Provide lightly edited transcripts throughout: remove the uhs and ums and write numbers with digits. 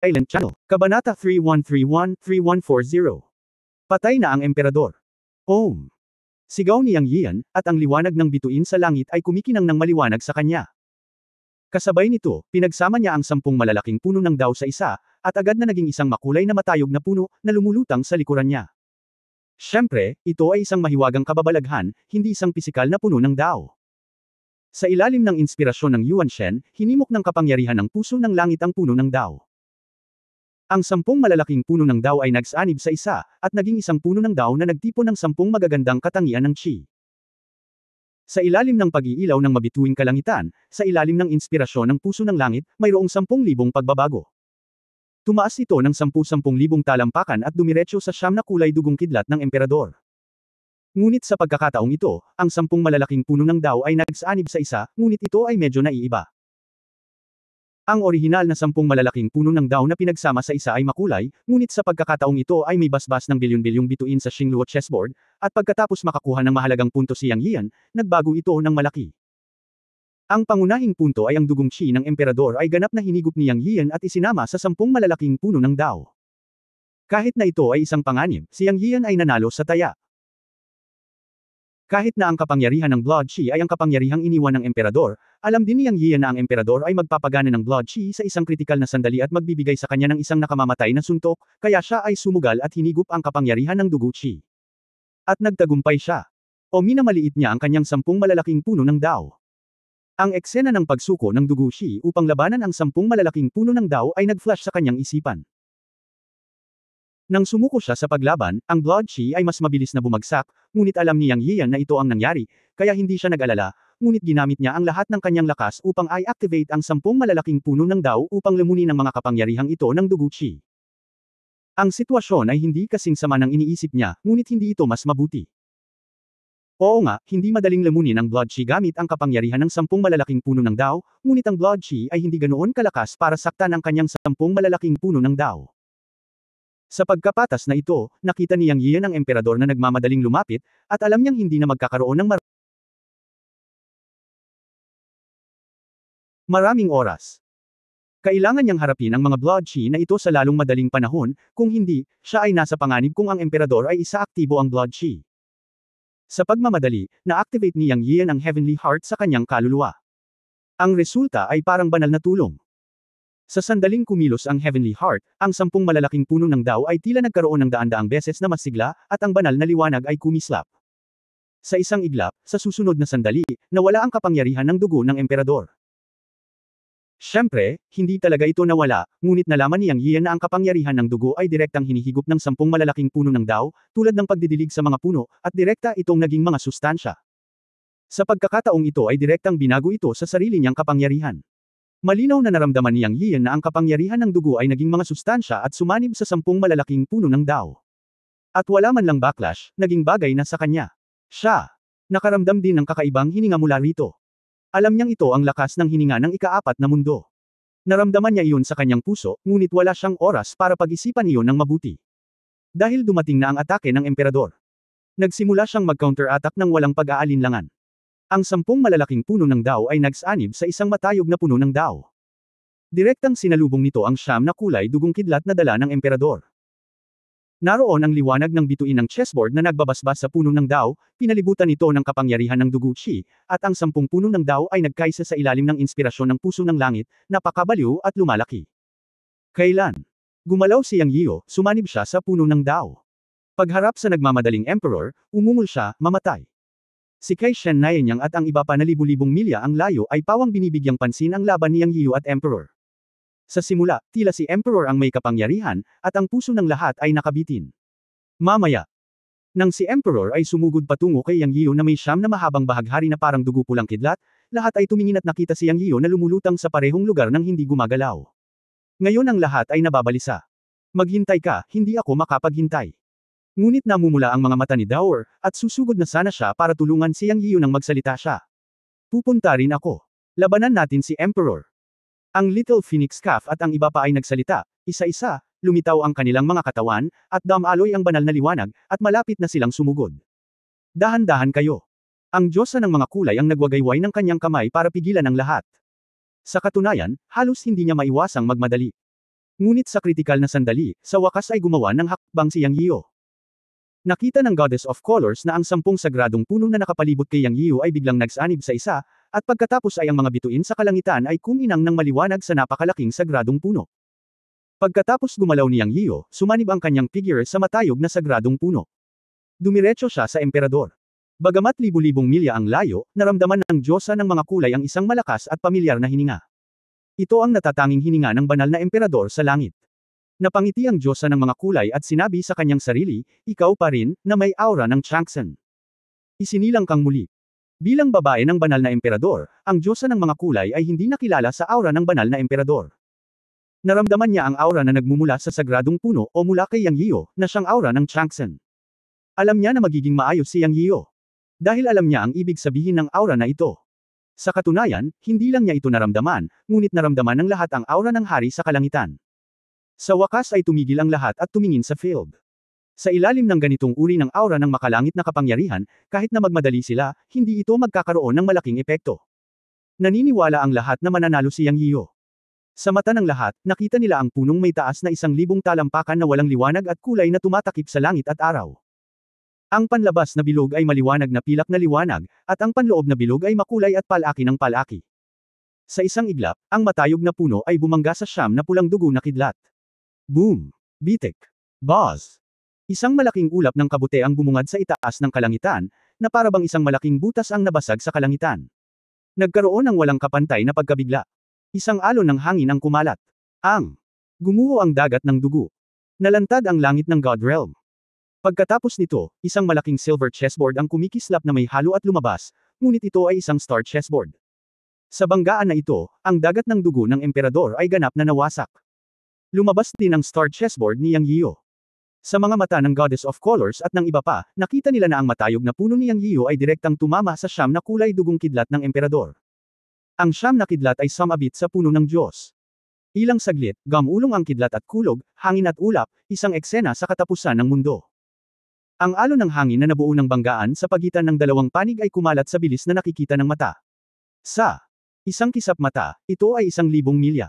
Island Channel, Kabanata 3131-3140. Patay na ang emperador. Om! Sigaw ni Yang Yian, at ang liwanag ng bituin sa langit ay kumikinang ng maliwanag sa kanya. Kasabay nito, pinagsama niya ang 10 malalaking puno ng Dao sa isa, at agad na naging isang makulay na matayog na puno, na lumulutang sa likuran niya. Siyempre, ito ay isang mahiwagang kababalaghan, hindi isang pisikal na puno ng Dao. Sa ilalim ng inspirasyon ng Yuan Shen, hinimok ng kapangyarihan ng puso ng langit ang puno ng Dao. Ang 10 malalaking puno ng Dao ay nagsanib sa isa, at naging isang puno ng Dao na nagtipon ng 10 magagandang katangian ng Qi. Sa ilalim ng pag-iilaw ng mabituing kalangitan, sa ilalim ng inspirasyon ng puso ng langit, mayroong 10,000 pagbabago. Tumaas ito ng 10,000 talampakan at dumiretso sa 9 na kulay dugong kidlat ng emperador. Ngunit sa pagkakataong ito, ang 10 malalaking puno ng Dao ay nagsanib sa isa, ngunit ito ay medyo naiiba. Ang orihinal na 10 malalaking puno ng Dao na pinagsama sa isa ay makulay, ngunit sa pagkakataong ito ay may basbas ng bilyon-bilyong bituin sa Xingluo chessboard, at pagkatapos makakuha ng mahalagang punto si Yang Yian, nagbago ito ng malaki. Ang pangunahing punto ay ang dugong Qi ng emperador ay ganap na hinigop ni Yang Yian at isinama sa 10 malalaking puno ng Dao. Kahit na ito ay isang panganib, si Yang Yian ay nanalo sa taya. Kahit na ang kapangyarihan ng Blood Qi ay ang kapangyarihang iniwan ng emperador, alam din ni Yang Yian na ang emperador ay magpapagana ng Blood Qi sa isang kritikal na sandali at magbibigay sa kanya ng isang nakamamatay na suntok, kaya siya ay sumugal at hinigop ang kapangyarihan ng dugo Qi. At nagtagumpay siya. O minamaliit niya ang kanyang 10 malalaking puno ng Dao. Ang eksena ng pagsuko ng dugo Qi upang labanan ang 10 malalaking puno ng Dao ay nag-flash sa kanyang isipan. Nang sumuko siya sa paglaban, ang Blood Qi ay mas mabilis na bumagsak, ngunit alam ni Yang Yian na ito ang nangyari, kaya hindi siya nag-alala, ngunit ginamit niya ang lahat ng kanyang lakas upang i-activate ang 10 malalaking puno ng Dao upang lamunin ang mga kapangyarihang ito ng dugo Qi. Ang sitwasyon ay hindi kasing sama ng iniisip niya, ngunit hindi ito mas mabuti. Oo nga, hindi madaling lamunin ang Blood Qi gamit ang kapangyarihan ng 10 malalaking puno ng Dao, ngunit ang Blood Qi ay hindi ganoon kalakas para saktan ang kanyang 10 malalaking puno ng Dao. Sa pagkapatas na ito, nakita ni Yang Yian ang emperador na nagmamadaling lumapit, at alam niyang hindi na magkakaroon ng maraming oras. Kailangan niyang harapin ang mga Blood Qi na ito sa lalong madaling panahon, kung hindi, siya ay nasa panganib kung ang emperador ay isaaktibo ang Blood Qi. Sa pagmamadali, na-activate ni Yang Yian ang Heavenly Heart sa kanyang kaluluwa. Ang resulta ay parang banal na tulong. Sa sandaling kumilos ang Heavenly Heart, ang 10 malalaking puno ng Dao ay tila nagkaroon ng daan-daang beses na mas sigla, at ang banal na liwanag ay kumislap. Sa isang iglap, sa susunod na sandali, nawala ang kapangyarihan ng dugo ng emperador. Siyempre, hindi talaga ito nawala, ngunit nalaman ni Yang Yian na ang kapangyarihan ng dugo ay direktang hinihigop ng 10 malalaking puno ng Dao, tulad ng pagdidilig sa mga puno, at direkta itong naging mga sustansya. Sa pagkakataong ito ay direktang binago ito sa sarili niyang kapangyarihan. Malinaw na naramdaman ni Yang Yian na ang kapangyarihan ng dugo ay naging mga sustansya at sumanib sa 10 malalaking puno ng Dao. At wala man lang backlash, naging bagay na sa kanya. Siya nakaramdam din ng kakaibang hininga mula rito. Alam niyang ito ang lakas ng hininga ng ika-4 na mundo. Naramdaman niya iyon sa kanyang puso, ngunit wala siyang oras para pag-isipan iyon ng mabuti. Dahil dumating na ang atake ng emperador. Nagsimula siyang mag-counter-attack ng walang pag-aalinlangan. Ang 10 malalaking puno ng Dao ay nagsanib sa isang matayog na puno ng Dao. Direktang sinalubong nito ang 9 na kulay dugong kidlat na dala ng emperador. Naroon ang liwanag ng bituin ng chessboard na nagbabasbas sa puno ng Dao, pinalibutan ito ng kapangyarihan ng dugo Qi, at ang 10 puno ng Dao ay nagkaisa sa ilalim ng inspirasyon ng puso ng langit, napakabaliw at lumalaki. Kailan gumalaw si Yang Yian, sumanib siya sa puno ng Dao. Pagharap sa nagmamadaling emperor, umungol siya, mamatay. Si Kai Shen Nanyang at ang iba pa na libu-libong milya ang layo ay pawang binibigyang pansin ang laban ni Yang Yian at Emperor. Sa simula, tila si Emperor ang may kapangyarihan, at ang puso ng lahat ay nakabitin. Mamaya, nang si Emperor ay sumugod patungo kay Yang Yian na may 9 na mahabang bahaghari na parang dugo pulang kidlat, lahat ay tumingin at nakita si Yang Yian na lumulutang sa parehong lugar nang hindi gumagalaw. Ngayon ang lahat ay nababalisa. Maghintay ka, hindi ako makapaghintay. Ngunit namumula ang mga mata ni Dower, at susugod na sana siya para tulungan si Yang Yian nang magsalita siya. Pupunta rin ako. Labanan natin si Emperor. Ang Little Phoenix Calf at ang iba pa ay nagsalita, isa-isa, lumitaw ang kanilang mga katawan, at damaloy ang banal na liwanag, at malapit na silang sumugod. Dahan-dahan kayo. Ang Diyosa ng mga kulay ang nagwagayway ng kanyang kamay para pigilan ang lahat. Sa katunayan, halos hindi niya maiwasang magmadali. Ngunit sa kritikal na sandali, sa wakas ay gumawa ng hakbang si Yang Yiu. Nakita ng Goddess of Colors na ang 10 sagradong puno na nakapalibot kay Yang Yiu ay biglang nagsanib sa isa, at pagkatapos ay ang mga bituin sa kalangitan ay kuminang ng maliwanag sa napakalaking sagradong puno. Pagkatapos gumalaw ni Yang Yiu, sumanib ang kanyang figure sa matayog na sagradong puno. Dumiretso siya sa emperador. Bagamat libu-libong milya ang layo, naramdaman ng Diyosa ng mga kulay ang isang malakas at pamilyar na hininga. Ito ang natatanging hininga ng banal na emperador sa langit. Napangiti ang Diyosa ng mga kulay at sinabi sa kanyang sarili, ikaw pa rin, na may aura ng Chang'an. Isinilang kang muli. Bilang babae ng banal na emperador, ang Diyosa ng mga kulay ay hindi nakilala sa aura ng banal na emperador. Naramdaman niya ang aura na nagmumula sa sagradong puno o mula kay Yang Yiu, na siyang aura ng Chang'an. Alam niya na magiging maayos si Yang Yiu. Dahil alam niya ang ibig sabihin ng aura na ito. Sa katunayan, hindi lang niya ito naramdaman, ngunit naramdaman ng lahat ang aura ng hari sa kalangitan. Sa wakas ay tumigil ang lahat at tumingin sa field. Sa ilalim ng ganitong uri ng aura ng makalangit na kapangyarihan, kahit na magmadali sila, hindi ito magkakaroon ng malaking epekto. Naniniwala ang lahat na mananalo si Yang Yiu. Sa mata ng lahat, nakita nila ang punong may taas na 1,000 talampakan na walang liwanag at kulay na tumatakip sa langit at araw. Ang panlabas na bilog ay maliwanag na pilak na liwanag, at ang panloob na bilog ay makulay at palaki ng palaki. Sa isang iglap, ang matayog na puno ay bumangga sa siyam na pulang dugo na kidlat. Boom! Bitik! Buzz! Isang malaking ulap ng kabute ang bumungad sa itaas ng kalangitan, na parabang isang malaking butas ang nabasag sa kalangitan. Nagkaroon ng walang kapantay na pagkabigla. Isang alon ng hangin ang kumalat. Gumuho ang dagat ng dugo. Nalantad ang langit ng God Realm. Pagkatapos nito, isang malaking silver chessboard ang kumikislap na may halo at lumabas, ngunit ito ay isang star chessboard. Sa banggaan na ito, ang dagat ng dugo ng emperador ay ganap na nawasak. Lumabas din ang star chessboard ni Yang Yiu. Sa mga mata ng Goddess of Colors at ng iba pa, nakita nila na ang matayog na puno ni Yang Yiu ay direktang tumama sa siyam na kulay dugong kidlat ng emperador. Ang siyam na kidlat ay sumabit sa puno ng Diyos. Ilang saglit, gamulong ang kidlat at kulog, hangin at ulap, isang eksena sa katapusan ng mundo. Ang alon ng hangin na nabuo ng banggaan sa pagitan ng dalawang panig ay kumalat sa bilis na nakikita ng mata. Sa isang kisap mata, ito ay 1,000 milya.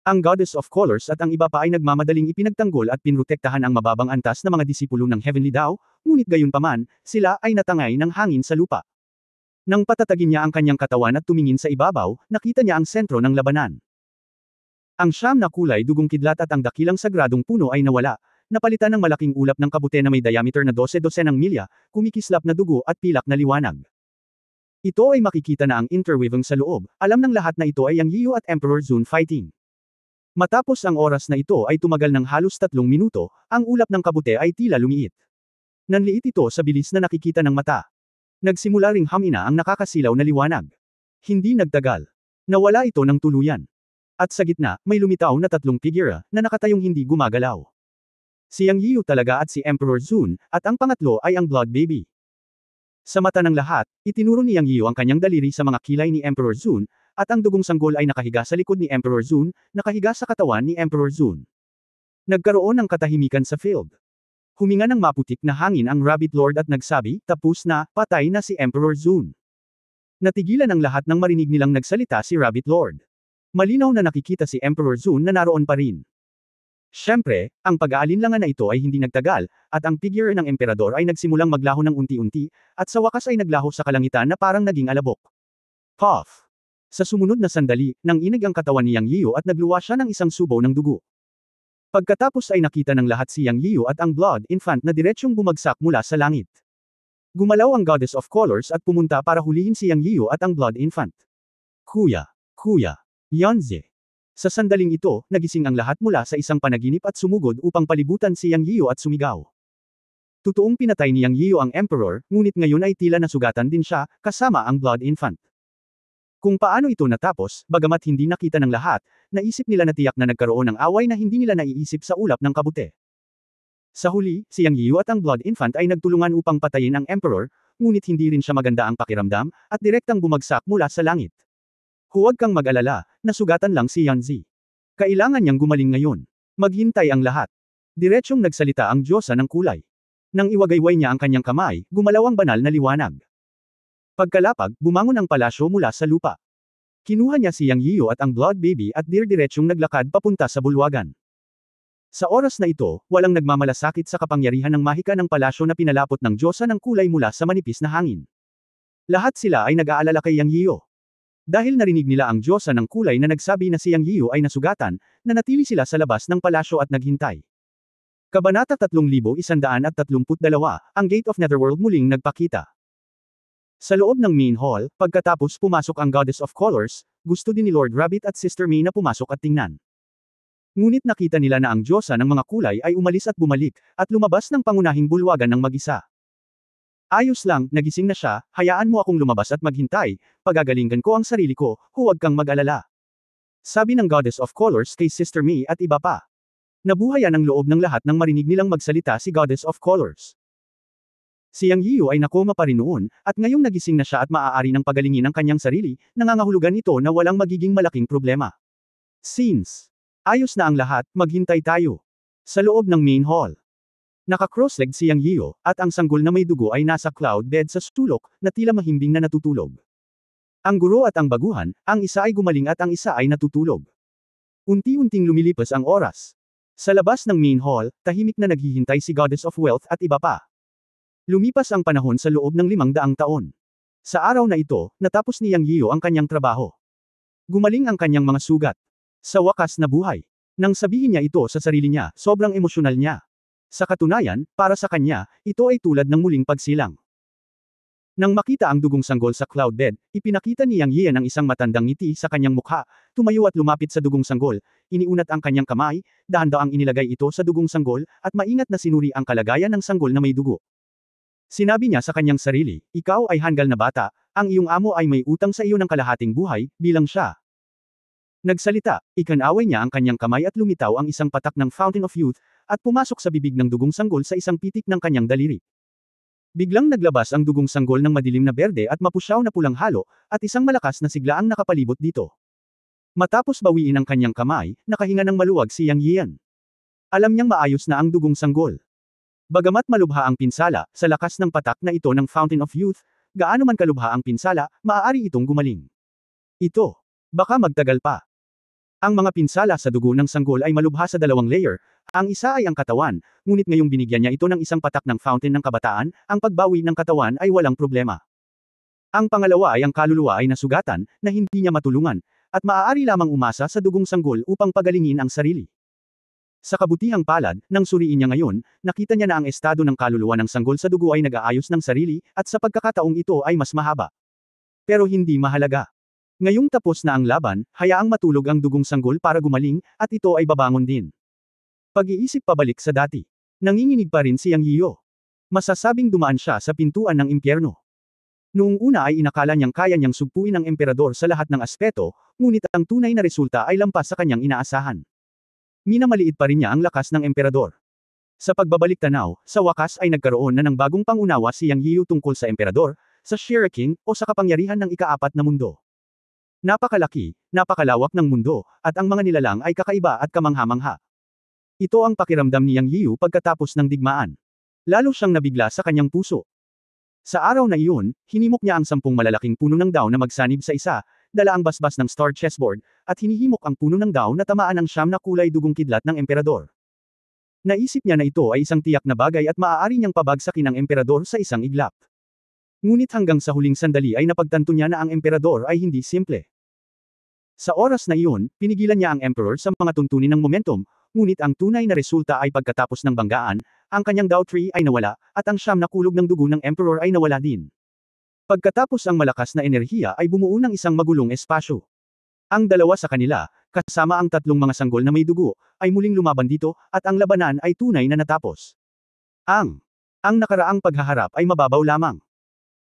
Ang Goddess of Colors at ang iba pa ay nagmamadaling ipinagtanggol at pinrotektahan ang mababang antas na mga disipulo ng Heavenly Dao, ngunit gayunpaman, sila ay natangay ng hangin sa lupa. Nang patatagin niya ang kanyang katawan at tumingin sa ibabaw, nakita niya ang sentro ng labanan. Ang siyam na kulay dugong kidlat at ang dakilang sagradong puno ay nawala, napalitan ng malaking ulap ng kabute na may diameter na 12 ng milya, kumikislap na dugo at pilak na liwanag. Ito ay makikita na ang interweaving sa loob, alam ng lahat na ito ay Yang Yiu at Emperor Zun fighting. Matapos ang oras na ito ay tumagal ng halos 3 minuto, ang ulap ng kabute ay tila lumiit. Nanliit ito sa bilis na nakikita ng mata. Nagsimula ring hamina ang nakakasilaw na liwanag. Hindi nagtagal. Nawala ito ng tuluyan. At sa gitna, may lumitaw na 3 figura, na nakatayong hindi gumagalaw. Si Yang Yiu talaga at si Emperor Zun, at ang pangatlo ay ang Blood Baby. Sa mata ng lahat, itinuro ni Yang Yiu ang kanyang daliri sa mga kilay ni Emperor Zun, at ang dugong sanggol ay nakahiga sa likod ni Emperor Zun, nakahiga sa katawan ni Emperor Zun. Nagkaroon ng katahimikan sa field. Huminga ng maputik na hangin ang Rabbit Lord at nagsabi, tapos na, patay na si Emperor Zun. Natigilan ang lahat nang marinig nilang nagsalita si Rabbit Lord. Malinaw na nakikita si Emperor Zun na naroon pa rin. Siyempre, ang pag-aalinlangan na ito ay hindi nagtagal, at ang figure ng emperador ay nagsimulang maglaho ng unti-unti, at sa wakas ay naglaho sa kalangitan na parang naging alabok. Puff! Sa sumunod na sandali, nanginig ang katawan ni Yang Yiu at nagluwa siya ng isang subaw ng dugo. Pagkatapos ay nakita ng lahat si Yang Yiu at ang Blood Infant na diretsyong bumagsak mula sa langit. Gumalaw ang Goddess of Colors at pumunta para hulihin si Yang Yiu at ang Blood Infant. Kuya! Yanze! Sa sandaling ito, nagising ang lahat mula sa isang panaginip at sumugod upang palibutan si Yang Yiu at sumigaw. Totoong pinatay ni Yang Yiu ang Emperor, ngunit ngayon ay tila nasugatan din siya, kasama ang Blood Infant. Kung paano ito natapos, bagamat hindi nakita ng lahat, naisip nila na tiyak na nagkaroon ng away na hindi nila naiisip sa ulap ng kabute. Sa huli, si Yang Yiu at ang Blood Infant ay nagtulungan upang patayin ang Emperor, ngunit hindi rin siya maganda ang pakiramdam, at direktang bumagsak mula sa langit. Huwag kang mag-alala, nasugatan lang si Yanzi. Kailangan niyang gumaling ngayon. Maghintay ang lahat. Diretsyong nagsalita ang Diyosa ng kulay. Nang iwagayway niya ang kanyang kamay, gumalaw ang banal na liwanag. Pagkalapag, bumangon ang palasyo mula sa lupa. Kinuha niya si Yang Yiyo at ang Blood Baby at dir-diretsyong naglakad papunta sa bulwagan. Sa oras na ito, walang nagmamalasakit sa kapangyarihan ng mahika ng palasyo na pinalapot ng Diyosa ng kulay mula sa manipis na hangin. Lahat sila ay nag-aalala kay Yang Yiyo. Dahil narinig nila ang Diyosa ng kulay na nagsabi na si Yang Yiyo ay nasugatan, nanatili sila sa labas ng palasyo at naghintay. Kabanata 3132, ang Gate of Netherworld muling nagpakita. Sa loob ng main hall, pagkatapos pumasok ang Goddess of Colors, gusto din ni Lord Rabbit at Sister May na pumasok at tingnan. Ngunit nakita nila na ang Diyosa ng mga kulay ay umalis at bumalik, at lumabas ng pangunahing bulwagan ng mag-isa. Ayos lang, nagising na siya, hayaan mo akong lumabas at maghintay, pagagalingan ko ang sarili ko, huwag kang mag-alala. Sabi ng Goddess of Colors kay Sister May at iba pa. Nabuhayan ang loob ng lahat nang marinig nilang magsalita si Goddess of Colors. Si Yang Yiyo ay nakoma pa rin noon, at ngayong nagising na siya at maaari ng pagalingin ang kanyang sarili, nangangahulugan ito na walang magiging malaking problema. Since ayos na ang lahat, maghintay tayo. Sa loob ng main hall. Naka-cross-legged si Yang Yiyo, at ang sanggol na may dugo ay nasa cloud bed sa sulok, na tila mahimbing na natutulog. Ang guro at ang baguhan, ang isa ay gumaling at ang isa ay natutulog. Unti-unting lumilipas ang oras. Sa labas ng main hall, tahimik na naghihintay si Goddess of Wealth at iba pa. Lumipas ang panahon sa loob ng 500 taon. Sa araw na ito, natapos ni Yang Yiyo ang kanyang trabaho. Gumaling ang kanyang mga sugat. Sa wakas na buhay. Nang sabihin niya ito sa sarili niya, sobrang emosyonal niya. Sa katunayan, para sa kanya, ito ay tulad ng muling pagsilang. Nang makita ang dugong sanggol sa cloud bed, ipinakita ni Yang Yiyan ang isang matandang ngiti sa kanyang mukha, tumayo at lumapit sa dugong sanggol, iniunat ang kanyang kamay, dahan-daang inilagay ito sa dugong sanggol, at maingat na sinuri ang kalagayan ng sanggol na may dugo. Sinabi niya sa kanyang sarili, ikaw ay hanggal na bata, ang iyong amo ay may utang sa iyo ng kalahating buhay, bilang siya. Nagsalita, ikanaway niya ang kanyang kamay at lumitaw ang isang patak ng Fountain of Youth, at pumasok sa bibig ng dugong sanggol sa isang pitik ng kanyang daliri. Biglang naglabas ang dugong sanggol ng madilim na berde at mapusyaw na pulang halo, at isang malakas na sigla ang nakapalibot dito. Matapos bawiin ang kanyang kamay, nakahinga ng maluwag si Yang Yiyan. Alam niyang maayos na ang dugong sanggol. Bagamat malubha ang pinsala, sa lakas ng patak na ito ng Fountain of Youth, gaano man kalubha ang pinsala, maaari itong gumaling. Ito. Baka magtagal pa. Ang mga pinsala sa dugo ng sanggol ay malubha sa dalawang layer, ang isa ay ang katawan, ngunit ngayong binigyan niya ito ng isang patak ng fountain ng kabataan, ang pagbawi ng katawan ay walang problema. Ang pangalawa ay ang kaluluwa ay nasugatan, na hindi niya matulungan, at maaari lamang umasa sa dugong sanggol upang pagalingin ang sarili. Sa kabutihang palad, nang suriin niya ngayon, nakita niya na ang estado ng kaluluwa ng sanggol sa dugo ay nag-aayos ng sarili, at sa pagkakataong ito ay mas mahaba. Pero hindi mahalaga. Ngayong tapos na ang laban, hayaang matulog ang dugong sanggol para gumaling, at ito ay babangon din. Pag-iisip pabalik sa dati. Nanginginig pa rin si Yang Yiyo. Masasabing dumaan siya sa pintuan ng impyerno. Noong una ay inakala niyang kaya niyang sugpuin ang emperador sa lahat ng aspeto, ngunit ang tunay na resulta ay lampas sa kanyang inaasahan. Minamaliit pa rin niya ang lakas ng emperador. Sa pagbabalik tanaw, sa wakas ay nagkaroon na ng bagong pangunawa si Yang Yiyo tungkol sa emperador, sa Shira King, o sa kapangyarihan ng ika-4 na mundo. Napakalaki, napakalawak ng mundo, at ang mga nilalang ay kakaiba at kamangha-mangha. Ito ang pakiramdam ni Yang Yiyo pagkatapos ng digmaan. Lalo siyang nabigla sa kanyang puso. Sa araw na iyon, hinimok niya ang 10 malalaking puno ng daw na magsanib sa isa, dala ang basbas ng star chessboard, at hinihimok ang puno ng daw na tamaan ng 9 na kulay dugong kidlat ng emperador. Naisip niya na ito ay isang tiyak na bagay at maaari niyang pabagsakin ang emperador sa isang iglap. Ngunit hanggang sa huling sandali ay napagtanto niya na ang emperador ay hindi simple. Sa oras na iyon, pinigilan niya ang emperor sa mga tuntunin ng momentum, ngunit ang tunay na resulta ay pagkatapos ng banggaan, ang kanyang Dao Tree ay nawala, at ang 9 na kulog ng dugo ng emperor ay nawala din. Pagkatapos ang malakas na enerhiya ay bumuo ng isang magulong espasyo. Ang dalawa sa kanila, kasama ang 3 mga sanggol na may dugo, ay muling lumaban dito, at ang labanan ay tunay na natapos. Ang nakaraang paghaharap ay mababaw lamang.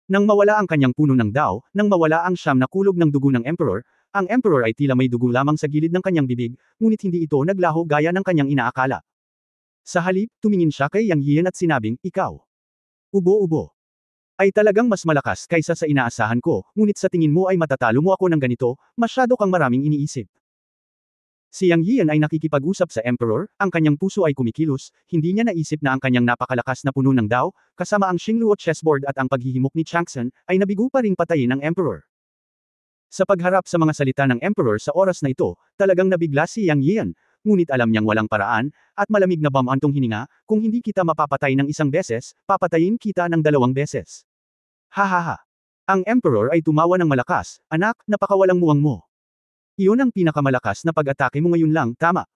Nang mawala ang kanyang puno ng Dao, nang mawala ang 9 na kulog ng dugo ng emperor, ang emperor ay tila may dugo lamang sa gilid ng kanyang bibig, ngunit hindi ito naglaho gaya ng kanyang inaakala. Sa halip, tumingin siya kay Yang Yiyan at sinabing, ikaw. Ubo-ubo. Ay talagang mas malakas kaysa sa inaasahan ko, ngunit sa tingin mo ay matatalo mo ako ng ganito, masyado kang maraming iniisip. Si Yang Yiyan ay nakikipag-usap sa emperor, ang kanyang puso ay kumikilos, hindi niya naisip na ang kanyang napakalakas na puno ng Dao, kasama ang Xingluo chessboard at ang paghihimok ni Changsun, ay nabigo pa ring patayin ng emperor. Sa pagharap sa mga salita ng Emperor sa oras na ito, talagang nabigla si Yang Yian, ngunit alam niyang walang paraan, at malamig na bamantong hininga, kung hindi kita mapapatay ng isang beses, papatayin kita ng 2 beses. Hahaha. Ang Emperor ay tumawa ng malakas, anak, napakawalang muwang mo. Iyon ang pinakamalakas na pag-atake mo ngayon lang, tama.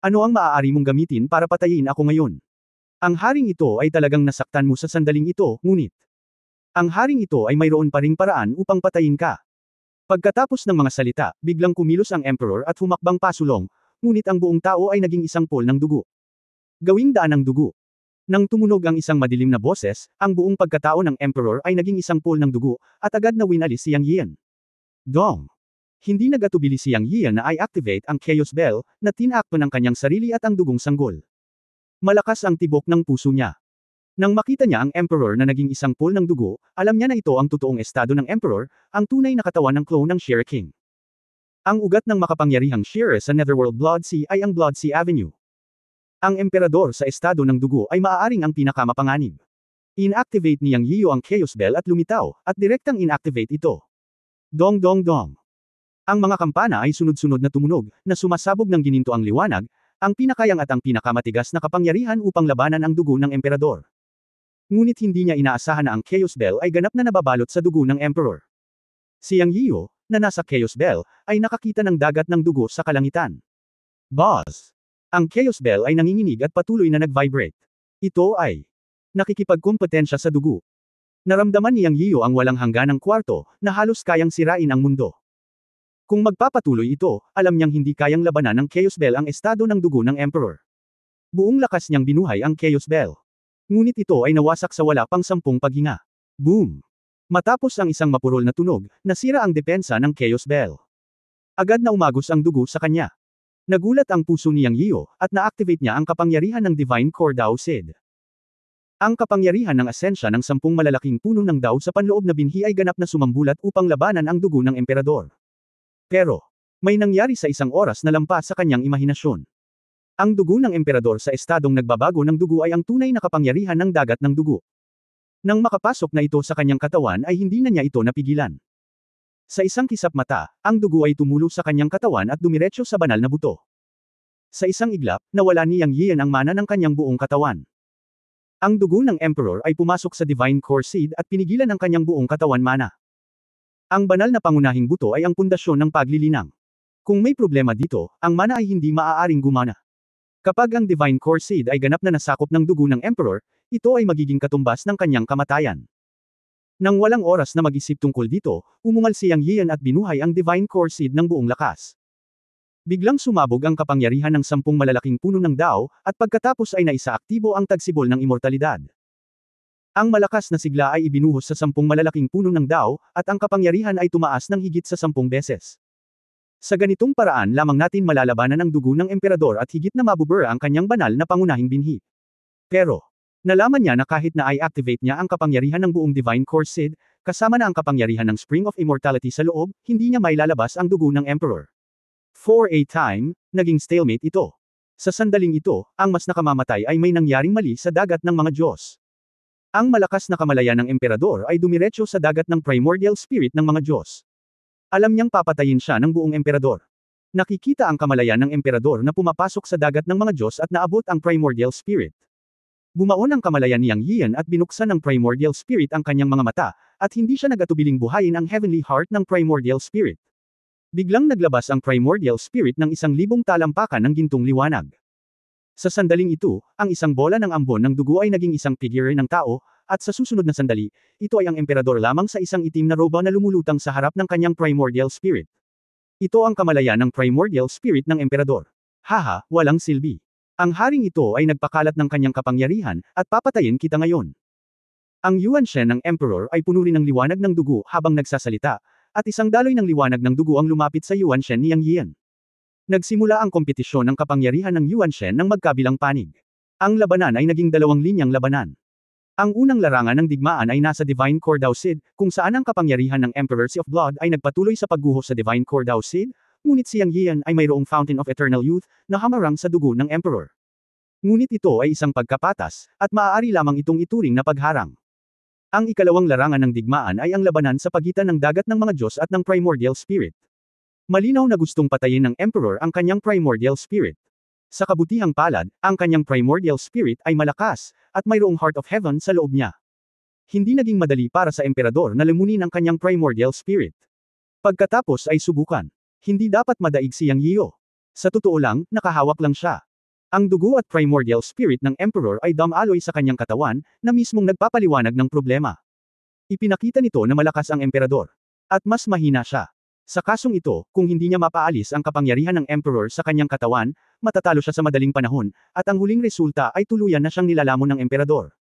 Ano ang maaari mong gamitin para patayin ako ngayon? Ang haring ito ay talagang nasaktan mo sa sandaling ito, ngunit ang haring ito ay mayroon pa ring paraan upang patayin ka. Pagkatapos ng mga salita, biglang kumilos ang Emperor at humakbang pasulong, ngunit ang buong tao ay naging isang pool ng dugo. Gawing daan ng dugo. Nang tumunog ang isang madilim na boses, ang buong pagkatao ng Emperor ay naging isang pool ng dugo, at agad na winalis si Yang Yian. Dong! Hindi nagatubili si Yang Yian na i-activate ang Chaos Bell, na tinakto ng kanyang sarili at ang dugong sanggol. Malakas ang tibok ng puso niya. Nang makita niya ang Emperor na naging isang pool ng dugo, alam niya na ito ang totoong estado ng Emperor, ang tunay na katawan ng clone ng Shire King. Ang ugat ng makapangyarihang Shire sa Netherworld Blood Sea ay ang Blood Sea Avenue. Ang Emperador sa estado ng dugo ay maaaring ang pinakamapanganib. Inactivate ni Yang Yiyo ang Chaos Bell at lumitaw, at direktang inactivate ito. Dong dong dong. Ang mga kampana ay sunod-sunod na tumunog, na sumasabog ng gininto ang liwanag, ang pinakayang at ang pinakamatigas na kapangyarihan upang labanan ang dugo ng Emperador. Ngunit hindi niya inaasahan na ang Chaos Bell ay ganap na nababalot sa dugo ng Emperor. Si Yang Yiyo, na nasa Chaos Bell, ay nakakita ng dagat ng dugo sa kalangitan. Buzz! Ang Chaos Bell ay nanginginig at patuloy na nag-vibrate. Ito ay nakikipagkompetensya sa dugo. Naramdaman ni Yang Yiyo ang walang hangganang kwarto, na halos kayang sirain ang mundo. Kung magpapatuloy ito, alam niyang hindi kayang labanan ng Chaos Bell ang estado ng dugo ng Emperor. Buong lakas niyang binuhay ang Chaos Bell. Ngunit ito ay nawasak sa wala pang 10 paghinga. Boom! Matapos ang isang mapurol na tunog, nasira ang depensa ng Chaos Bell. Agad na umagos ang dugo sa kanya. Nagulat ang puso ni Yang Yiyo, at na-activate niya ang kapangyarihan ng Divine Core Dao Sid. Ang kapangyarihan ng asensya ng 10 malalaking puno ng Dao sa panloob na binhi ay ganap na sumambulat upang labanan ang dugo ng Emperador. Pero, may nangyari sa isang oras na lampas sa kanyang imahinasyon. Ang dugo ng Emperador sa estadong nagbabago ng dugo ay ang tunay na kapangyarihan ng dagat ng dugo. Nang makapasok na ito sa kanyang katawan ay hindi na niya ito napigilan. Sa isang kisap mata, ang dugo ay tumulo sa kanyang katawan at dumiretso sa banal na buto. Sa isang iglap, nawala ni Yang Yian ang mana ng kanyang buong katawan. Ang dugo ng Emperor ay pumasok sa Divine Core Seed at pinigilan ang kanyang buong katawan mana. Ang banal na pangunahing buto ay ang pundasyon ng paglilinang. Kung may problema dito, ang mana ay hindi maaaring gumana. Kapag ang Divine Core Seed ay ganap na nasakop ng dugo ng Emperor, ito ay magiging katumbas ng kanyang kamatayan. Nang walang oras na mag-isip tungkol dito, umungal si Yang Yian at binuhay ang Divine Core Seed ng buong lakas. Biglang sumabog ang kapangyarihan ng 10 malalaking puno ng Dao, at pagkatapos ay naisaaktibo ang tagsibol ng immortalidad. Ang malakas na sigla ay ibinuhos sa 10 malalaking puno ng Dao, at ang kapangyarihan ay tumaas ng higit sa 10 beses. Sa ganitong paraan lamang natin malalabanan ang dugo ng Emperador at higit na mabubura ang kanyang banal na pangunahing binhi. Pero, nalaman niya na kahit na i-activate niya ang kapangyarihan ng buong Divine Core Seed, kasama na ang kapangyarihan ng Spring of Immortality sa loob, hindi niya mailalabas ang dugo ng Emperor. For a time, naging stalemate ito. Sa sandaling ito, ang mas nakamamatay ay may nangyaring mali sa dagat ng mga Diyos. Ang malakas na kamalayan ng Emperador ay dumiretso sa dagat ng primordial spirit ng mga Diyos. Alam niyang papatayin siya ng buong Emperador. Nakikita ang kamalayan ng Emperador na pumapasok sa dagat ng mga Diyos at naabot ang primordial spirit. Bumaon ang kamalayan ni Yang Yian at binuksan ng primordial spirit ang kanyang mga mata, at hindi siya nagatubiling buhayin ang heavenly heart ng primordial spirit. Biglang naglabas ang primordial spirit ng 1,000 talampakan ng gintong liwanag. Sa sandaling ito, ang isang bola ng ambon ng dugo ay naging isang figure ng tao, at sa susunod na sandali, ito ay ang Emperador lamang sa isang itim na roba na lumulutang sa harap ng kanyang primordial spirit. Ito ang kamalayan ng primordial spirit ng Emperador. Haha, walang silbi. Ang haring ito ay nagpakalat ng kanyang kapangyarihan, at papatayin kita ngayon. Ang Yuan Shen ng Emperor ay puno rin ng liwanag ng dugo habang nagsasalita, at isang daloy ng liwanag ng dugo ang lumapit sa Yuan Shen ni Yang Yian. Nagsimula ang kompetisyon ng kapangyarihan ng Yuan Shen ng magkabilang panig. Ang labanan ay naging 2 linyang labanan. Ang unang larangan ng digmaan ay nasa Divine Core Dao Sid, kung saan ang kapangyarihan ng Emperor Sea of Blood ay nagpatuloy sa pagguho sa Divine Core Dao Sid, ngunit si Yang Yian ay mayroong Fountain of Eternal Youth na hamarang sa dugo ng Emperor. Ngunit ito ay isang pagkapatas, at maaari lamang itong ituring na pagharang. Ang ikalawang larangan ng digmaan ay ang labanan sa pagitan ng dagat ng mga Diyos at ng primordial spirit. Malinaw na gustong patayin ng Emperor ang kanyang primordial spirit. Sa kabutihang palad, ang kanyang primordial spirit ay malakas, at mayroong heart of heaven sa loob niya. Hindi naging madali para sa emperador na lamunin ang kanyang primordial spirit. Pagkatapos ay subukan. Hindi dapat madaig si Yang Yiyo. Sa totoo lang, nakahawak lang siya. Ang dugo at primordial spirit ng Emperor ay dumaloy sa kanyang katawan, na mismong nagpapaliwanag ng problema. Ipinakita nito na malakas ang emperador. At mas mahina siya. Sa kasong ito, kung hindi niya mapaalis ang kapangyarihan ng Emperor sa kanyang katawan, matatalo siya sa madaling panahon, at ang huling resulta ay tuluyan na siyang nilalamon ng emperador.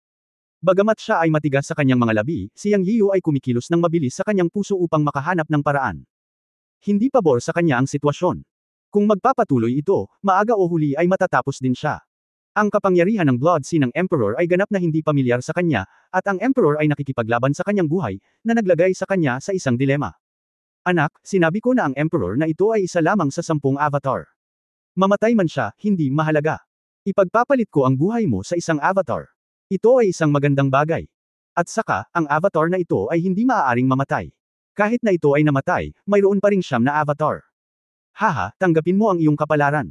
Bagamat siya ay matigas sa kanyang mga labi, si Yang Yiyo ay kumikilos ng mabilis sa kanyang puso upang makahanap ng paraan. Hindi pabor sa kanya ang sitwasyon. Kung magpapatuloy ito, maaga o huli ay matatapos din siya. Ang kapangyarihan ng Blood Sea ng Emperor ay ganap na hindi pamilyar sa kanya, at ang Emperor ay nakikipaglaban sa kanyang buhay, na naglagay sa kanya sa isang dilema. Anak, sinabi ko na ang Emperor na ito ay isa lamang sa 10 avatar. Mamatay man siya, hindi mahalaga. Ipagpapalit ko ang buhay mo sa isang avatar. Ito ay isang magandang bagay. At saka, ang avatar na ito ay hindi maaaring mamatay. Kahit na ito ay namatay, mayroon pa ring siyam na avatar. Haha, tanggapin mo ang iyong kapalaran.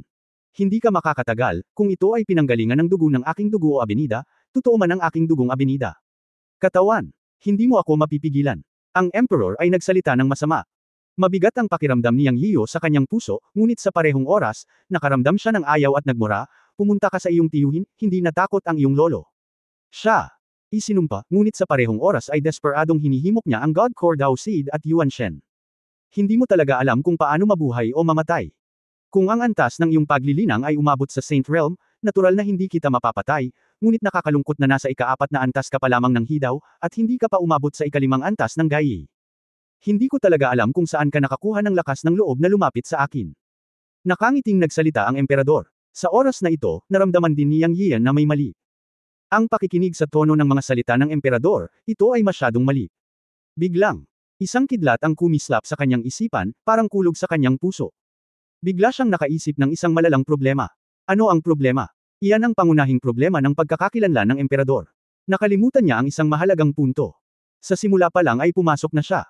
Hindi ka makakatagal, kung ito ay pinanggalingan ng dugo ng aking dugo o abenida, totoo man ang aking dugong abenida. Katawan, hindi mo ako mapipigilan. Ang Emperor ay nagsalita ng masama. Mabigat ang pakiramdam ni Yang Yiyo sa kanyang puso, ngunit sa parehong oras, nakaramdam siya ng ayaw at nagmura, pumunta ka sa iyong tiyuhin, hindi natakot ang iyong lolo. Siya. Isinumpa, ngunit sa parehong oras ay desperadong hinihimok niya ang God Core Dao Seed at Yuan Shen. Hindi mo talaga alam kung paano mabuhay o mamatay. Kung ang antas ng iyong paglilinang ay umabot sa Saint Realm, natural na hindi kita mapapatay, ngunit nakakalungkot na nasa ika-4 na antas ka pa lamang ng hidaw, at hindi ka pa umabot sa ika-5 antas ng gayi. Hindi ko talaga alam kung saan ka nakakuha ng lakas ng loob na lumapit sa akin. Nakangiting nagsalita ang emperador. Sa oras na ito, naramdaman din ni Yang Yiyan na may mali. Ang pakikinig sa tono ng mga salita ng emperador, ito ay masyadong mali. Biglang, isang kidlat ang kumislap sa kanyang isipan, parang kulog sa kanyang puso. Bigla siyang nakaisip ng isang malalang problema. Ano ang problema? Iyan ang pangunahing problema ng pagkakakilanlan ng emperador. Nakalimutan niya ang isang mahalagang punto. Sa simula pa lang ay pumasok na siya.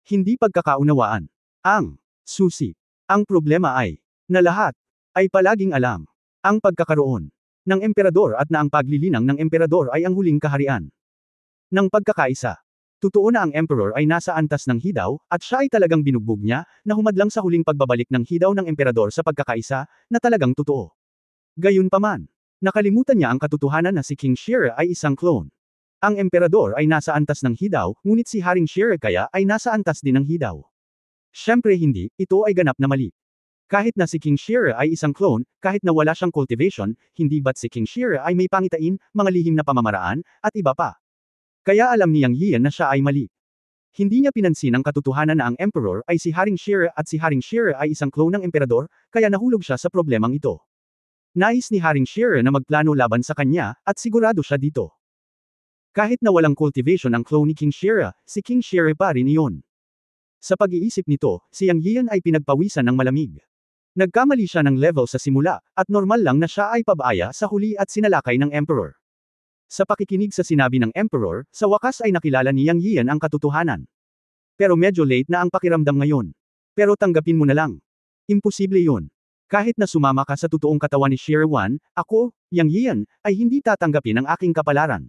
Hindi pagkakaunawaan. Ang susi. Ang problema ay, na lahat, ay palaging alam. Ang pagkakaroon ng emperador at na ang paglilinang ng emperador ay ang huling kaharian ng pagkakaisa. Totoo na ang emperor ay nasa antas ng hidaw, at siya ay talagang binugbog niya, na humadlang sa huling pagbabalik ng hidaw ng emperador sa pagkakaisa, na talagang totoo. Gayunpaman, nakalimutan niya ang katotohanan na si King Shira ay isang clone. Ang emperador ay nasa antas ng hidaw, ngunit si Haring Shira kaya ay nasa antas din ng hidaw. Siyempre hindi, ito ay ganap na mali. Kahit na si King Shira ay isang clone, kahit na wala siyang cultivation, hindi ba't si King Shira ay may pangitain, mga lihim na pamamaraan, at iba pa. Kaya alam ni Yang Yiyan na siya ay mali. Hindi niya pinansin ang katotohanan na ang Emperor ay si Haring Shira at si Haring Shira ay isang clone ng Emperador, kaya nahulog siya sa problemang ito. Nais ni Haring Shira na magplano laban sa kanya, at sigurado siya dito. Kahit na walang cultivation ang clone ni King Shira, si King Shira pa rin iyon. Sa pag-iisip nito, si Yang Yiyan ay pinagpawisan ng malamig. Nagkamali siya ng level sa simula, at normal lang na siya ay pabaaya sa huli at sinalakay ng Emperor. Sa pakikinig sa sinabi ng Emperor, sa wakas ay nakilala ni Yang Yiyan ang katotohanan. Pero medyo late na ang pakiramdam ngayon. Pero tanggapin mo na lang. Imposible yun. Kahit na sumama ka sa totoong katawan ni Shira Wan, ako, Yang Yiyan, ay hindi tatanggapin ang aking kapalaran.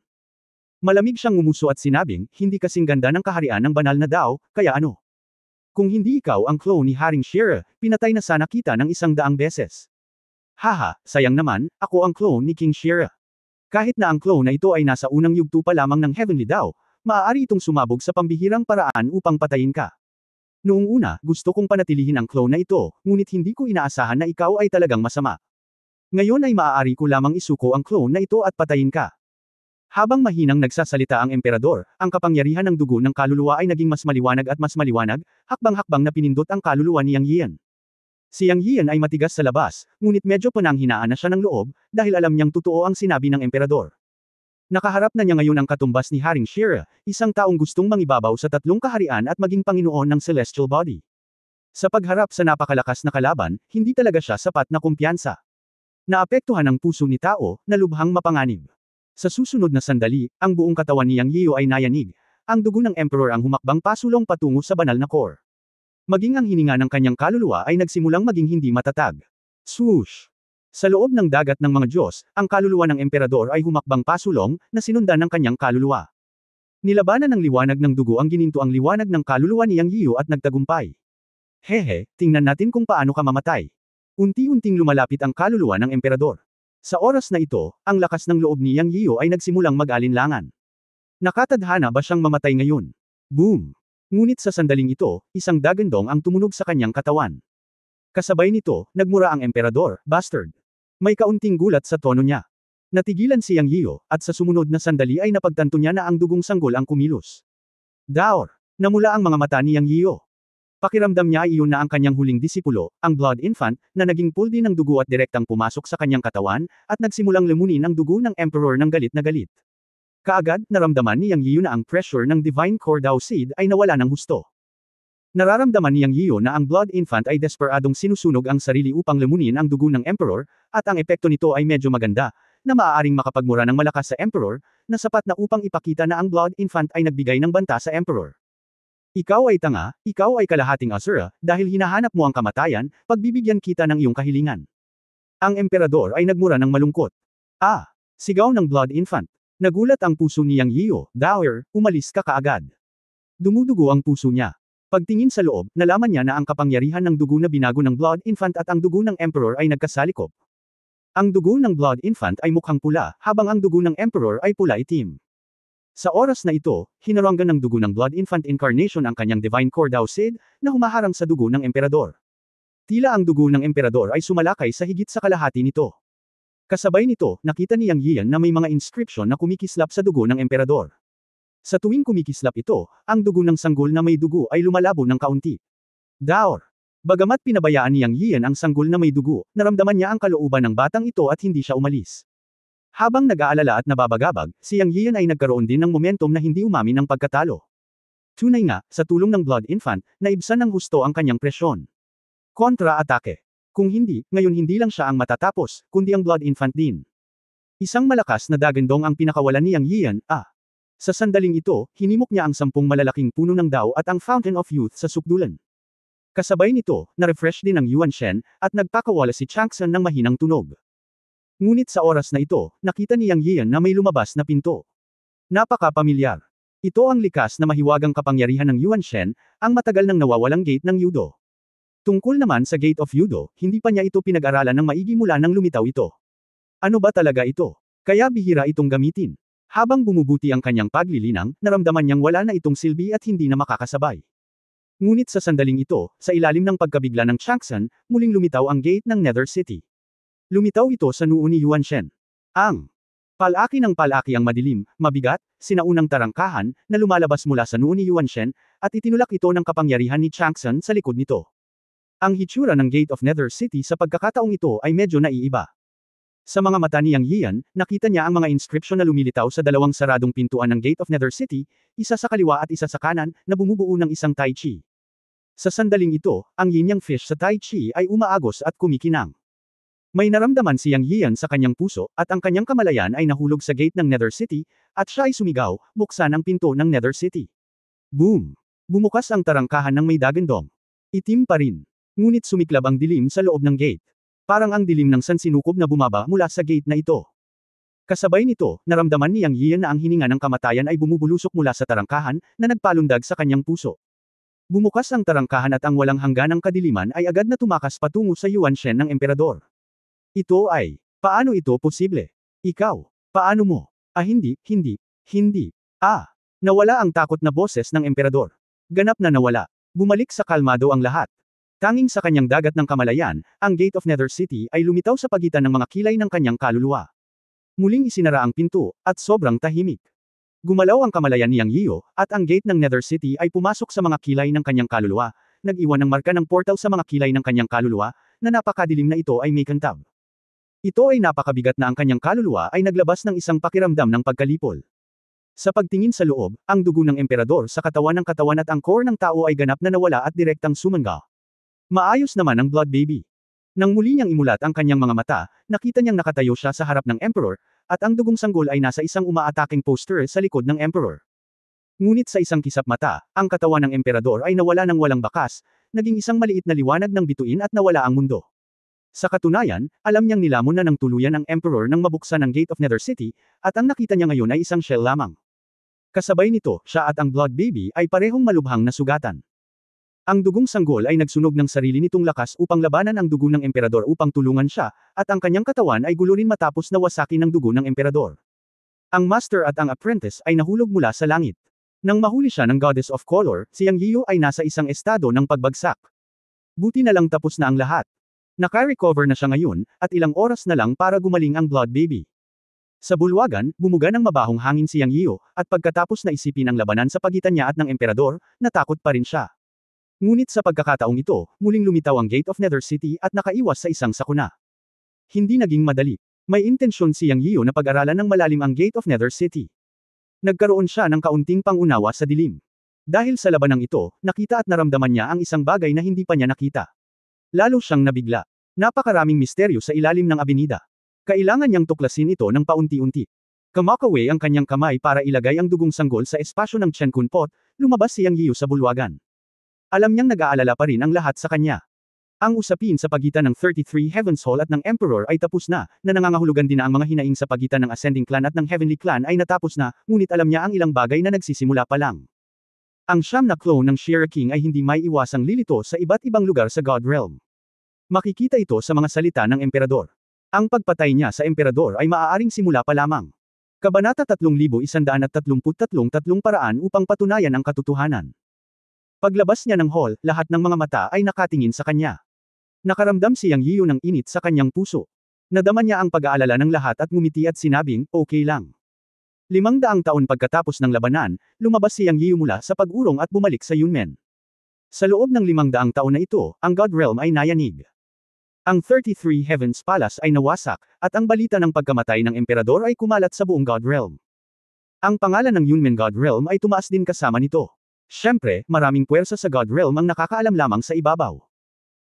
Malamig siyang ngumuso at sinabing, hindi kasing ganda ng kaharian ng banal na Dao, kaya ano? Kung hindi ikaw ang clone ni Haring Shira, pinatay na sana kita ng 100 beses. Haha, sayang naman, ako ang clone ni King Shira. Kahit na ang clone na ito ay nasa unang yugto pa lamang ng Heavenly Dao, maaari itong sumabog sa pambihirang paraan upang patayin ka. Noong una, gusto kong panatilihin ang clone na ito, ngunit hindi ko inaasahan na ikaw ay talagang masama. Ngayon ay maaari ko lamang isuko ang clone na ito at patayin ka. Habang mahinang nagsasalita ang emperador, ang kapangyarihan ng dugo ng kaluluwa ay naging mas maliwanag at mas maliwanag, hakbang-hakbang na pinindot ang kaluluwa ni Yang Yiyan. Si Yang Yiyan ay matigas sa labas, ngunit medyo pananghinaan na siya ng loob, dahil alam niyang totoo ang sinabi ng emperador. Nakaharap na niya ngayon ang katumbas ni Haring Shira, isang taong gustong mangibabaw sa 3 kaharian at maging Panginoon ng Celestial Body. Sa pagharap sa napakalakas na kalaban, hindi talaga siya sapat na kumpiyansa. Naapektuhan ang puso ni Tao, na lubhang mapanganib. Sa susunod na sandali, ang buong katawan ni Yang Yiyo ay nayanig. Ang dugo ng Emperor ang humakbang pasulong patungo sa banal na core. Maging ang hininga ng kanyang kaluluwa ay nagsimulang maging hindi matatag. Swoosh! Sa loob ng dagat ng mga Diyos, ang kaluluwa ng Emperador ay humakbang pasulong, na sinundan ng kanyang kaluluwa. Nilabanan ng liwanag ng dugo ang gininto ang liwanag ng kaluluwa ni Yang Yiyo at nagtagumpay. Hehe, tingnan natin kung paano ka mamatay. Unti-unting lumalapit ang kaluluwa ng Emperador. Sa oras na ito, ang lakas ng loob ni Yang Yiyo ay nagsimulang mag-alinlangan. Nakatadhana ba siyang mamatay ngayon? Boom! Ngunit sa sandaling ito, isang dagandong ang tumunog sa kanyang katawan. Kasabay nito, nagmura ang Emperador, bastard. May kaunting gulat sa tono niya. Natigilan si Yang Yiyo, at sa sumunod na sandali ay napagtanto niya na ang dugong sanggol ang kumilos. Daor! Namula ang mga mata ni Yang Yiyo. Pakiramdam niya ay iyon na ang kanyang huling disipulo, ang Blood Infant, na naging puldi ng dugo at direktang pumasok sa kanyang katawan, at nagsimulang lamunin ang dugo ng Emperor ng galit na galit. Kaagad, naramdaman ni Yang Yiyo na ang pressure ng Divine Core Dao Seed ay nawala ng husto. Nararamdaman ni Yang Yiyo na ang Blood Infant ay desperadong sinusunog ang sarili upang lamunin ang dugo ng Emperor, at ang epekto nito ay medyo maganda, na maaaring makapagmura ng malakas sa Emperor, na sapat na upang ipakita na ang Blood Infant ay nagbigay ng banta sa Emperor. Ikaw ay tanga, ikaw ay kalahating Asura, dahil hinahanap mo ang kamatayan, pagbibigyan kita ng iyong kahilingan. Ang Emperador ay nagmura ng malungkot. Ah! Sigaw ng Blood Infant. Nagulat ang puso ni Yang Yiyo, Daoer, umalis ka kaagad. Dumudugo ang puso niya. Pagtingin sa loob, nalaman niya na ang kapangyarihan ng dugo na binago ng Blood Infant at ang dugo ng Emperor ay nagkasalikop. Ang dugo ng Blood Infant ay mukhang pula, habang ang dugo ng Emperor ay pula-itim. Sa oras na ito, hinaranggan ng dugo ng Blood Infant Incarnation ang kanyang Divine Core Dao Seed, na humaharang sa dugo ng Emperador. Tila ang dugo ng Emperador ay sumalakay sa higit sa kalahati nito. Kasabay nito, nakita ni Yang Yiyan na may mga inscription na kumikislap sa dugo ng Emperador. Sa tuwing kumikislap ito, ang dugo ng sanggol na may dugo ay lumalabo ng kaunti. Daor! Bagamat pinabayaan ni Yang Yiyan ang sanggol na may dugo, naramdaman niya ang kalooban ng batang ito at hindi siya umalis. Habang nag-aalala at nababagabag, si Yang Yiyan ay nagkaroon din ng momentum na hindi umamin ng pagkatalo. Tunay nga, sa tulong ng Blood Infant, naibsan ng husto ang kanyang presyon. Kontra-atake. Kung hindi, ngayon hindi lang siya ang matatapos, kundi ang Blood Infant din. Isang malakas na dagandong ang pinakawalan ni Yang Yiyan, Sa sandaling ito, hinimok niya ang 10 malalaking puno ng Dao at ang Fountain of Youth sa sukdulan. Kasabay nito, na-refresh din ang Yuan Shen, at nagpakawala si Changsun ng mahinang tunog. Ngunit sa oras na ito, nakita ni Yang Yiyan na may lumabas na pinto. Napaka-pamilyar. Ito ang likas na mahiwagang kapangyarihan ng Yuan Shen, ang matagal nang nawawalang gate ng Yudo. Tungkol naman sa Gate of Yudo, hindi pa niya ito pinag-aralan ng maigi mula nang lumitaw ito. Ano ba talaga ito? Kaya bihira itong gamitin. Habang bumubuti ang kanyang paglilinang, naramdaman niyang wala na itong silbi at hindi na makakasabay. Ngunit sa sandaling ito, sa ilalim ng pagkabigla ng Changsun, muling lumitaw ang gate ng Nether City. Lumitaw ito sa noo ni Yuan Shen. Ang palaki ng palaki ang madilim, mabigat, sinaunang tarangkahan, na lumalabas mula sa noo ni Yuan Shen, at itinulak ito ng kapangyarihan ni Changsun sa likod nito. Ang hitsura ng Gate of Nether City sa pagkakataong ito ay medyo naiiba. Sa mga mata ni Yang Yiyan, nakita niya ang mga inscription na lumilitaw sa dalawang saradong pintuan ng Gate of Nether City, isa sa kaliwa at isa sa kanan, na bumubuo ng isang Tai Chi. Sa sandaling ito, ang yin yang fish sa Tai Chi ay umaagos at kumikinang. May naramdaman si Yang Yiyan sa kanyang puso, at ang kanyang kamalayan ay nahulog sa gate ng Nether City, at siya ay sumigaw, buksan ang pinto ng Nether City. Boom! Bumukas ang tarangkahan ng may dagandong. Itim pa rin. Ngunit sumiklab ang dilim sa loob ng gate. Parang ang dilim ng sansinukob na bumaba mula sa gate na ito. Kasabay nito, naramdaman ni Yang Yiyan na ang hininga ng kamatayan ay bumubulusok mula sa tarangkahan, na nagpalundag sa kanyang puso. Bumukas ang tarangkahan at ang walang hangganang kadiliman ay agad na tumakas patungo sa Yuan Shen ng Emperador. Ito ay, paano ito posible? Ikaw, paano mo? Hindi. Nawala ang takot na boses ng Emperador. Ganap na nawala. Bumalik sa kalmado ang lahat. Tanging sa kanyang dagat ng kamalayan, ang Gate of Nether City ay lumitaw sa pagitan ng mga kilay ng kanyang kaluluwa. Muling isinara ang pinto, at sobrang tahimik. Gumalaw ang kamalayan ni Yang Yiyo, at ang gate ng Nether City ay pumasok sa mga kilay ng kanyang kaluluwa, nag-iwan ng marka ng portal sa mga kilay ng kanyang kaluluwa, na napakadilim na ito ay may kantab. Ito ay napakabigat na ang kanyang kaluluwa ay naglabas ng isang pakiramdam ng pagkalipol. Sa pagtingin sa loob, ang dugo ng Emperador sa katawan ng katawan at ang core ng tao ay ganap na nawala at direktang sumangga. Maayos naman ang Blood Baby. Nang muli niyang imulat ang kanyang mga mata, nakita niyang nakatayo siya sa harap ng Emperor, at ang dugong sanggol ay nasa isang umaataking poster sa likod ng Emperor. Ngunit sa isang kisap mata, ang katawan ng Emperador ay nawala ng walang bakas, naging isang maliit na liwanag ng bituin at nawala ang mundo. Sa katunayan, alam niyang nilamon na ng tuluyan ang Emperor nang mabuksan ang Gate of Nether City, at ang nakita niya ngayon ay isang shell lamang. Kasabay nito, siya at ang Blood Baby ay parehong malubhang na sugatan. Ang dugong sanggol ay nagsunog ng sarili nitong lakas upang labanan ang dugo ng Emperador upang tulungan siya, at ang kanyang katawan ay gulo rin matapos nawasakin ng dugo ng Emperador. Ang Master at ang Apprentice ay nahulog mula sa langit. Nang mahuli siya ng Goddess of Color, si Yang Yiyo ay nasa isang estado ng pagbagsak. Buti na lang tapos na ang lahat. Naka-recover na siya ngayon, at ilang oras na lang para gumaling ang Blood Baby. Sa bulwagan, bumuga ng mabahong hangin si Yang Yiyo, at pagkatapos na isipin ang labanan sa pagitan niya at ng Emperador, natakot pa rin siya. Ngunit sa pagkakataong ito, muling lumitaw ang Gate of Nether City at nakaiwas sa isang sakuna. Hindi naging madali. May intensyon si Yang Yiyo na pag-aralan ng malalim ang Gate of Nether City. Nagkaroon siya ng kaunting pangunawa sa dilim. Dahil sa labanang ito, nakita at naramdaman niya ang isang bagay na hindi pa niya nakita. Lalo siyang nabigla. Napakaraming misteryo sa ilalim ng abenida. Kailangan niyang tuklasin ito ng paunti-unti. Kumakaway ang kanyang kamay para ilagay ang dugong sanggol sa espasyo ng Chen Kun Pot, lumabas si Yang Yiyo sa bulwagan. Alam niyang nag-aalala pa rin ang lahat sa kanya. Ang usapin sa pagitan ng 33 Heavens Hall at ng Emperor ay tapos na nangangahulugan din na ang mga hinaing sa pagitan ng Ascending Clan at ng Heavenly Clan ay natapos na, ngunit alam niya ang ilang bagay na nagsisimula pa lang. Ang siyam na clone ng Shira King ay hindi may iwasang lilito sa iba't ibang lugar sa God Realm. Makikita ito sa mga salita ng Emperador. Ang pagpatay niya sa Emperador ay maaaring simula pa lamang. Kabanata 3133 paraan upang patunayan ang katotohanan. Paglabas niya ng hall, lahat ng mga mata ay nakatingin sa kanya. Nakaramdam si Yang Yiyo ng init sa kanyang puso. Nadama niya ang pag-aalala ng lahat at ngumiti at sinabing, okay lang. 500 taon pagkatapos ng labanan, lumabas si Yang Yiyo mula sa pag-urong at bumalik sa Yunmen. Sa loob ng 500 taon na ito, ang God Realm ay nayanig. Ang 33 Heavens Palace ay nawasak, at ang balita ng pagkamatay ng Emperador ay kumalat sa buong God Realm. Ang pangalan ng Yunmen God Realm ay tumaas din kasama nito. Siyempre, maraming puwersa sa God Realm ang nakakaalam lamang sa ibabaw.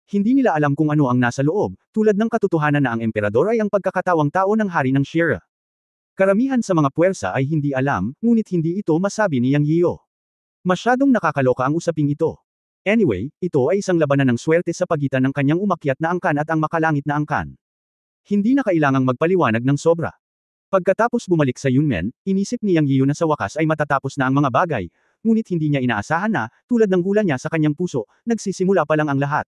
Hindi nila alam kung ano ang nasa loob, tulad ng katotohanan na ang Emperador ay ang pagkakatawang tao ng hari ng Shira. Karamihan sa mga puwersa ay hindi alam, ngunit hindi ito masabi ni Yang Yiyo. Masyadong nakakaloka ang usaping ito. Anyway, ito ay isang labanan ng swerte sa pagitan ng kanyang umakyat na angkan at ang makalangit na angkan. Hindi na kailangang magpaliwanag ng sobra. Pagkatapos bumalik sa Yunmen, inisip ni Yang Yiyo na sa wakas ay matatapos na ang mga bagay, ngunit hindi niya inaasahan na, tulad ng hula niya sa kanyang puso, nagsisimula pa lang ang lahat.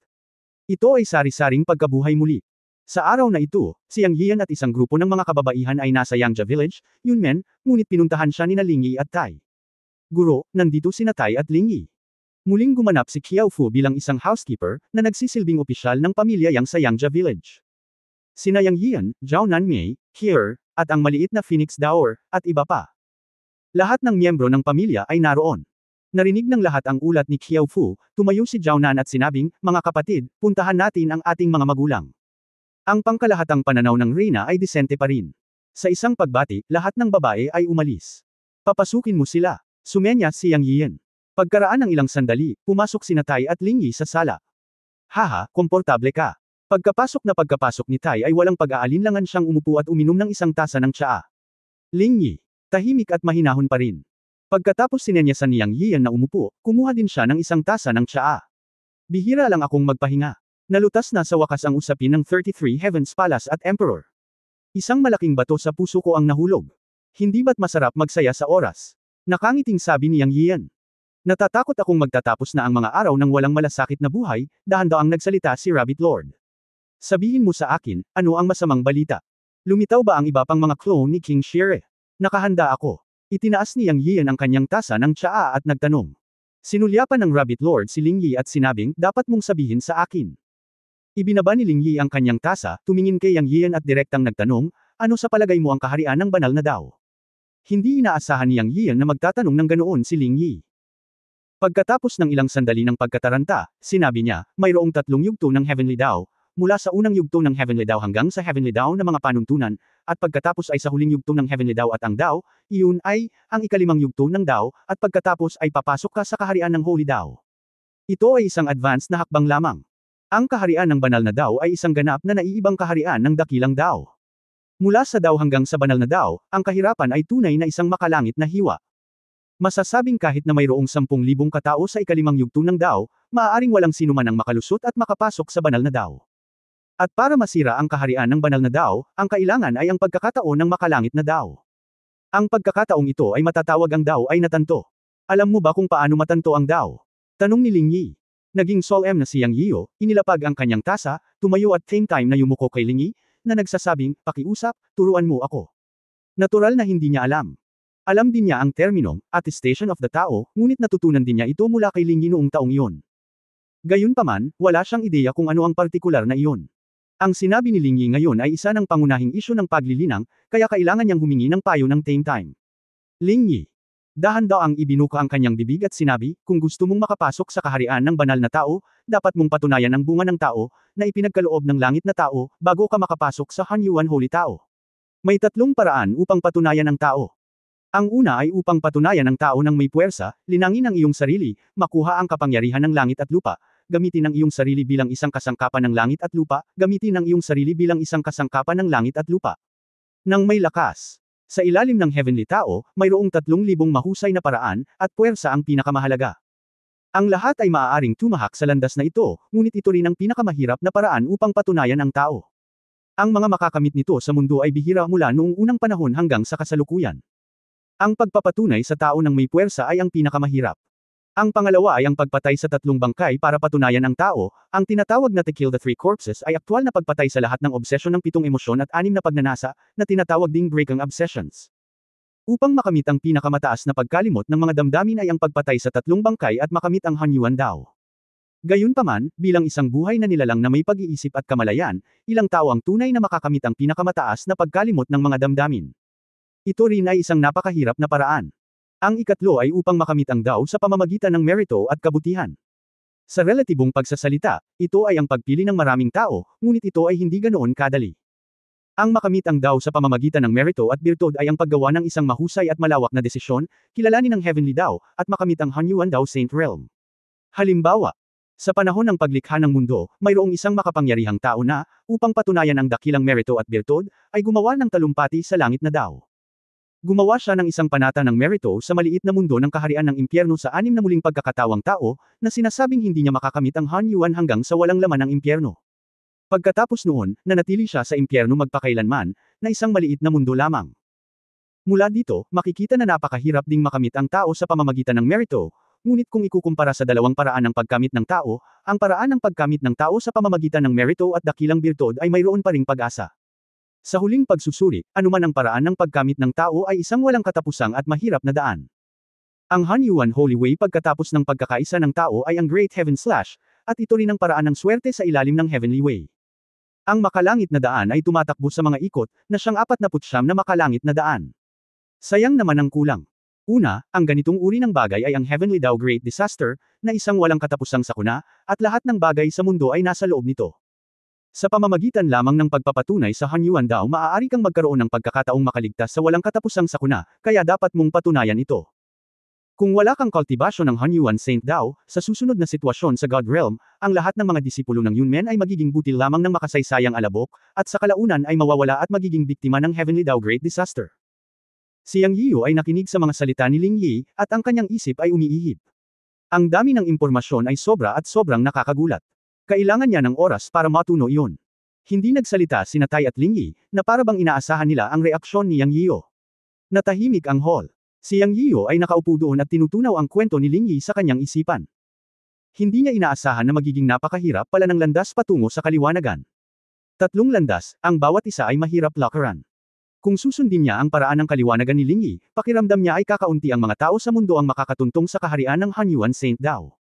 Ito ay sari-saring pagkabuhay muli. Sa araw na ito, si Yang Yiyan at isang grupo ng mga kababaihan ay nasa Yangja Village, Yunmen, ngunit pinuntahan siya ni Lingyi at Tai. Guro, nandito sina Tai at Lingyi. Muling gumanap si Qiao Fu bilang isang housekeeper, na nagsisilbing opisyal ng pamilya Yang sa Yangja Village. Sina Yang Yiyan, Zhao Nanmei, Kier, at ang maliit na Phoenix Dower, at iba pa. Lahat ng miyembro ng pamilya ay naroon. Narinig ng lahat ang ulat ni Qiao Fu, tumayo si Zhao Nan at sinabing, mga kapatid, puntahan natin ang ating mga magulang. Ang pangkalahatang pananaw ng Reyna ay disente pa rin. Sa isang pagbati, lahat ng babae ay umalis. Papasukin mo sila. Sumenya si Yang Yiyan. Pagkaraan ng ilang sandali, pumasok sina Tai at Lingyi sa sala. Haha, komportable ka. Pagkapasok ni Tai ay walang pag-aalinlangan siyang umupo at uminom ng isang tasa ng tsaa. Lingyi, tahimik at mahinahon pa rin. Pagkatapos sinenyasan ni Yang Yiyan na umupo, kumuha din siya ng isang tasa ng tsaa. Bihira lang akong magpahinga. Nalutas na sa wakas ang usapin ng 33 Heavens Palace at Emperor. Isang malaking bato sa puso ko ang nahulog. Hindi ba't masarap magsaya sa oras? Nakangiting sabi ni Yang Yiyan. Natatakot akong magtatapos na ang mga araw ng walang malasakit na buhay, dahan-daang nagsalita si Rabbit Lord. Sabihin mo sa akin, ano ang masamang balita? Lumitaw ba ang iba pang mga clone ni King Shire? Nakahanda ako. Itinaas ni Yang Yiyan ang kanyang tasa ng tsaa at nagtanong. Sinulyapan ng Rabbit Lord si Lingyi at sinabing, dapat mong sabihin sa akin. Ibinaba ni Lingyi ang kanyang tasa, tumingin kay Yang Yiyan at direktang nagtanong, ano sa palagay mo ang kaharian ng banal na Dao? Hindi inaasahan ni Yang Yiyan na magtatanong ng ganoon si Lingyi. Pagkatapos ng ilang sandali ng pagkataranta, sinabi niya, mayroong 3 yugto ng Heavenly Dao, mula sa unang yugto ng Heavenly Dao hanggang sa Heavenly Dao na mga panuntunan, at pagkatapos ay sa huling yugto ng Heavenly Dao at ang Dao, iyon ay, ang ikalimang yugto ng Dao, at pagkatapos ay papasok ka sa kaharian ng Holy Dao. Ito ay isang advanced na hakbang lamang. Ang kaharian ng banal na Dao ay isang ganap na naiibang kaharian ng dakilang Dao. Mula sa Dao hanggang sa banal na Dao, ang kahirapan ay tunay na isang makalangit na hiwa. Masasabing kahit na mayroong 10,000 katao sa ikalimang yugto ng Dao, maaaring walang sinuman ang makalusot at makapasok sa banal na Dao. At para masira ang kaharian ng banal na Dao, ang kailangan ay ang pagkakataon ng makalangit na Dao. Ang pagkakataong ito ay matatawag ang Dao ay natanto. Alam mo ba kung paano matanto ang Dao? Tanong ni Ling Yi. Naging solemn na si Yang Yiyo, inilapag ang kanyang tasa, tumayo at same time na yumuko kay Ling Yi, na nagsasabing, pakiusap, turuan mo ako. Natural na hindi niya alam. Alam din niya ang terminong, attestation of the Tao, ngunit natutunan din niya ito mula kay Ling Yi noong taong iyon. Gayunpaman, wala siyang ideya kung ano ang partikular na iyon. Ang sinabi ni Ling Yi ngayon ay isa ng pangunahing isyu ng paglilinang, kaya kailangan niyang humingi ng payo ng same time. Ling Yi. Dahan-daang ibinuka ang kanyang bibig at sinabi, kung gusto mong makapasok sa kaharian ng banal na tao, dapat mong patunayan ang bunga ng tao, na ipinagkaloob ng langit na tao, bago ka makapasok sa Hanyuan Holy Tao. May 3 paraan upang patunayan ang tao. Ang una ay upang patunayan ang tao ng may puwersa, linangin ang iyong sarili, makuha ang kapangyarihan ng langit at lupa, gamitin ang iyong sarili bilang isang kasangkapan ng langit at lupa, gamitin ang iyong sarili bilang isang kasangkapan ng langit at lupa. Nang may lakas. Sa ilalim ng Heavenly Tao, mayroong 3,000 mahusay na paraan, at puwersa ang pinakamahalaga. Ang lahat ay maaaring tumahak sa landas na ito, ngunit ito rin ang pinakamahirap na paraan upang patunayan ang tao. Ang mga makakamit nito sa mundo ay bihira mula noong unang panahon hanggang sa kasalukuyan. Ang pagpapatunay sa tao ng may puwersa ay ang pinakamahirap. Ang pangalawa ay ang pagpatay sa 3 bangkay para patunayan ang tao, ang tinatawag na to kill the 3 corpses ay aktwal na pagpatay sa lahat ng obsesyon ng 7 emosyon at 6 na pagnanasa, na tinatawag ding breakang obsessions. Upang makamit ang pinakamataas na pagkalimot ng mga damdamin ay ang pagpatay sa 3 bangkay at makamit ang Hanyuan Dao. Gayunpaman, bilang isang buhay na nilalang na may pag-iisip at kamalayan, ilang tao ang tunay na makakamit ang pinakamataas na pagkalimot ng mga damdamin. Ito rin ay isang napakahirap na paraan. Ang ikatlo ay upang makamit ang Dao sa pamamagitan ng merito at kabutihan. Sa relatibong pagsasalita, ito ay ang pagpili ng maraming tao, ngunit ito ay hindi ganoon kadali. Ang makamit ang Dao sa pamamagitan ng merito at birtud ay ang paggawa ng isang mahusay at malawak na desisyon, kilalanin ang Heavenly Dao, at makamit ang Hanyuan Dao Saint Realm. Halimbawa, sa panahon ng paglikha ng mundo, mayroong isang makapangyarihang tao na, upang patunayan ang dakilang merito at birtud, ay gumawa ng talumpati sa langit na Dao. Gumawa siya ng isang panata ng merito sa maliit na mundo ng kaharian ng impyerno sa 6 na muling pagkakatawang tao, na sinasabing hindi niya makakamit ang Hanyuan hanggang sa walang laman ng impyerno. Pagkatapos noon, nanatili siya sa impyerno magpakailanman, na isang maliit na mundo lamang. Mula dito, makikita na napakahirap ding makamit ang tao sa pamamagitan ng merito, ngunit kung ikukumpara sa 2 paraan ng pagkamit ng tao, ang paraan ng pagkamit ng tao sa pamamagitan ng merito at dakilang birtud ay mayroon pa ring pag-asa. Sa huling pagsusuri, anuman ang paraan ng pagkamit ng tao ay isang walang katapusang at mahirap na daan. Ang Hanyuan Holy Way pagkatapos ng pagkakaisa ng tao ay ang Great Heaven Slash, at ito rin ang paraan ng swerte sa ilalim ng Heavenly Way. Ang makalangit na daan ay tumatakbo sa mga ikot, na siyang 49 na makalangit na daan. Sayang naman ang kulang. Una, ang ganitong uri ng bagay ay ang Heavenly Dao Great Disaster, na isang walang katapusang sakuna, at lahat ng bagay sa mundo ay nasa loob nito. Sa pamamagitan lamang ng pagpapatunay sa Hanyuan Dao maaari kang magkaroon ng pagkakataong makaligtas sa walang katapusang sakuna, kaya dapat mong patunayan ito. Kung wala kang kultibasyon ng Hanyuan Saint Dao, sa susunod na sitwasyon sa God Realm, ang lahat ng mga disipulo ng Yunmen ay magiging butil lamang ng makasaysayang alabok, at sa kalaunan ay mawawala at magiging biktima ng Heavenly Dao Great Disaster. Si Yang Yiyo ay nakinig sa mga salita ni Ling Yi, at ang kanyang isip ay umiihip. Ang dami ng impormasyon ay sobra at sobrang nakakagulat. Kailangan niya ng oras para matuno iyon. Hindi nagsalita sina Tai at Ling Yi, na para bang inaasahan nila ang reaksyon ni Yang Yiyo. Natahimik ang hall. Si Yang Yiyo ay nakaupo doon at tinutunaw ang kwento ni Ling Yi sa kanyang isipan. Hindi niya inaasahan na magiging napakahirap pala ng landas patungo sa kaliwanagan. 3 landas, ang bawat isa ay mahirap lakaran. Kung susundin niya ang paraan ng kaliwanagan ni Ling Yi, pakiramdam niya ay kakaunti ang mga tao sa mundo ang makakatuntong sa kaharian ng Hanyuan Saint Dao.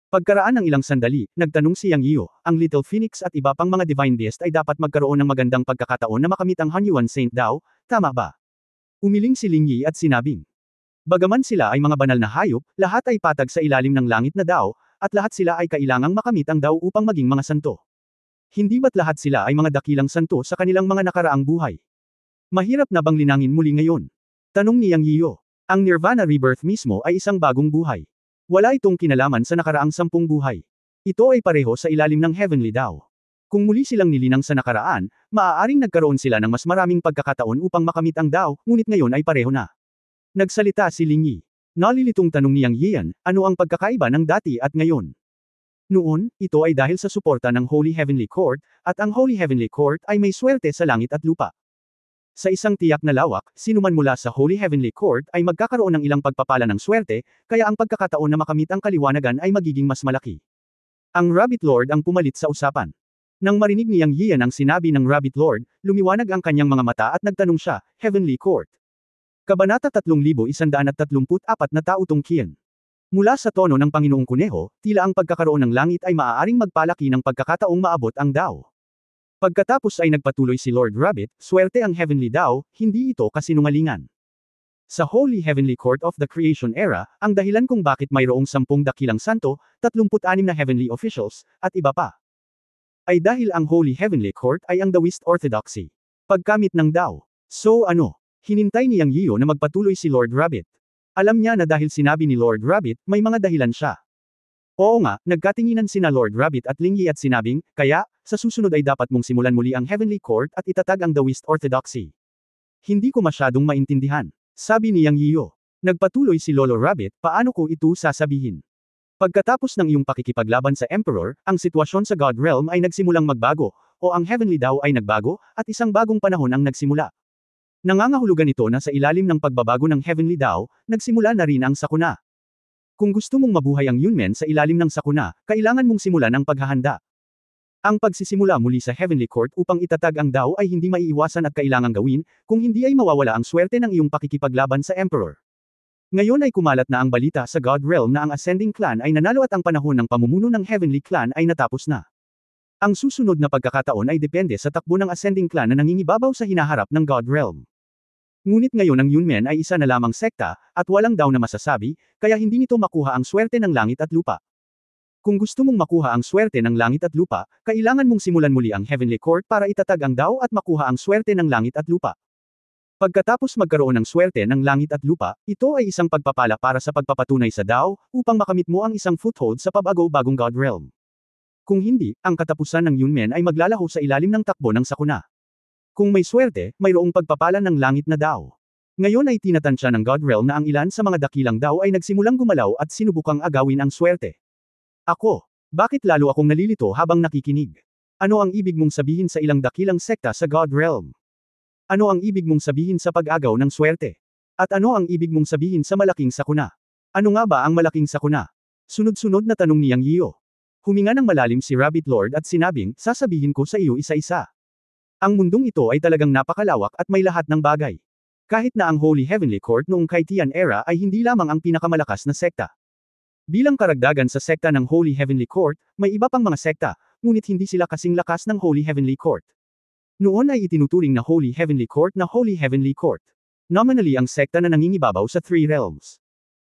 Pagkaraan ng ilang sandali, nagtanong si Yang Yiyo, ang Little Phoenix at iba pang mga Divine Beast ay dapat magkaroon ng magandang pagkakataon na makamit ang Hanyuan Saint Dao, tama ba? Umiling si Ling Yi at sinabing. Bagaman sila ay mga banal na hayop, lahat ay patag sa ilalim ng langit na Dao, at lahat sila ay kailangang makamit ang Dao upang maging mga santo. Hindi ba't lahat sila ay mga dakilang santo sa kanilang mga nakaraang buhay? Mahirap na bang linangin muli ngayon? Tanong ni Yang Yiyo. Ang Nirvana Rebirth mismo ay isang bagong buhay. Wala itong kinalaman sa nakaraang 10 buhay. Ito ay pareho sa ilalim ng Heavenly Dao. Kung muli silang nilinang sa nakaraan, maaaring nagkaroon sila ng mas maraming pagkakataon upang makamit ang Dao, ngunit ngayon ay pareho na. Nagsalita si Ling Yi. Nalilitong tanong ni Yang Yian, ano ang pagkakaiba ng dati at ngayon? Noon, ito ay dahil sa suporta ng Holy Heavenly Court, at ang Holy Heavenly Court ay may swerte sa langit at lupa. Sa isang tiyak na lawak, sinuman mula sa Holy Heavenly Court ay magkakaroon ng ilang pagpapala ng swerte, kaya ang pagkakataon na makamit ang kaliwanagan ay magiging mas malaki. Ang Rabbit Lord ang pumalit sa usapan. Nang marinig ni Yang Yian ang sinabi ng Rabbit Lord, lumiwanag ang kanyang mga mata at nagtanong siya, Heavenly Court. Kabanata 3134 na Tautong Qian. Mula sa tono ng Panginoong Kuneho, tila ang pagkakaroon ng langit ay maaaring magpalaki ng pagkakataong maabot ang Dao. Pagkatapos ay nagpatuloy si Lord Rabbit, swerte ang Heavenly Dao, hindi ito kasinungalingan. Sa Holy Heavenly Court of the Creation Era, ang dahilan kung bakit mayroong 10 dakilang santo, 36 na heavenly officials, at iba pa, ay dahil ang Holy Heavenly Court ay ang Taoist Orthodoxy. Pagkamit ng Dao. So ano? Hinintay ni Yang Yiyo na magpatuloy si Lord Rabbit. Alam niya na dahil sinabi ni Lord Rabbit, may mga dahilan siya. Oo nga, nagkatinginan sina Lord Rabbit at Ling Yi at sinabing, kaya, sa susunod ay dapat mong simulan muli ang Heavenly Court at itatag ang Taoist Orthodoxy. Hindi ko masyadong maintindihan. Sabi ni Yang Yiyo. Nagpatuloy si Lolo Rabbit, paano ko ito sasabihin? Pagkatapos ng iyong pakikipaglaban sa Emperor, ang sitwasyon sa God Realm ay nagsimulang magbago, o ang Heavenly Dao ay nagbago, at isang bagong panahon ang nagsimula. Nangangahulugan ito na sa ilalim ng pagbabago ng Heavenly Dao, nagsimula na rin ang sakuna. Kung gusto mong mabuhay ang Yunmen sa ilalim ng sakuna, kailangan mong simulan ang paghahanda. Ang pagsisimula muli sa Heavenly Court upang itatag ang Dao ay hindi maiiwasan at kailangang gawin, kung hindi ay mawawala ang swerte ng iyong pakikipaglaban sa Emperor. Ngayon ay kumalat na ang balita sa God Realm na ang Ascending Clan ay nanalo at ang panahon ng pamumuno ng Heavenly Clan ay natapos na. Ang susunod na pagkakataon ay depende sa takbo ng Ascending Clan na nangingibabaw sa hinaharap ng God Realm. Ngunit ngayon ang Yunmen ay isa na lamang sekta, at walang Dao na masasabi, kaya hindi nito makuha ang swerte ng langit at lupa. Kung gusto mong makuha ang swerte ng langit at lupa, kailangan mong simulan muli ang Heavenly Court para itatag ang Dao at makuha ang swerte ng langit at lupa. Pagkatapos magkaroon ng swerte ng langit at lupa, ito ay isang pagpapala para sa pagpapatunay sa Dao, upang makamit mo ang isang foothold sa pabago-bagong God Realm. Kung hindi, ang katapusan ng Yunmen ay maglalaho sa ilalim ng takbo ng sakuna. Kung may swerte, mayroong pagpapala ng langit na Dao. Ngayon ay tinatansya ng God Realm na ang ilan sa mga dakilang Dao ay nagsimulang gumalaw at sinubukang agawin ang swerte. Ako, bakit lalo akong nalilito habang nakikinig? Ano ang ibig mong sabihin sa ilang dakilang sekta sa God Realm? Ano ang ibig mong sabihin sa pag-agaw ng swerte? At ano ang ibig mong sabihin sa malaking sakuna? Ano nga ba ang malaking sakuna? Sunod-sunod na tanong ni Yang Yiyo. Huminga ng malalim si Rabbit Lord at sinabing, sasabihin ko sa iyo isa-isa. Ang mundong ito ay talagang napakalawak at may lahat ng bagay. Kahit na ang Holy Heavenly Court noong Kaitian Era ay hindi lamang ang pinakamalakas na sekta. Bilang karagdagan sa sekta ng Holy Heavenly Court, may iba pang mga sekta, ngunit hindi sila kasing lakas ng Holy Heavenly Court. Noon ay itinuturing na Holy Heavenly Court na Holy Heavenly Court. Nominally ang sekta na nangingibabaw sa Three Realms.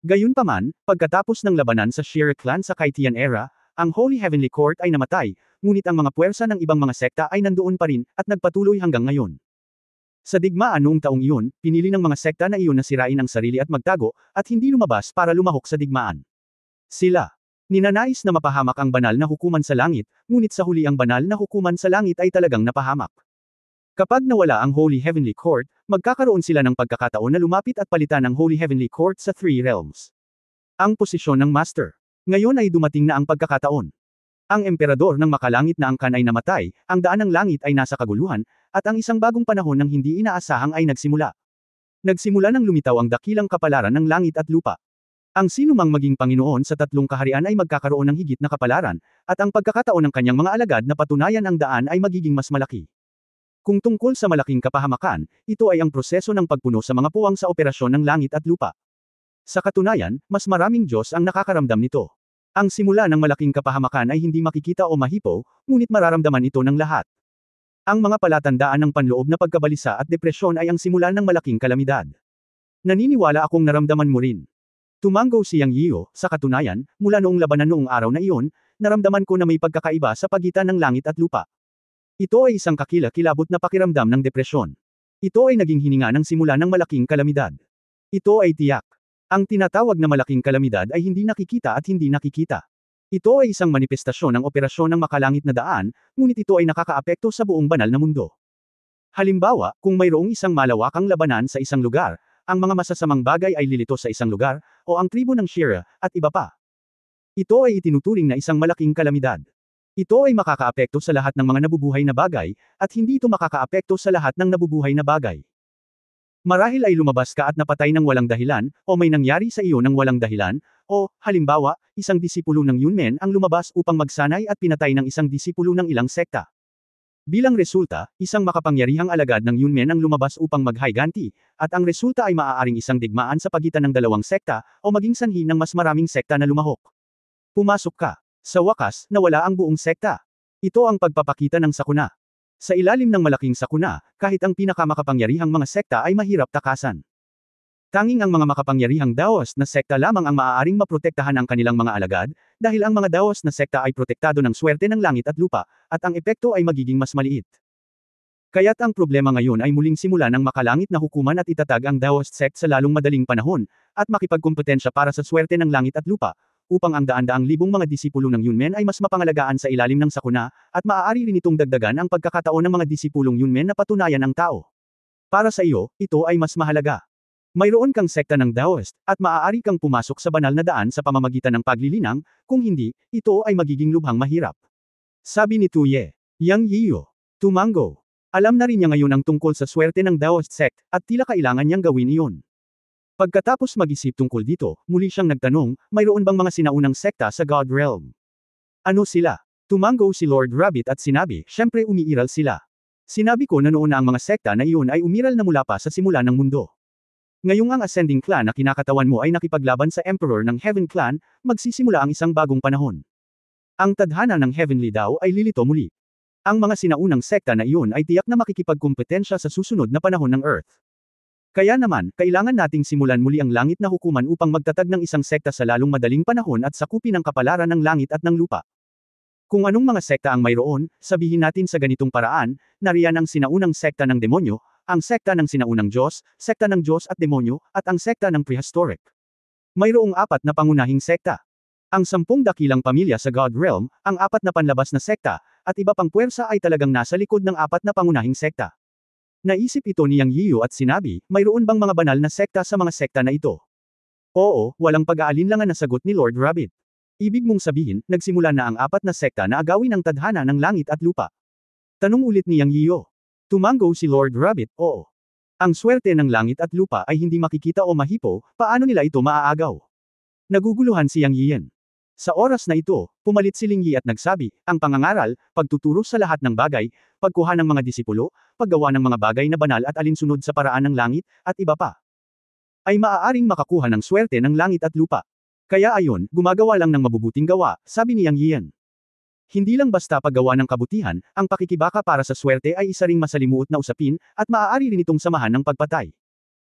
Gayunpaman, pagkatapos ng labanan sa Shire Clan sa Kaitian Era, ang Holy Heavenly Court ay namatay, ngunit ang mga puwersa ng ibang mga sekta ay nandoon pa rin, at nagpatuloy hanggang ngayon. Sa digmaan noong taong iyon, pinili ng mga sekta na iyon na sirain ang sarili at magtago, at hindi lumabas para lumahok sa digmaan. Sila. Ninanais na mapahamak ang banal na hukuman sa langit, ngunit sa huli ang banal na hukuman sa langit ay talagang napahamak. Kapag nawala ang Holy Heavenly Court, magkakaroon sila ng pagkakataon na lumapit at palitan ang Holy Heavenly Court sa Three Realms. Ang posisyon ng Master. Ngayon ay dumating na ang pagkakataon. Ang emperador ng makalangit na angkan ay namatay, ang daan ng langit ay nasa kaguluhan, at ang isang bagong panahon ng hindi inaasahang ay nagsimula. Nagsimula nang lumitaw ang dakilang kapalaran ng langit at lupa. Ang sinumang maging Panginoon sa tatlong kaharian ay magkakaroon ng higit na kapalaran, at ang pagkakataon ng kanyang mga alagad na patunayan ang daan ay magiging mas malaki. Kung tungkol sa malaking kapahamakan, ito ay ang proseso ng pagpuno sa mga puwang sa operasyon ng langit at lupa. Sa katunayan, mas maraming Diyos ang nakakaramdam nito. Ang simula ng malaking kapahamakan ay hindi makikita o mahipo, ngunit mararamdaman ito ng lahat. Ang mga palatandaan ng panloob na pagkabalisa at depresyon ay ang simula ng malaking kalamidad. Naniniwala akong naramdaman mo rin. Tumanggo si Yang Yiyo, sa katunayan, mula noong labanan noong araw na iyon, naramdaman ko na may pagkakaiba sa pagitan ng langit at lupa. Ito ay isang kakilakilabot na pakiramdam ng depresyon. Ito ay naging hininga ng simula ng malaking kalamidad. Ito ay tiyak. Ang tinatawag na malaking kalamidad ay hindi nakikita at hindi nakikita. Ito ay isang manifestasyon ng operasyon ng makalangit na daan, ngunit ito ay nakakaapekto sa buong banal na mundo. Halimbawa, kung mayroong isang malawakang labanan sa isang lugar, ang mga masasamang bagay ay lilito sa isang lugar, o ang tribo ng Shira, at iba pa. Ito ay itinuturing na isang malaking kalamidad. Ito ay makakaapekto sa lahat ng mga nabubuhay na bagay, at hindi ito makakaapekto sa lahat ng nabubuhay na bagay. Marahil ay lumabas ka at napatay ng walang dahilan, o may nangyari sa iyo ng walang dahilan, o, halimbawa, isang disipulo ng Yunmen ang lumabas upang magsanay at pinatay ng isang disipulo ng ilang sekta. Bilang resulta, isang makapangyarihang alagad ng Yunmen ang lumabas upang maghiganti, at ang resulta ay maaaring isang digmaan sa pagitan ng dalawang sekta, o maging sanhi ng mas maraming sekta na lumahok. Pumasok ka. Sa wakas, nawala ang buong sekta. Ito ang pagpapakita ng sakuna. Sa ilalim ng malaking sakuna, kahit ang pinakamakapangyarihang mga sekta ay mahirap takasan. Tanging ang mga makapangyarihang Daoist na sekta lamang ang maaaring maprotektahan ang kanilang mga alagad, dahil ang mga Daoist na sekta ay protektado ng swerte ng langit at lupa, at ang epekto ay magiging mas maliit. Kaya't ang problema ngayon ay muling simula ng makalangit na hukuman at itatag ang Daoist sect sa lalong madaling panahon, at makipagkompetensya para sa swerte ng langit at lupa, upang ang daan-daang libong mga disipulo ng Yunmen ay mas mapangalagaan sa ilalim ng sakuna, at maaari rin itong dagdagan ang pagkakataon ng mga disipulong Yunmen na patunayan ang tao. Para sa iyo, ito ay mas mahalaga. Mayroon kang sekta ng Daoist, at maaari kang pumasok sa banal na daan sa pamamagitan ng paglilinang, kung hindi, ito ay magiging lubhang mahirap. Sabi ni Tuye. Yang Yiyo. Tumango. Alam na rin niya ngayon ang tungkol sa swerte ng Daoist sect, at tila kailangan niyang gawin iyon. Pagkatapos mag-isip tungkol dito, muli siyang nagtanong, mayroon bang mga sinaunang sekta sa God Realm? Ano sila? Tumango si Lord Rabbit at sinabi, syempre umiiral sila. Sinabi ko na noon na ang mga sekta na iyon ay umiral na mula pa sa simula ng mundo. Ngayong ang Ascending Clan na kinakatawan mo ay nakipaglaban sa Emperor ng Heaven Clan, magsisimula ang isang bagong panahon. Ang tadhana ng Heavenly daw ay lilito muli. Ang mga sinaunang sekta na iyon ay tiyak na makikipagkumpetensya sa susunod na panahon ng Earth. Kaya naman, kailangan nating simulan muli ang langit na hukuman upang magtatag ng isang sekta sa lalong madaling panahon at sakupin ang kapalaran ng langit at ng lupa. Kung anong mga sekta ang mayroon, sabihin natin sa ganitong paraan, nariyan ang sinaunang sekta ng demonyo, ang sekta ng sinaunang Diyos, sekta ng Diyos at demonyo, at ang sekta ng prehistoric. Mayroong 4 na pangunahing sekta. Ang 10 dakilang pamilya sa God Realm, ang 4 na panlabas na sekta, at iba pang puwersa ay talagang nasa likod ng 4 na pangunahing sekta. Naisip ito ni Yang Yiyo at sinabi, mayroon bang mga banal na sekta sa mga sekta na ito? Oo, walang pag-aalinlangan na sagot ni Lord Rabbit. Ibig mong sabihin, nagsimula na ang 4 na sekta na agawin ang tadhana ng langit at lupa. Tanong ulit ni Yang Yiyo. Tumango si Lord Rabbit, oo. Ang swerte ng langit at lupa ay hindi makikita o mahipo, paano nila ito maaagaw? Naguguluhan si Yang Yiyan. Sa oras na ito, pumalit si Ling Yi at nagsabi, ang pangangaral, pagtuturo sa lahat ng bagay, pagkuha ng mga disipulo, paggawa ng mga bagay na banal at alinsunod sa paraan ng langit, at iba pa, ay maaaring makakuha ng swerte ng langit at lupa. Kaya ayon, gumagawa lang ng mabubuting gawa, sabi ni Yang Yiyan. Hindi lang basta paggawa ng kabutihan, ang pakikibaka para sa swerte ay isa ring masalimuot na usapin, at maaari rin itong samahan ng pagpatay.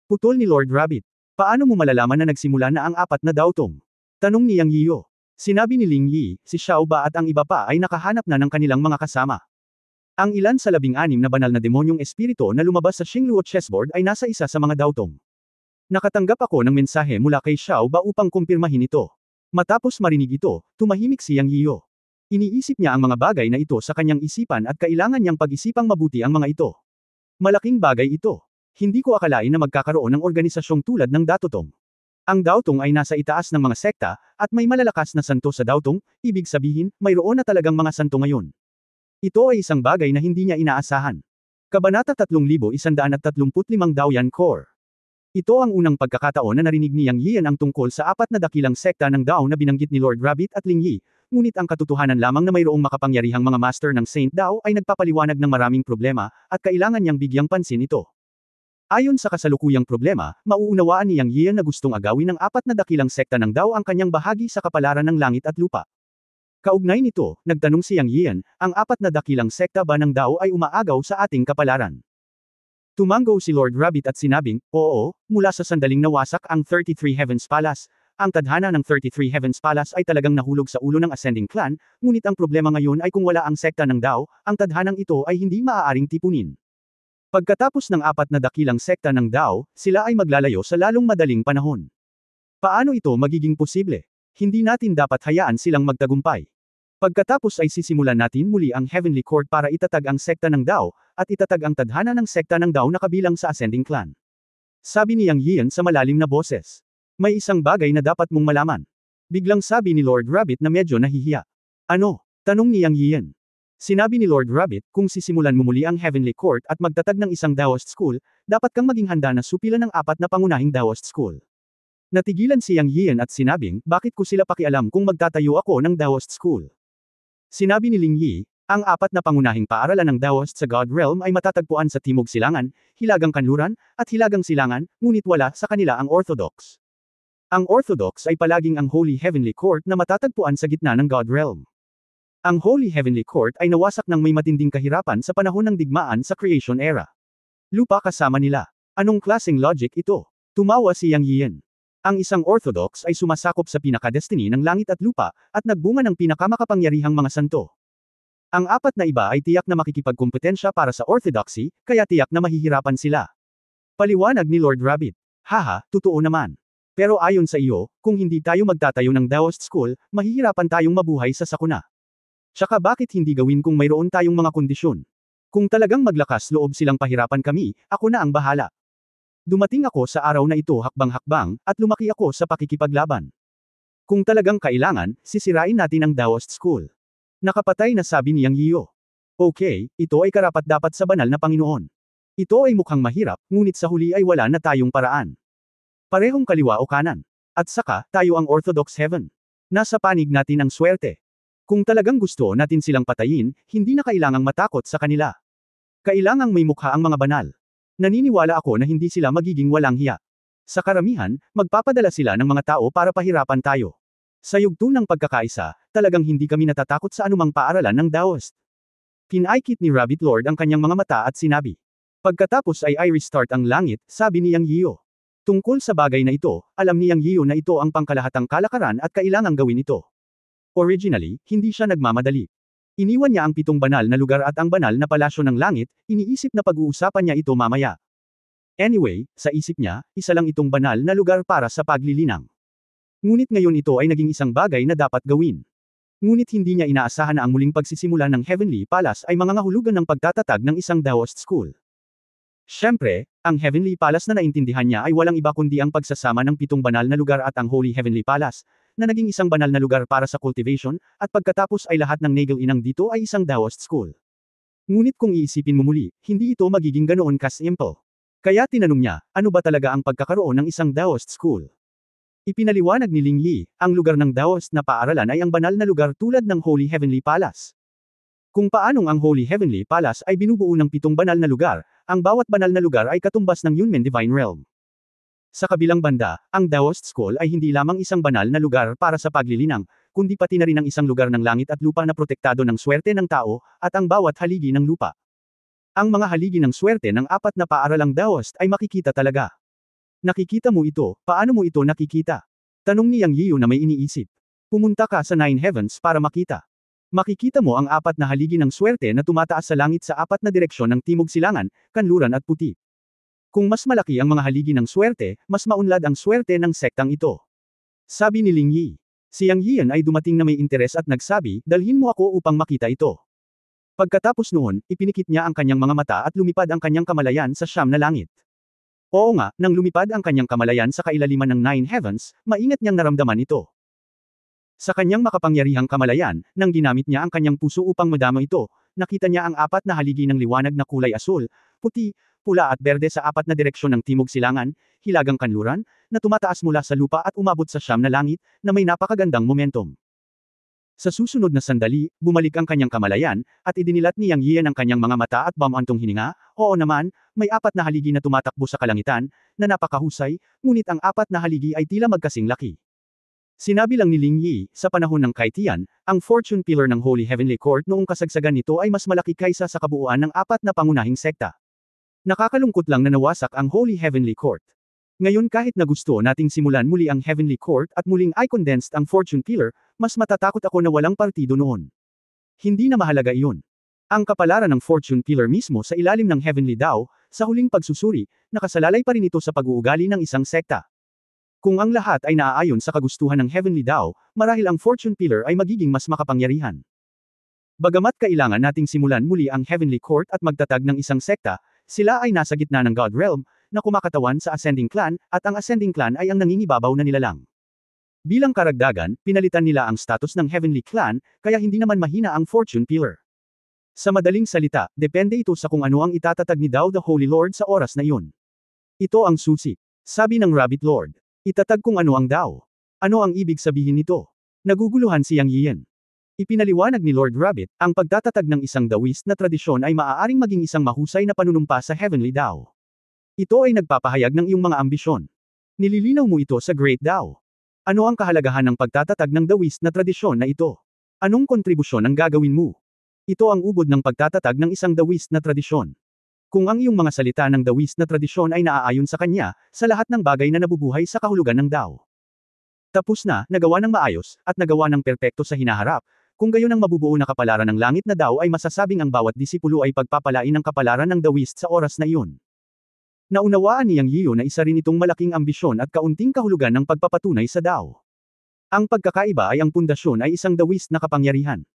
Putol ni Lord Rabbit. Paano mo malalaman na nagsimula na ang 4 na daotong? Tanong ni Yang Yiyo. Sinabi ni Ling Yi, si Xiao Ba at ang iba pa ay nakahanap na ng kanilang mga kasama. Ang ilan sa 16 na banal na demonyong espiritu na lumabas sa Xingluo chessboard ay nasa isa sa mga daotong. Nakatanggap ako ng mensahe mula kay Xiao Ba upang kumpirmahin ito. Matapos marinig ito, tumahimik si Yang Yiyo. Iniisip niya ang mga bagay na ito sa kanyang isipan at kailangan niyang pag-isipang mabuti ang mga ito. Malaking bagay ito. Hindi ko akalain na magkakaroon ng organisasyong tulad ng Datotong. Ang Daotong ay nasa itaas ng mga sekta, at may malalakas na santo sa Daotong, ibig sabihin, mayroon na talagang mga santo ngayon. Ito ay isang bagay na hindi niya inaasahan. Kabanata 3135 Daoyan Core. Ito ang unang pagkakataon na narinig ni Yang Yiyan ang tungkol sa 4 na dakilang sekta ng Dao na binanggit ni Lord Rabbit at Ling Yi, ngunit ang katotohanan lamang na mayroong makapangyarihang mga master ng Saint Dao ay nagpapaliwanag ng maraming problema, at kailangan niyang bigyang pansin ito. Ayon sa kasalukuyang problema, mauunawaan ni Yang Yiyan na gustong agawin ng 4 na dakilang sekta ng Dao ang kanyang bahagi sa kapalaran ng langit at lupa. Kaugnay nito, nagtanong si Yang Yiyan, ang 4 na dakilang sekta ba ng Dao ay umaagaw sa ating kapalaran? Tumango si Lord Rabbit at sinabing, oo, mula sa sandaling nawasak ang 33 Heavens Palace, ang tadhana ng 33 Heavens Palace ay talagang nahulog sa ulo ng Ascending Clan, ngunit ang problema ngayon ay kung wala ang sekta ng Dao, ang tadhanang ito ay hindi maaaring tipunin. Pagkatapos ng 4 na dakilang sekta ng Dao, sila ay maglalayo sa lalong madaling panahon. Paano ito magiging posible? Hindi natin dapat hayaan silang magtagumpay. Pagkatapos ay sisimulan natin muli ang Heavenly Court para itatag ang sekta ng Dao, at itatag ang tadhana ng sekta ng Dao na kabilang sa Ascending Clan. Sabi ni Yang Yian sa malalim na boses. May isang bagay na dapat mong malaman. Biglang sabi ni Lord Rabbit na medyo nahihiya. Ano? Tanong ni Yang Yian. Sinabi ni Lord Rabbit, kung sisimulan mo muli ang Heavenly Court at magtatag ng isang Daoist School, dapat kang maging handa na supilan ng 4 na pangunahing Daoist School. Natigilan si Yang Yian at sinabing, bakit ko sila pakialam kung magtatayo ako ng Daoist School? Sinabi ni Ling Yi, ang 4 na pangunahing paaralan ng Daoist sa God Realm ay matatagpuan sa Timog Silangan, Hilagang Kanluran, at Hilagang Silangan, ngunit wala sa kanila ang Orthodox. Ang Orthodox ay palaging ang Holy Heavenly Court na matatagpuan sa gitna ng God Realm. Ang Holy Heavenly Court ay nawasak ng may matinding kahirapan sa panahon ng digmaan sa Creation Era. Lupa kasama nila. Anong klaseng logic ito? Tumawa si Yang Yian. Ang isang Orthodox ay sumasakop sa pinaka-destiny ng langit at lupa, at nagbunga ng pinakamakapangyarihang mga santo. Ang 4 na iba ay tiyak na makikipagkumpetensya para sa Orthodoxy, kaya tiyak na mahihirapan sila. Paliwanag ni Lord Rabbit. Haha, totoo naman. Pero ayon sa iyo, kung hindi tayo magtatayo ng Daoist School, mahihirapan tayong mabuhay sa sakuna. Tsaka bakit hindi gawin kung mayroon tayong mga kondisyon? Kung talagang maglakas loob silang pahirapan kami, ako na ang bahala. Dumating ako sa araw na ito hakbang-hakbang, at lumaki ako sa pakikipaglaban. Kung talagang kailangan, sisirain natin ang Daoist School. Nakapatay na sabi ni Yang Yiyo. Okay, ito ay karapat-dapat sa banal na Panginoon. Ito ay mukhang mahirap, ngunit sa huli ay wala na tayong paraan. Parehong kaliwa o kanan. At saka, tayo ang Orthodox Heaven. Nasa panig natin ang swerte. Kung talagang gusto natin silang patayin, hindi na kailangang matakot sa kanila. Kailangang may mukha ang mga banal. Naniniwala ako na hindi sila magiging walang hiya. Sa karamihan, magpapadala sila ng mga tao para pahirapan tayo. Sa yugto ng pagkakaisa, talagang hindi kami natatakot sa anumang paaralan ng Daoist. Pinaikit ni Rabbit Lord ang kanyang mga mata at sinabi. Pagkatapos ay i-restart ang langit, sabi ni Yang Yiyo. Tungkol sa bagay na ito, alam ni Yang Yiyo na ito ang pangkalahatang kalakaran at kailangang gawin ito. Originally, hindi siya nagmamadali. Iniwan niya ang 7 banal na lugar at ang banal na palasyo ng langit, iniisip na pag-uusapan niya ito mamaya. Anyway, sa isip niya, isa lang itong banal na lugar para sa paglilinang. Ngunit ngayon ito ay naging isang bagay na dapat gawin. Ngunit hindi niya inaasahan na ang muling pagsisimula ng Heavenly Palace ay mangangahulugan ng pagtatatag ng isang Daoist School. Siyempre, ang Heavenly Palace na naintindihan niya ay walang iba kundi ang pagsasama ng 7 banal na lugar at ang Holy Heavenly Palace, na naging isang banal na lugar para sa cultivation, at pagkatapos ay lahat ng Nagel Inang dito ay isang Daoist School. Ngunit kung iisipin mo muli, hindi ito magiging ganoon ka-simple. Kaya tinanong niya, ano ba talaga ang pagkakaroon ng isang Daoist School? Ipinaliwanag ni Ling Yi, ang lugar ng Daoist na paaralan ay ang banal na lugar tulad ng Holy Heavenly Palace. Kung paanong ang Holy Heavenly Palace ay binubuo ng 7 banal na lugar, ang bawat banal na lugar ay katumbas ng Yunmen Divine Realm. Sa kabilang banda, ang Daoist School ay hindi lamang isang banal na lugar para sa paglilinang, kundi pati na rin ang isang lugar ng langit at lupa na protektado ng swerte ng tao, at ang bawat haligi ng lupa. Ang mga haligi ng swerte ng 4 na paaralang Daoist ay makikita talaga. Nakikita mo ito, paano mo ito nakikita? Tanong ni Yang Yiyo na may iniisip. Pumunta ka sa 9 Heavens para makita. Makikita mo ang 4 na haligi ng swerte na tumataas sa langit sa 4 na direksyon ng Timog Silangan, Kanluran at Puti. Kung mas malaki ang mga haligi ng swerte, mas maunlad ang swerte ng sektang ito. Sabi ni Ling Yi. Si Yang Yian ay dumating na may interes at nagsabi, dalhin mo ako upang makita ito. Pagkatapos noon, ipinikit niya ang kanyang mga mata at lumipad ang kanyang kamalayan sa 9 na langit. Oo nga, nang lumipad ang kanyang kamalayan sa kailaliman ng 9 Heavens, maingat niyang naramdaman ito. Sa kanyang makapangyarihang kamalayan, nang ginamit niya ang kanyang puso upang madama ito, nakita niya ang 4 na haligi ng liwanag na kulay asul, puti, pula at berde sa 4 na direksyon ng Timog Silangan, Hilagang Kanluran, na tumataas mula sa lupa at umabot sa 9 na langit, na may napakagandang momentum. Sa susunod na sandali, bumalik ang kanyang kamalayan, at idinilat ni Yang Yian ang kanyang mga mata at bumantong hininga, oo naman, may 4 na haligi na tumatakbo sa kalangitan, na napakahusay, ngunit ang 4 na haligi ay tila magkasing laki. Sinabi lang ni Ling Yi, sa panahon ng Kaitian, ang fortune pillar ng Holy Heavenly Court noong kasagsagan nito ay mas malaki kaysa sa kabuuan ng 4 na pangunahing sekta. Nakakalungkot lang na nawasak ang Holy Heavenly Court. Ngayon kahit na gusto nating simulan muli ang Heavenly Court at muling i-condensed ang fortune pillar, mas matatakot ako na walang partido noon. Hindi na mahalaga iyon. Ang kapalaran ng fortune pillar mismo sa ilalim ng Heavenly Dao, sa huling pagsusuri, nakasalalay pa rin ito sa pag-uugali ng isang sekta. Kung ang lahat ay naaayon sa kagustuhan ng Heavenly Dao, marahil ang Fortune Pillar ay magiging mas makapangyarihan. Bagamat kailangan nating simulan muli ang Heavenly Court at magtatag ng isang sekta, sila ay nasa gitna ng God Realm, na kumakatawan sa Ascending Clan, at ang Ascending Clan ay ang nangingibabaw na nilalang. Bilang karagdagan, pinalitan nila ang status ng Heavenly Clan, kaya hindi naman mahina ang Fortune Pillar. Sa madaling salita, depende ito sa kung ano ang itatatag ni Dao the Holy Lord sa oras na iyon. Ito ang susi. Sabi ng Rabbit Lord. Itatag kung ano ang Dao. Ano ang ibig sabihin nito? Naguguluhan si Yang Yian. Ipinaliwanag ni Lord Rabbit, ang pagtatatag ng isang Daoist na tradisyon ay maaaring maging isang mahusay na panunumpa sa Heavenly Dao. Ito ay nagpapahayag ng iyong mga ambisyon. Nililinaw mo ito sa Great Dao. Ano ang kahalagahan ng pagtatatag ng Daoist na tradisyon na ito? Anong kontribusyon ang gagawin mo? Ito ang ubod ng pagtatatag ng isang Daoist na tradisyon. Kung ang iyong mga salita ng Daoist na tradisyon ay naaayon sa kanya, sa lahat ng bagay na nabubuhay sa kahulugan ng Dao. Tapos na, nagawa ng maayos, at nagawa ng perpekto sa hinaharap, kung gayon ang mabubuo na kapalaran ng langit na Dao ay masasabing ang bawat disipulo ay pagpapalain ng kapalaran ng Daoist sa oras na iyon. Naunawaan ni Yang Yiu na isa rin itong malaking ambisyon at kaunting kahulugan ng pagpapatunay sa Dao. Ang pagkakaiba ay ang pundasyon ay isang Daoist na kapangyarihan.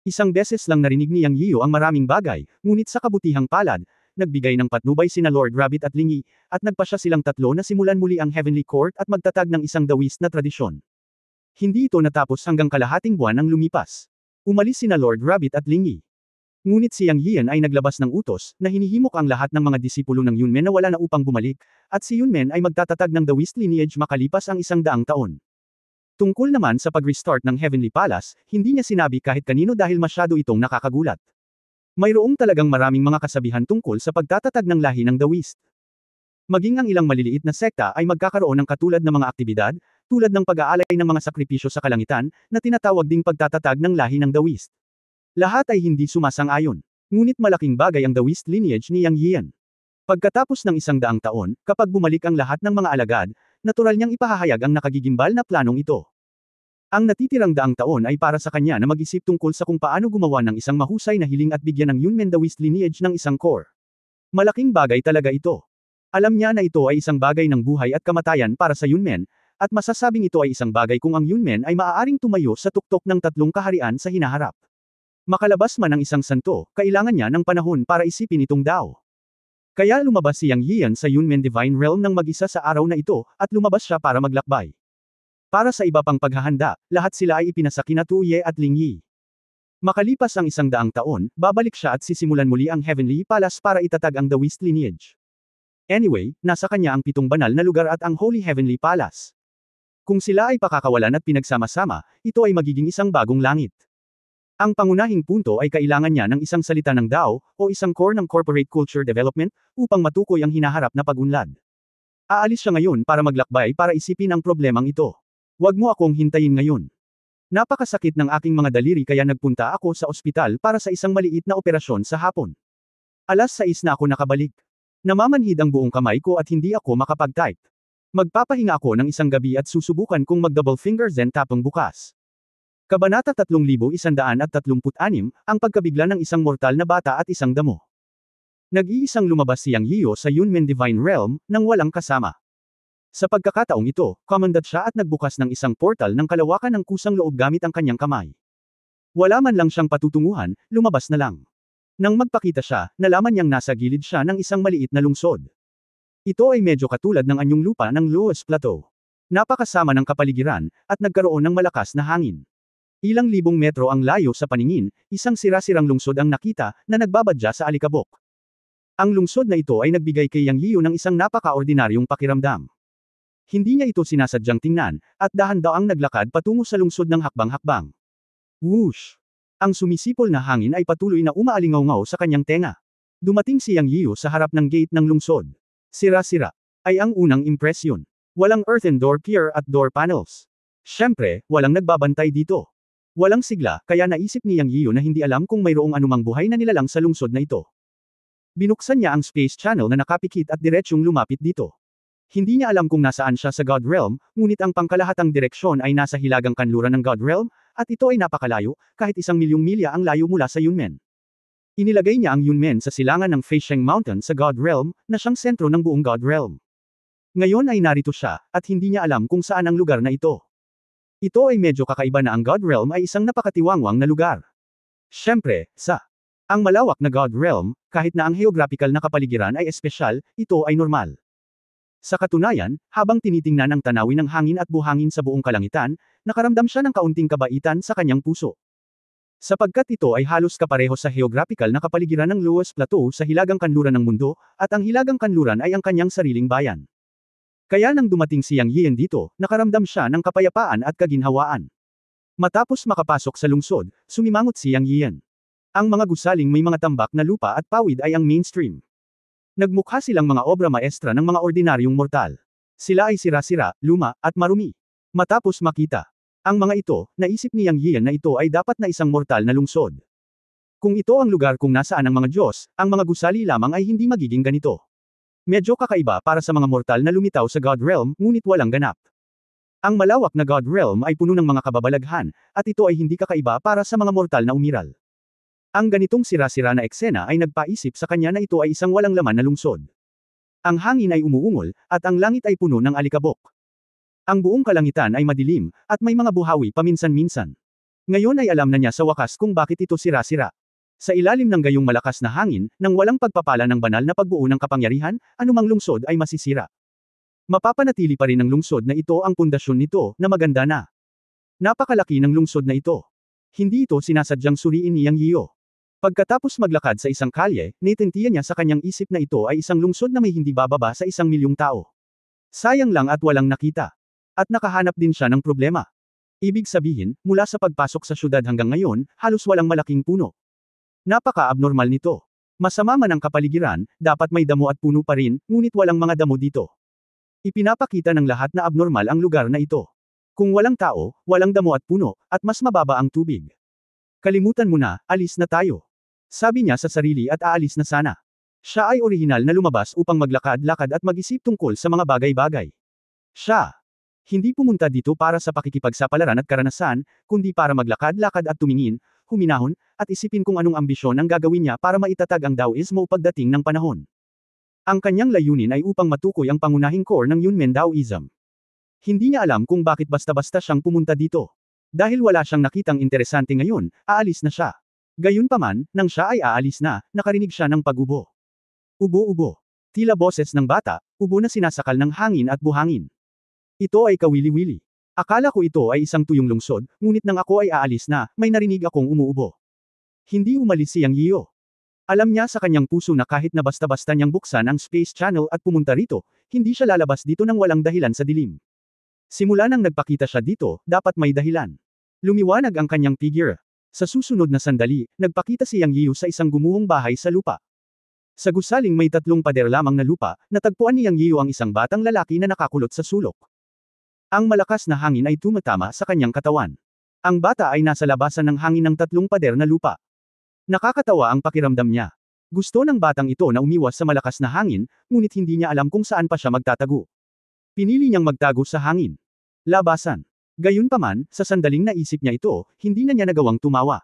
Isang beses lang narinig ni Yang Yiu ang maraming bagay, ngunit sa kabutihang palad, nagbigay ng patnubay sina Lord Rabbit at Lingi, at nagpasya silang tatlo na simulan muli ang Heavenly Court at magtatag ng isang Daoist na tradisyon. Hindi ito natapos hanggang kalahating buwan ang lumipas. Umalis sina Lord Rabbit at Lingi. Ngunit si Yang Yian ay naglabas ng utos, na hinihimok ang lahat ng mga disipulo ng Yunmen na wala na upang bumalik, at si Yunmen ay magtatatag ng Daoist lineage makalipas ang 100 taon. Tungkol naman sa pag-restart ng Heavenly Palace, hindi niya sinabi kahit kanino dahil masyado itong nakakagulat. Mayroong talagang maraming mga kasabihan tungkol sa pagtatatag ng lahi ng Daoist. Maging ang ilang maliliit na sekta ay magkakaroon ng katulad na mga aktibidad, tulad ng pag-aalay ng mga sakripisyo sa kalangitan, na tinatawag ding pagtatatag ng lahi ng Daoist. Lahat ay hindi sumasang-ayon. Ngunit malaking bagay ang Daoist lineage ni Yang Yian. Pagkatapos ng 100 taon, kapag bumalik ang lahat ng mga alagad, natural niyang ipahahayag ang nakagigimbal na planong ito. Ang natitirang 100 taon ay para sa kanya na mag-isip tungkol sa kung paano gumawa ng isang mahusay na hiling at bigyan ng Yunmen Daoist lineage ng isang core. Malaking bagay talaga ito. Alam niya na ito ay isang bagay ng buhay at kamatayan para sa Yunmen, at masasabing ito ay isang bagay kung ang Yunmen ay maaaring tumayo sa tuktok ng 3 kaharian sa hinaharap. Makalabas man ang isang santo, kailangan niya ng panahon para isipin itong Dao. Kaya lumabas si Yang Yian sa Yunmen Divine Realm ng mag-isa sa araw na ito, at lumabas siya para maglakbay. Para sa iba pang paghahanda, lahat sila ay ipinasa kina Tuye at Lingyi. Makalipas ang 100 taon, babalik siya at sisimulan muli ang Heavenly Palace para itatag ang Daoist lineage. Anyway, nasa kanya ang 7 banal na lugar at ang Holy Heavenly Palace. Kung sila ay pakakawalan at pinagsama-sama, ito ay magiging isang bagong langit. Ang pangunahing punto ay kailangan niya ng isang salita ng Dao, o isang core ng corporate culture development, upang matukoy ang hinaharap na pag-unlad. Aalis siya ngayon para maglakbay para isipin ang problemang ito. Huwag mo akong hintayin ngayon. Napakasakit ng aking mga daliri kaya nagpunta ako sa ospital para sa isang maliit na operasyon sa hapon. 6:00 na ako nakabalik. Namamanhid ang buong kamay ko at hindi ako makapag-type. Magpapahinga ako ng isang gabi at susubukan kung mag-double finger zen tapping bukas. Kabanata 3136, ang pagkabigla ng isang mortal na bata at isang damo. Nag-iisang lumabas si Yang Yiu sa Yunmen Divine Realm, nang walang kasama. Sa pagkakataong ito, commandant siya at nagbukas ng isang portal ng kalawakan ng kusang loob gamit ang kanyang kamay. Wala man lang siyang patutunguhan, lumabas na lang. Nang magpakita siya, nalaman niyang nasa gilid siya ng isang maliit na lungsod. Ito ay medyo katulad ng anyong lupa ng Loess Plateau. Napakasama ng kapaligiran, at nagkaroon ng malakas na hangin. Ilang libong metro ang layo sa paningin, isang sira-sirang lungsod ang nakita, na nagbabadya sa alikabok. Ang lungsod na ito ay nagbigay kay Yang Yiu ng isang napaka-ordinaryong pakiramdam. Hindi niya ito sinasadyang tingnan, at dahan-daang naglakad patungo sa lungsod ng hakbang-hakbang. Whoosh! Ang sumisipol na hangin ay patuloy na umaalingaw-ngaw sa kanyang tenga. Dumating si Yang Yiu sa harap ng gate ng lungsod. Sira-sira. Ay ang unang impresyon. Walang earthen door pier at door panels. Siyempre, walang nagbabantay dito. Walang sigla, kaya naisip ni Yang Yiu na hindi alam kung mayroong anumang buhay na nilalang sa lungsod na ito. Binuksan niya ang space channel na nakapikit at diretsyong lumapit dito. Hindi niya alam kung nasaan siya sa God Realm, ngunit ang pangkalahatang direksyon ay nasa hilagang kanluran ng God Realm, at ito ay napakalayo, kahit 1,000,000 milya ang layo mula sa Yunmen. Inilagay niya ang Yunmen sa silangan ng Feisheng Mountain sa God Realm, na siyang sentro ng buong God Realm. Ngayon ay narito siya, at hindi niya alam kung saan ang lugar na ito. Ito ay medyo kakaiba na ang God Realm ay isang napakatiwangwang na lugar. Siyempre, ang malawak na God Realm, kahit na ang geographical na kapaligiran ay espesyal, ito ay normal. Sa katunayan, habang tinitingnan ang tanawin ng hangin at buhangin sa buong kalangitan, nakaramdam siya ng kaunting kabaitan sa kanyang puso. Sapagkat ito ay halos kapareho sa geographical na kapaligiran ng Loess Plateau sa hilagang kanluran ng mundo, at ang hilagang kanluran ay ang kanyang sariling bayan. Kaya nang dumating si Yang Yian dito, nakaramdam siya ng kapayapaan at kaginhawaan. Matapos makapasok sa lungsod, sumimangot si Yang Yian. Ang mga gusaling may mga tambak na lupa at pawid ay ang mainstream. Nagmukha silang mga obra maestra ng mga ordinaryong mortal. Sila ay sira-sira, luma, at marumi. Matapos makita ang mga ito, naisip ni Yang Yian na ito ay dapat na isang mortal na lungsod. Kung ito ang lugar kung nasaan ang mga Diyos, ang mga gusali lamang ay hindi magiging ganito. Medyo kakaiba para sa mga mortal na lumitaw sa God Realm, ngunit walang ganap. Ang malawak na God Realm ay puno ng mga kababalaghan, at ito ay hindi kakaiba para sa mga mortal na umiral. Ang ganitong sira-sira na eksena ay nagpaisip sa kanya na ito ay isang walang laman na lungsod. Ang hangin ay umuungol, at ang langit ay puno ng alikabok. Ang buong kalangitan ay madilim, at may mga buhawi paminsan-minsan. Ngayon ay alam na niya sa wakas kung bakit ito sira-sira. Sa ilalim ng gayong malakas na hangin, nang walang pagpapala ng banal na pagbuo ng kapangyarihan, anumang lungsod ay masisira. Mapapanatili pa rin ng lungsod na ito ang pundasyon nito, na maganda na. Napakalaki ng lungsod na ito. Hindi ito sinasadyang suriin ni Yang Yiyo. Pagkatapos maglakad sa isang kalye, naitentiya niya sa kanyang isip na ito ay isang lungsod na may hindi bababa sa 1,000,000 tao. Sayang lang at walang nakita. At nakahanap din siya ng problema. Ibig sabihin, mula sa pagpasok sa syudad hanggang ngayon, halos walang malaking puno. Napaka-abnormal nito. Masama man ang kapaligiran, dapat may damo at puno pa rin, ngunit walang mga damo dito. Ipinapakita ng lahat na abnormal ang lugar na ito. Kung walang tao, walang damo at puno, at mas mababa ang tubig. Kalimutan mo na, alis na tayo. Sabi niya sa sarili at aalis na sana. Siya ay orihinal na lumabas upang maglakad-lakad at mag-isip tungkol sa mga bagay-bagay. Siya hindi pumunta dito para sa pakikipagsapalaran at karanasan, kundi para maglakad-lakad at tumingin, huminahon, at isipin kung anong ambisyon ang gagawin niya para maitatag ang Taoismo pagdating ng panahon. Ang kanyang layunin ay upang matukoy ang pangunahing core ng Yunmen Taoism. Hindi niya alam kung bakit basta-basta siyang pumunta dito. Dahil wala siyang nakitang interesante ngayon, aalis na siya. Gayunpaman, nang siya ay aalis na, nakarinig siya ng pag-ubo. Ubo-ubo. Tila boses ng bata, ubo na sinasakal ng hangin at buhangin. Ito ay kawili-wili. Akala ko ito ay isang tuyong lungsod, ngunit nang ako ay aalis na, may narinig akong umuubo. Hindi umalis si Yang Yiyo. Alam niya sa kanyang puso na kahit na basta-basta niyang buksan ang Space Channel at pumunta rito, hindi siya lalabas dito nang walang dahilan sa dilim. Simula nang nagpakita siya dito, dapat may dahilan. Lumiwanag ang kanyang figure. Sa susunod na sandali, nagpakita si Yang Yiyo sa isang gumuhong bahay sa lupa. Sa gusaling may 3 pader lamang na lupa, natagpuan ni Yang Yiyo ang isang batang lalaki na nakakulot sa sulok. Ang malakas na hangin ay tumatama sa kanyang katawan. Ang bata ay nasa labasan ng hangin ng 3 pader na lupa. Nakakatawa ang pakiramdam niya. Gusto ng batang ito na umiwas sa malakas na hangin, ngunit hindi niya alam kung saan pa siya magtatago. Pinili niyang magtago sa hangin. Labasan. Gayunpaman, sa sandaling naisip niya ito, hindi na niya nagawang tumawa.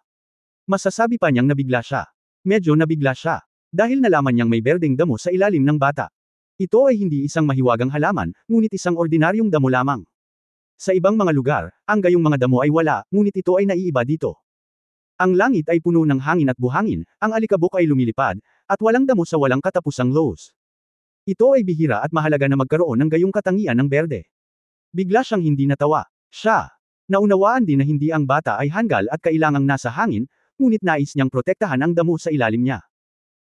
Masasabi pa niyang nabigla siya. Medyo nabigla siya. Dahil nalaman niyang may berdeng damo sa ilalim ng bata. Ito ay hindi isang mahiwagang halaman, ngunit isang ordinaryong damo lamang. Sa ibang mga lugar, ang gayong mga damo ay wala, ngunit ito ay naiiba dito. Ang langit ay puno ng hangin at buhangin, ang alikabok ay lumilipad, at walang damo sa walang katapusang lows. Ito ay bihira at mahalaga na magkaroon ng gayong katangian ng berde. Bigla siyang hindi natawa. Siya. Naunawaan din na hindi ang bata ay hanggal at kailangang nasa hangin, ngunit nais niyang protektahan ang damo sa ilalim niya.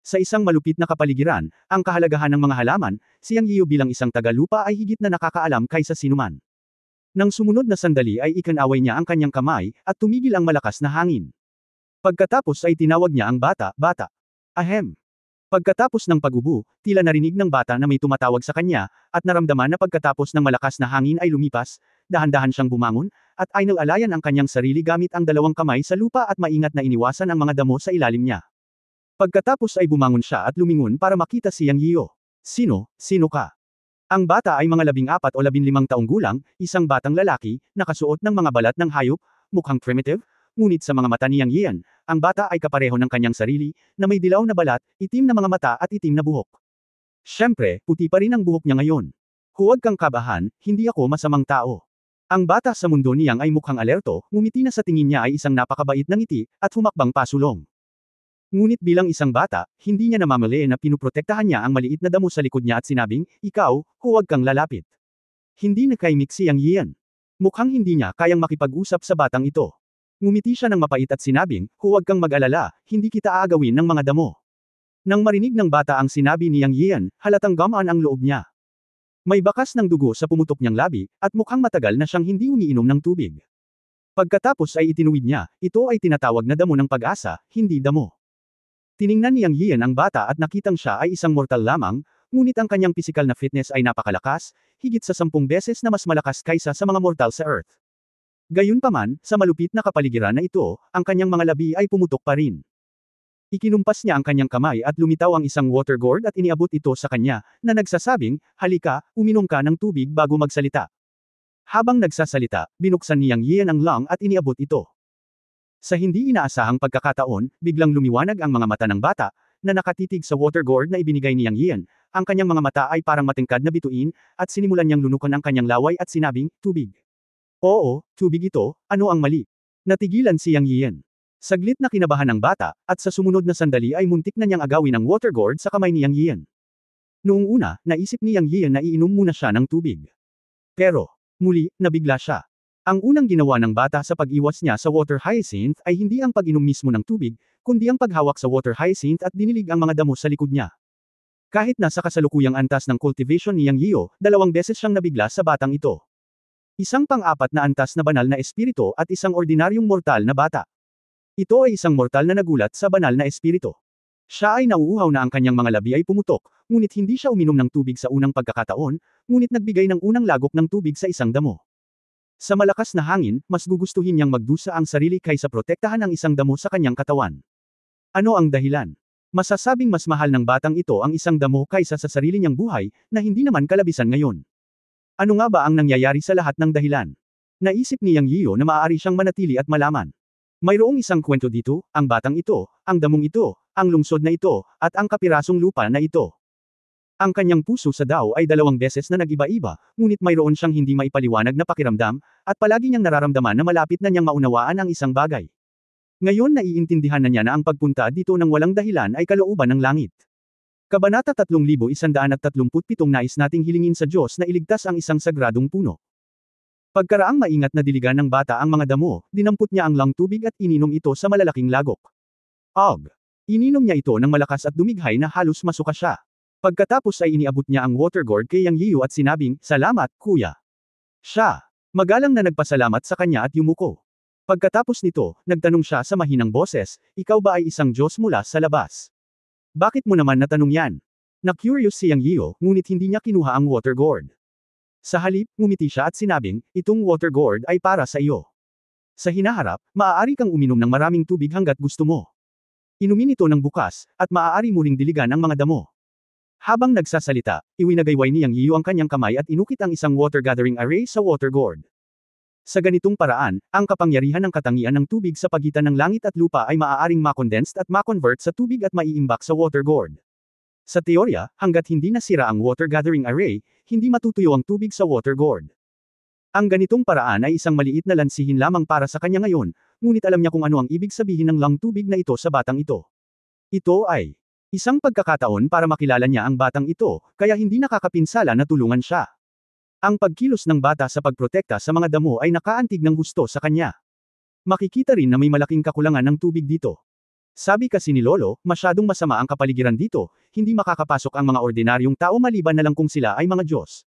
Sa isang malupit na kapaligiran, ang kahalagahan ng mga halaman, si Yang Yiyo bilang isang tagalupa ay higit na nakakaalam kaysa sinuman. Nang sumunod na sandali ay ikinaway niya ang kanyang kamay, at tumigil ang malakas na hangin. Pagkatapos ay tinawag niya ang bata, bata. Ahem. Pagkatapos ng pag-ubo, tila narinig ng bata na may tumatawag sa kanya, at naramdaman na pagkatapos ng malakas na hangin ay lumipas, dahan-dahan siyang bumangon, at ainal-alayan ang kanyang sarili gamit ang 2 kamay sa lupa at maingat na iniwasan ang mga damo sa ilalim niya. Pagkatapos ay bumangon siya at lumingon para makita si Yang Yiyo. Sino ka? Ang bata ay mga 14 o 15 taong gulang, isang batang lalaki, nakasuot ng mga balat ng hayop, mukhang primitive, ngunit sa mga mata ni Yang Yian, ang bata ay kapareho ng kanyang sarili, na may dilaw na balat, itim na mga mata at itim na buhok. Siyempre, puti pa rin ang buhok niya ngayon. Huwag kang kabahan, hindi ako masamang tao. Ang bata sa mundo niyang ay mukhang alerto, ngumiti na sa tingin niya ay isang napakabait na ngiti, at humakbang pasulong. Ngunit bilang isang bata, hindi niya namamali na pinuprotektahan niya ang maliit na damo sa likod niya at sinabing, ikaw, huwag kang lalapit. Hindi nakaimik si Yang Yian. Mukhang hindi niya kayang makipag-usap sa batang ito. Ngumiti siya ng mapait at sinabing, huwag kang mag-alala, hindi kita aagawin ng mga damo. Nang marinig ng bata ang sinabi ni Yang Yian, halatang gamaan ang loob niya. May bakas ng dugo sa pumutok niyang labi, at mukhang matagal na siyang hindi umiinom ng tubig. Pagkatapos ay itinuwid niya, ito ay tinatawag na damo ng pag-asa, hindi damo. Tiningnan ni Yang Yian ang bata at nakitang siya ay isang mortal lamang, ngunit ang kanyang pisikal na fitness ay napakalakas, higit sa 10 beses na mas malakas kaysa sa mga mortal sa Earth. Gayunpaman, sa malupit na kapaligiran na ito, ang kanyang mga labi ay pumutok pa rin. Ikinumpas niya ang kanyang kamay at lumitaw ang isang water gourd at iniabot ito sa kanya, na nagsasabing, halika, uminom ka ng tubig bago magsalita. Habang nagsasalita, binuksan ni Yang Yian ang lung at iniabot ito. Sa hindi inaasahang pagkakataon, biglang lumiwanag ang mga mata ng bata, na nakatitig sa water gourd na ibinigay ni Yang Yian. Ang kanyang mga mata ay parang matingkad na bituin, at sinimulan niyang lunukan ang kanyang laway at sinabing, tubig. Oo, tubig ito, ano ang mali? Natigilan si Yang Yian. Saglit na kinabahan ng bata, at sa sumunod na sandali ay muntik na niyang agawin ang water gourd sa kamay ni Yang Yian. Noong una, naisip ni Yang Yian na iinom muna siya ng tubig. Pero, muli, nabigla siya. Ang unang ginawa ng bata sa pag-iwas niya sa water hyacinth ay hindi ang pag-inom mismo ng tubig, kundi ang paghawak sa water hyacinth at dinilig ang mga damo sa likod niya. Kahit nasa kasalukuyang antas ng cultivation ni Yang Yio, 2 beses siyang nabigla sa batang ito. Isang pang-apat na antas na banal na espiritu at isang ordinaryong mortal na bata. Ito ay isang mortal na nagulat sa banal na espiritu. Siya ay nauuhaw na ang kanyang mga labi ay pumutok, ngunit hindi siya uminom ng tubig sa unang pagkakataon, ngunit nagbigay ng unang lagok ng tubig sa isang damo. Sa malakas na hangin, mas gugustuhin niyang magdusa ang sarili kaysa protektahan ang isang damo sa kanyang katawan. Ano ang dahilan? Masasabing mas mahal ng batang ito ang isang damo kaysa sa sarili niyang buhay, na hindi naman kalabisan ngayon. Ano nga ba ang nangyayari sa lahat ng dahilan? Naisip ni Yang Yio na maaari siyang manatili at malaman. Mayroong isang kwento dito, ang batang ito, ang damong ito, ang lungsod na ito, at ang kapirasong lupa na ito. Ang kanyang puso sa Dao ay 2 beses na nag-iba-iba, ngunit mayroon siyang hindi maipaliwanag na pakiramdam, at palagi niyang nararamdaman na malapit na niyang maunawaan ang isang bagay. Ngayon naiintindihan na niya na ang pagpunta dito ng walang dahilan ay kalooban ng langit. Kabanata 3137 nais nating hilingin sa Diyos na iligtas ang isang sagradong puno. Pagkaraang maingat na diligan ng bata ang mga damo, dinampot niya ang lang tubig at ininom ito sa malalaking lagok. Ininom niya ito ng malakas at dumighay na halos masuka siya. Pagkatapos ay iniabot niya ang water gourd kay Yang Yio at sinabing, salamat, kuya. Siya, magalang na nagpasalamat sa kanya at yumuko. Pagkatapos nito, nagtanong siya sa mahinang boses, ikaw ba ay isang Diyos mula sa labas? Bakit mo naman natanong yan? Na-curious si Yang Yio, ngunit hindi niya kinuha ang water gourd. Sa halip, ngumiti siya at sinabing, itong water gourd ay para sa iyo. Sa hinaharap, maaari kang uminom ng maraming tubig hanggat gusto mo. Inumin ito ng bukas, at maaari mo ring diligan ang mga damo. Habang nagsasalita, iwinagayway ni Yang Yio ang kanyang kamay at inukit ang isang water gathering array sa water gourd. Sa ganitong paraan, ang kapangyarihan ng katangian ng tubig sa pagitan ng langit at lupa ay maaaring makondensed at makonvert sa tubig at maiimbak sa water gourd. Sa teorya, hanggat hindi nasira ang water gathering array, hindi matutuyo ang tubig sa water gourd. Ang ganitong paraan ay isang maliit na lansihin lamang para sa kanya ngayon, ngunit alam niya kung ano ang ibig sabihin ng lang tubig na ito sa batang ito. Ito ay isang pagkakataon para makilala niya ang batang ito, kaya hindi nakakapinsala na tulungan siya. Ang pagkilos ng bata sa pagprotekta sa mga damo ay nakaantig ng husto sa kanya. Makikita rin na may malaking kakulangan ng tubig dito. Sabi kasi ni Lolo, masyadong masama ang kapaligiran dito, hindi makakapasok ang mga ordinaryong tao maliban na lang kung sila ay mga Diyos.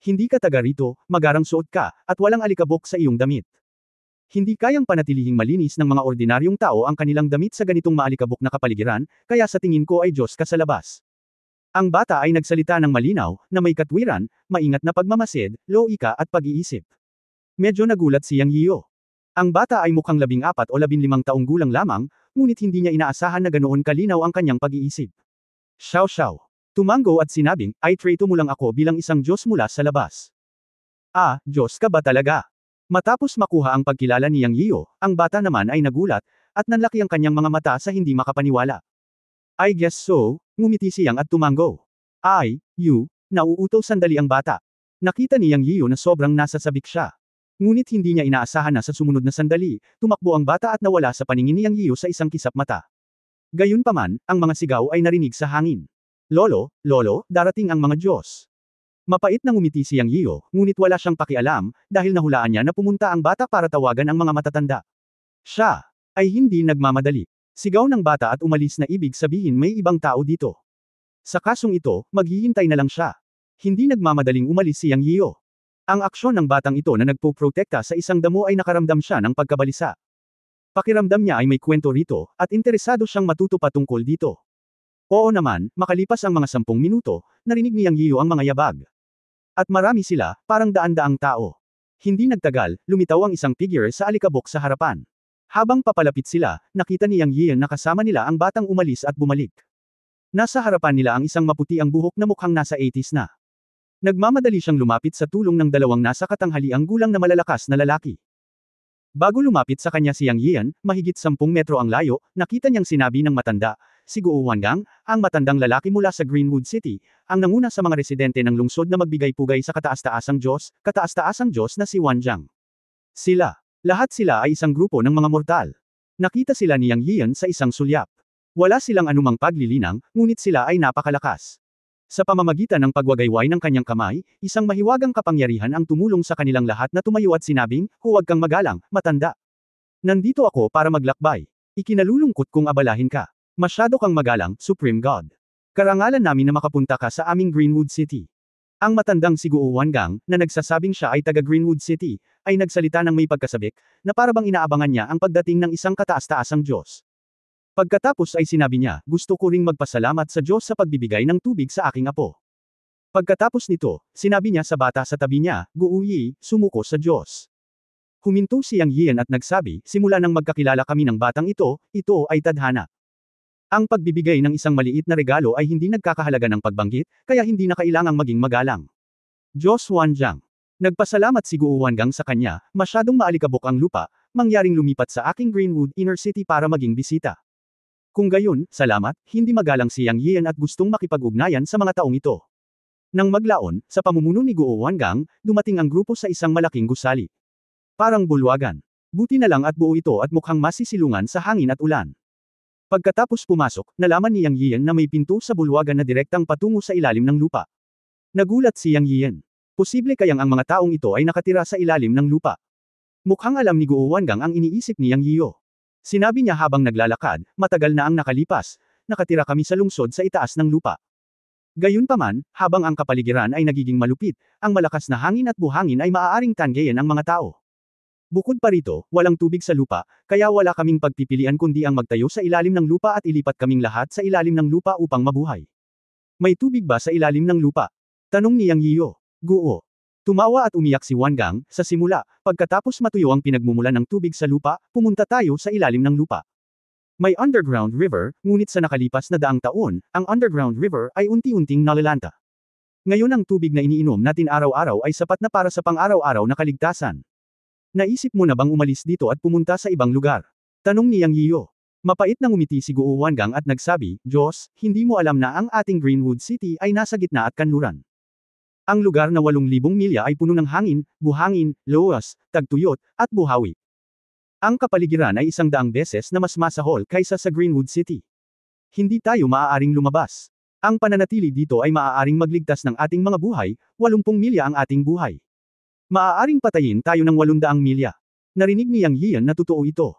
Hindi ka taga rito, magarang suot ka, at walang alikabok sa iyong damit. Hindi kayang panatilihing malinis ng mga ordinaryong tao ang kanilang damit sa ganitong maalikabok na kapaligiran, kaya sa tingin ko ay Diyos ka sa labas. Ang bata ay nagsalita ng malinaw, na may katwiran, maingat na pagmamasid, loika at pag-iisip. Medyo nagulat si Yang Yio. Ang bata ay mukhang 14 o 15 taong gulang lamang, ngunit hindi niya inaasahan na ganoon kalinaw ang kanyang pag-iisip. Xiao. Tumango at sinabing, ay traitor mo lang ako bilang isang Diyos mula sa labas. Diyos ka ba talaga? Matapos makuha ang pagkilala ni Yang Yio, ang bata naman ay nagulat, at nanlaki ang kanyang mga mata sa hindi makapaniwala. I guess so, ngumiti si Yang at tumango. Nauuto sandali ang bata. Nakita ni Yang Yiyo na sobrang nasasabik siya. Ngunit hindi niya inaasahan na sa sumunod na sandali, tumakbo ang bata at nawala sa paningin ni Yang Yiyo sa isang kisap mata. Gayunpaman, ang mga sigaw ay narinig sa hangin. Lolo, lolo, darating ang mga Diyos. Mapait na ngumiti si Yang Yiyo, ngunit wala siyang pakialam, dahil nahulaan niya na pumunta ang bata para tawagan ang mga matatanda. Siya ay hindi nagmamadali. Sigaw ng bata at umalis na ibig sabihin may ibang tao dito. Sa kasong ito, maghihintay na lang siya. Hindi nagmamadaling umalis si Yang Yiyo. Ang aksyon ng batang ito na nagpoprotekta sa isang damo ay nakaramdam siya ng pagkabalisa. Pakiramdam niya ay may kwento rito, at interesado siyang matuto patungkol dito. Oo naman, makalipas ang mga 10 minuto, narinig ni Yang Yiyo ang mga yabag. At marami sila, parang daan-daang tao. Hindi nagtagal, lumitaw ang isang figure sa alikabok sa harapan. Habang papalapit sila, nakita ni Yang Yiyan na kasama nila ang batang umalis at bumalik. Nasa harapan nila ang isang maputi ang buhok na mukhang nasa 80s na. Nagmamadali siyang lumapit sa tulong ng dalawang nasa katanghaliang gulang na malalakas na lalaki. Bago lumapit sa kanya si Yang Yiyan, mahigit 10 metro ang layo, nakita niyang sinabi ng matanda, si Guo Wangang, ang matandang lalaki mula sa Greenwood City, ang nanguna sa mga residente ng lungsod na magbigay-pugay sa kataas-taasang Diyos na si Wanjang. Lahat sila ay isang grupo ng mga mortal. Nakita sila ni Yang Yiyan sa isang sulyap. Wala silang anumang paglilinang, ngunit sila ay napakalakas. Sa pamamagitan ng pagwagayway ng kanyang kamay, isang mahiwagang kapangyarihan ang tumulong sa kanilang lahat na tumayo at sinabing, huwag kang magalang, matanda. Nandito ako para maglakbay. Ikinalulungkot kung abalahin ka. Masyado kang magalang, Supreme God. Karangalan namin na makapunta ka sa aming Greenwood City. Ang matandang si Guo Wangang, na nagsasabing siya ay taga Greenwood City, ay nagsalita ng may pagkasabik, na parabang inaabangan niya ang pagdating ng isang kataas-taasang Diyos. Pagkatapos ay sinabi niya, gusto ko ring magpasalamat sa Diyos sa pagbibigay ng tubig sa aking apo. Pagkatapos nito, sinabi niya sa bata sa tabi niya, Guo Yi, sumuko sa Diyos. Huminto si Yang Yiyan at nagsabi, simula nang magkakilala kami ng batang ito ay tadhana. Ang pagbibigay ng isang maliit na regalo ay hindi nagkakahalaga ng pagbanggit, kaya hindi na kailangang maging magalang. Diyos Wanjang. Nagpasalamat si Guo Wangang sa kanya, masyadong maalikabok ang lupa, mangyaring lumipat sa aking Greenwood Inner City para maging bisita. Kung gayon, salamat, hindi magalang si Yang Yiyan at gustong makipag-ugnayan sa mga taong ito. Nang maglaon, sa pamumuno ni Guo Wangang, dumating ang grupo sa isang malaking gusali. Parang bulwagan. Buti na lang at buo ito at mukhang masisilungan sa hangin at ulan. Pagkatapos pumasok, nalaman ni Yang Yiyan na may pinto sa bulwagan na direktang patungo sa ilalim ng lupa. Nagulat si Yang Yiyan. Posible kayang ang mga taong ito ay nakatira sa ilalim ng lupa. Mukhang alam ni Guo Wangang ang iniisip ni Yang Yiyo. Sinabi niya habang naglalakad, matagal na ang nakalipas, nakatira kami sa lungsod sa itaas ng lupa. Gayunpaman, habang ang kapaligiran ay nagiging malupit, ang malakas na hangin at buhangin ay maaaring tanggayin ang mga tao. Bukod pa rito, walang tubig sa lupa, kaya wala kaming pagpipilian kundi ang magtayo sa ilalim ng lupa at ilipat kaming lahat sa ilalim ng lupa upang mabuhay. May tubig ba sa ilalim ng lupa? Tanong ni Yang Yiyo. Guo. Tumawa at umiyak si Wangang, sa simula, pagkatapos matuyo ang pinagmumulan ng tubig sa lupa, pumunta tayo sa ilalim ng lupa. May underground river, ngunit sa nakalipas na daang taon, ang underground river ay unti-unting nalalanta. Ngayon ang tubig na iniinom natin araw-araw ay sapat na para sa pang-araw-araw na kaligtasan. Naisip mo na bang umalis dito at pumunta sa ibang lugar? Tanong ni Yang Yiyo. Mapait na ngumiti si Guo Wangang at nagsabi, Diyos, hindi mo alam na ang ating Greenwood City ay nasa gitna at kanluran. Ang lugar na 8,000 milya ay puno ng hangin, buhangin, loas, tagtuyot, at buhawi. Ang kapaligiran ay 100 beses na mas masahol kaysa sa Greenwood City. Hindi tayo maaaring lumabas. Ang pananatili dito ay maaaring magligtas ng ating mga buhay, 80 milya ang ating buhay. Maaaring patayin tayo ng 800 milya. Narinig ni Yang Yiyan na totoo ito.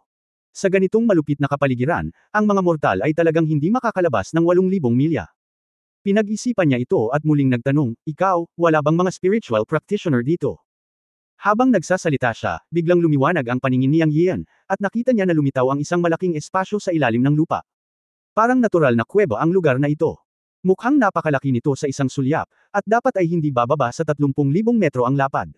Sa ganitong malupit na kapaligiran, ang mga mortal ay talagang hindi makakalabas ng 8,000 milya. Pinag-isipan niya ito at muling nagtanong, ikaw, wala bang mga spiritual practitioner dito? Habang nagsasalita siya, biglang lumiwanag ang paningin ni Yang Yiyan, at nakita niya na lumitaw ang isang malaking espasyo sa ilalim ng lupa. Parang natural na kuweba ang lugar na ito. Mukhang napakalaki nito sa isang sulyap, at dapat ay hindi bababa sa 30,000 metro ang lapad.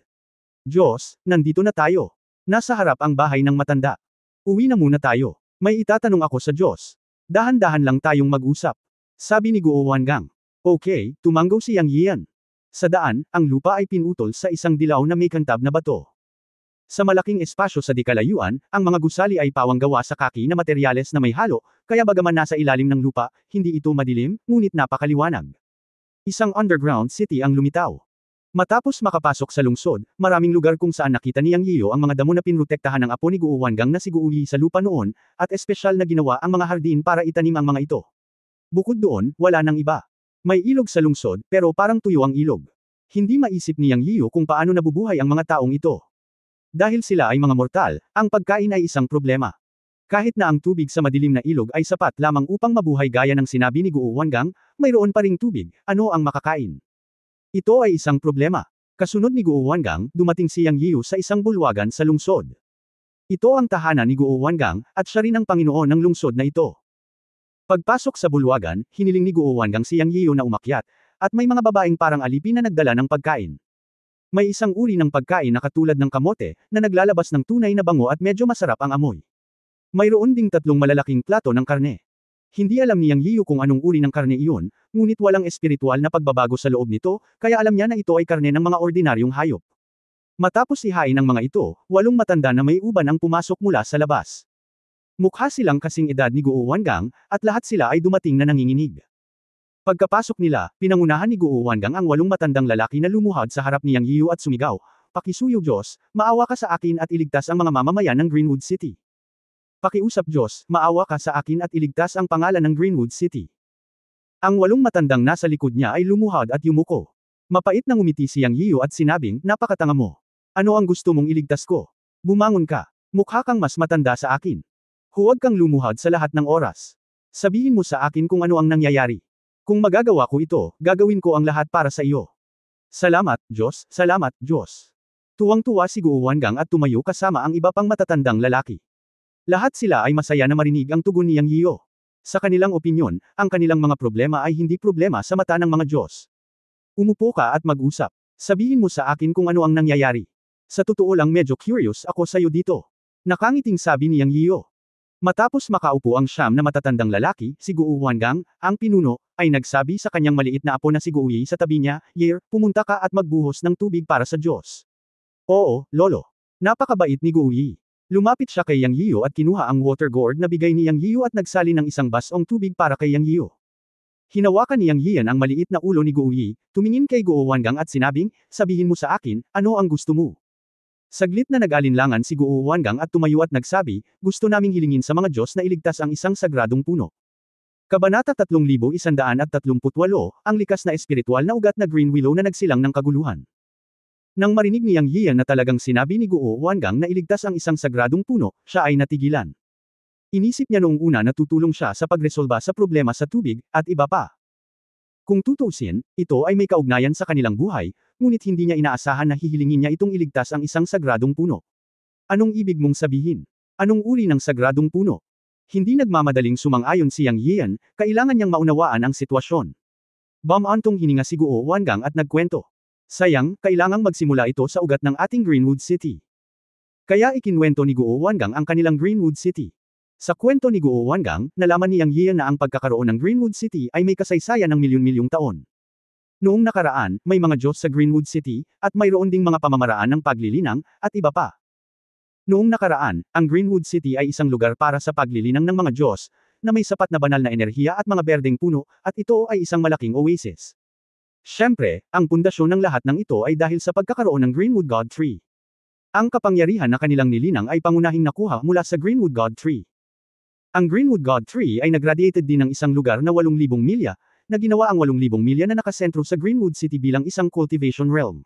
Diyos, nandito na tayo. Nasa harap ang bahay ng matanda. Uwi na muna tayo. May itatanong ako sa Diyos. Dahan-dahan lang tayong mag-usap. Sabi ni Guo Wangang. Okay, tumanggo si Yang Yiyan. Sa daan, ang lupa ay pinutol sa isang dilaw na may kantab na bato. Sa malaking espasyo sa dikalayuan, ang mga gusali ay pawang gawa sa kaki na materyales na may halo, kaya bagaman nasa ilalim ng lupa, hindi ito madilim, ngunit napakaliwanag. Isang underground city ang lumitaw. Matapos makapasok sa lungsod, maraming lugar kung saan nakita ni Yang Yiyo ang mga damo na pinrotektahan ng apo ni Guo Wangang na si Guo Yi sa lupa noon, at espesyal na ginawa ang mga hardin para itanim ang mga ito. Bukod doon, wala nang iba. May ilog sa lungsod, pero parang tuyo ang ilog. Hindi maisip ni Yang Yiyo kung paano nabubuhay ang mga taong ito. Dahil sila ay mga mortal, ang pagkain ay isang problema. Kahit na ang tubig sa madilim na ilog ay sapat lamang upang mabuhay gaya ng sinabi ni Guo Wangang, mayroon pa ring tubig, ano ang makakain? Ito ay isang problema. Kasunod ni Guo Wangang, dumating si Yang Yiyo sa isang bulwagan sa lungsod. Ito ang tahanan ni Guo Wangang, at siya rin ang Panginoon ng lungsod na ito. Pagpasok sa bulwagan, hiniling ni Guo Wangang si Yang Yiyo na umakyat, at may mga babaeng parang alipin na nagdala ng pagkain. May isang uri ng pagkain na katulad ng kamote, na naglalabas ng tunay na bango at medyo masarap ang amoy. Mayroon ding 3 malalaking plato ng karne. Hindi alam ni Yang Yiyo kung anong uri ng karne iyon, ngunit walang espiritual na pagbabago sa loob nito, kaya alam niya na ito ay karne ng mga ordinaryong hayop. Matapos ihain ng mga ito, 8 matanda na may uban ang pumasok mula sa labas. Mukha silang kasing edad ni Guo Wangang, at lahat sila ay dumating na nanginginig. Pagkapasok nila, pinangunahan ni Guo Wangang ang 8 matandang lalaki na lumuhad sa harap ni Yang Yiyo at sumigaw, "Pakisuyo Diyos, maawa ka sa akin at iligtas ang mga mamamayan ng Greenwood City. Pakiusap Diyos, maawa ka sa akin at iligtas ang pangalan ng Greenwood City." Ang 8 matandang nasa likod niya ay lumuhad at yumuko. Mapait na ngumiti si Yang Yiyo at sinabing, "Napakatanga mo. Ano ang gusto mong iligtas ko? Bumangon ka. Mukha kang mas matanda sa akin. Huwag kang lumuhad sa lahat ng oras. Sabihin mo sa akin kung ano ang nangyayari. Kung magagawa ko ito, gagawin ko ang lahat para sa iyo." "Salamat, Diyos, salamat, Diyos." Tuwang-tuwa si Guo Wangang at tumayo kasama ang iba pang matatandang lalaki. Lahat sila ay masaya na marinig ang tugon ni Yang Yiyo. Sa kanilang opinyon, ang kanilang mga problema ay hindi problema sa mata ng mga Diyos. "Umupo ka at mag-usap. Sabihin mo sa akin kung ano ang nangyayari. Sa totoo lang medyo curious ako sa iyo dito." Nakangiting sabi ni Yang Yiyo. Matapos makaupo ang 9 na matatandang lalaki, si Guo Wangang, ang pinuno, ay nagsabi sa kanyang maliit na apo na si Guo Yi sa tabi niya, "Year, pumunta ka at magbuhos ng tubig para sa Diyos." "Oo, Lolo." Napakabait ni Guo Yi. Lumapit siya kay Yang Yiyo at kinuha ang water gourd na bigay ni Yang Yiyo at nagsali ng isang basong tubig para kay Yang Yiyo. Hinawakan ni Yang Yiyan ang maliit na ulo ni Guo Yi, tumingin kay Guo Wangang at sinabing, "Sabihin mo sa akin, ano ang gusto mo?" Saglit na nag-alinlangan si Guo Wangang at tumayo at nagsabi, "Gusto naming hilingin sa mga Diyos na iligtas ang isang sagradong puno." Kabanata 3138, ang likas na espiritual na ugat na Green Willow na nagsilang ng kaguluhan. Nang marinig ni Yang Yiyan na talagang sinabi ni Guo Wangang na iligtas ang isang sagradong puno, siya ay natigilan. Inisip niya noong una na tutulong siya sa pagresolba sa problema sa tubig, at iba pa. Kung tutuusin, ito ay may kaugnayan sa kanilang buhay, ngunit hindi niya inaasahan na hihilingin niya itong iligtas ang isang sagradong puno. Anong ibig mong sabihin? Anong uri ng sagradong puno? Hindi nagmamadaling sumang-ayon si Yang Yiyan, kailangan niyang maunawaan ang sitwasyon. Bamantong hininga si Guo Wangang at nagkwento. "Sayang, kailangang magsimula ito sa ugat ng ating Greenwood City." Kaya ikinwento ni Guo Wangang ang kanilang Greenwood City. Sa kwento ni Guo Wangang, nalaman ni Yang Yiyan na ang pagkakaroon ng Greenwood City ay may kasaysayan ng milyon-milyong taon. Noong nakaraan, may mga Diyos sa Greenwood City, at mayroon ding mga pamamaraan ng paglilinang, at iba pa. Noong nakaraan, ang Greenwood City ay isang lugar para sa paglilinang ng mga Diyos, na may sapat na banal na enerhiya at mga berdeng puno, at ito ay isang malaking oasis. Siyempre, ang pundasyon ng lahat ng ito ay dahil sa pagkakaroon ng Greenwood God Tree. Ang kapangyarihan na kanilang nilinang ay pangunahing nakuha mula sa Greenwood God Tree. Ang Greenwood God Tree ay nagradiated din ng isang lugar na 8,000 milya, na ginawa ang 8,000 milya na nakasentro sa Greenwood City bilang isang cultivation realm.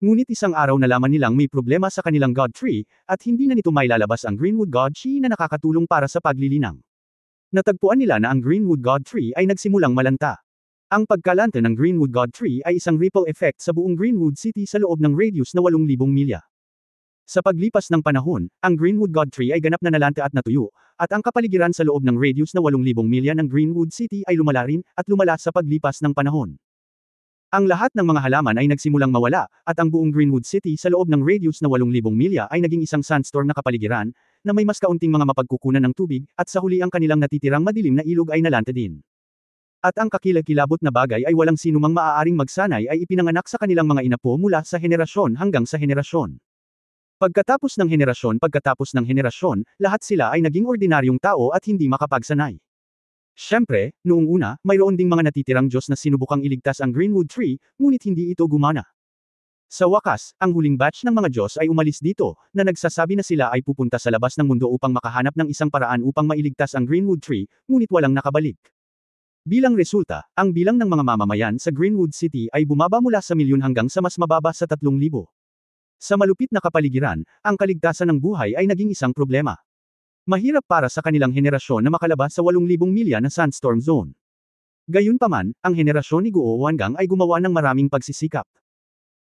Ngunit isang araw nalaman nilang may problema sa kanilang God Tree, at hindi na nito mailalabas ang Greenwood God Tree na nakakatulong para sa paglilinang. Natagpuan nila na ang Greenwood God Tree ay nagsimulang malanta. Ang pagkalanta ng Greenwood God Tree ay isang ripple effect sa buong Greenwood City sa loob ng radius na 8,000 milya. Sa paglipas ng panahon, ang Greenwood God Tree ay ganap na nalanta at natuyo, at ang kapaligiran sa loob ng radius na 8,000 milya ng Greenwood City ay lumala rin, at lumala sa paglipas ng panahon. Ang lahat ng mga halaman ay nagsimulang mawala, at ang buong Greenwood City sa loob ng radius na 8,000 milya ay naging isang sandstorm na kapaligiran, na may mas kaunting mga mapagkukunan ng tubig, at sa huli ang kanilang natitirang madilim na ilog ay nalanta din. At ang kakilakilabot na bagay ay walang sinumang maaaring magsanay ay ipinanganak sa kanilang mga inapo mula sa henerasyon hanggang sa henerasyon. Pagkatapos ng henerasyon, lahat sila ay naging ordinaryong tao at hindi makapagsanay. Siyempre, noong una, mayroon ding mga natitirang Diyos na sinubukang iligtas ang Greenwood Tree, ngunit hindi ito gumana. Sa wakas, ang huling batch ng mga Diyos ay umalis dito, na nagsasabi na sila ay pupunta sa labas ng mundo upang makahanap ng isang paraan upang mailigtas ang Greenwood Tree, ngunit walang nakabalik. Bilang resulta, ang bilang ng mga mamamayan sa Greenwood City ay bumaba mula sa milyon hanggang sa mas mababa sa 3,000. Sa malupit na kapaligiran, ang kaligtasan ng buhay ay naging isang problema. Mahirap para sa kanilang henerasyon na makalabas sa 8,000 milya na sandstorm zone. Gayunpaman, ang henerasyon ni Guo Wangang ay gumawa ng maraming pagsisikap.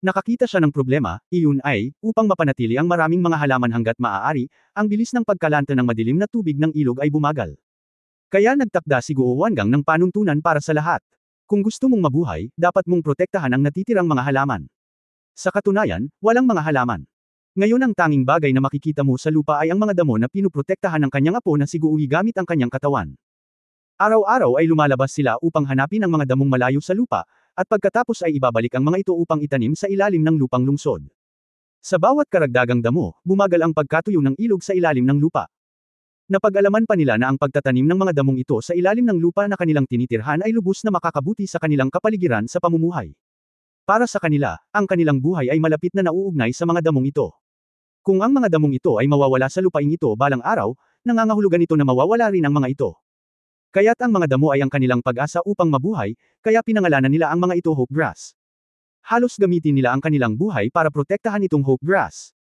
Nakakita siya ng problema, iyon ay, upang mapanatili ang maraming mga halaman hanggat maaari, ang bilis ng pagkalanta ng madilim na tubig ng ilog ay bumagal. Kaya nagtakda si Guo Wangang ng panuntunan para sa lahat. Kung gusto mong mabuhay, dapat mong protektahan ang natitirang mga halaman. Sa katunayan, walang mga halaman. Ngayon ang tanging bagay na makikita mo sa lupa ay ang mga damo na pinuprotektahan ng kanyang apo na si Guo gamit ang kanyang katawan. Araw-araw ay lumalabas sila upang hanapin ang mga damong malayo sa lupa, at pagkatapos ay ibabalik ang mga ito upang itanim sa ilalim ng lupang lungsod. Sa bawat karagdagang damo, bumagal ang pagkatuyo ng ilog sa ilalim ng lupa. Napag-alaman pa nila na ang pagtatanim ng mga damong ito sa ilalim ng lupa na kanilang tinitirhan ay lubos na makakabuti sa kanilang kapaligiran sa pamumuhay. Para sa kanila, ang kanilang buhay ay malapit na nauugnay sa mga damong ito. Kung ang mga damong ito ay mawawala sa lupain ito balang araw, nangangahulugan ito na mawawala rin ang mga ito. Kaya't ang mga damo ay ang kanilang pag-asa upang mabuhay, kaya pinangalanan nila ang mga ito Hope Grass. Halos gamitin nila ang kanilang buhay para protektahan itong Hope Grass.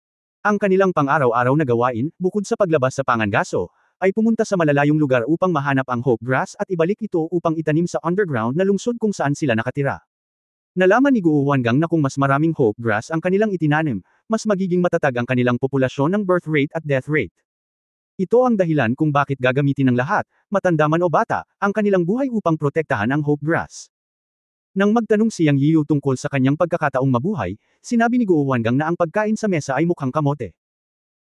Ang kanilang pang-araw-araw na gawain, bukod sa paglabas sa pangangaso, ay pumunta sa malalayong lugar upang mahanap ang Hope Grass at ibalik ito upang itanim sa underground na lungsod kung saan sila nakatira. Nalaman ni Guo Wangang na kung mas maraming Hope Grass ang kanilang itinanim, mas magiging matatag ang kanilang populasyon ng birth rate at death rate. Ito ang dahilan kung bakit gagamitin ng lahat, matanda man o bata, ang kanilang buhay upang protektahan ang Hope Grass. Nang magtanong si Yang Yiyu tungkol sa kanyang pagkakataong mabuhay, sinabi ni Guo Wangang na ang pagkain sa mesa ay mukhang kamote.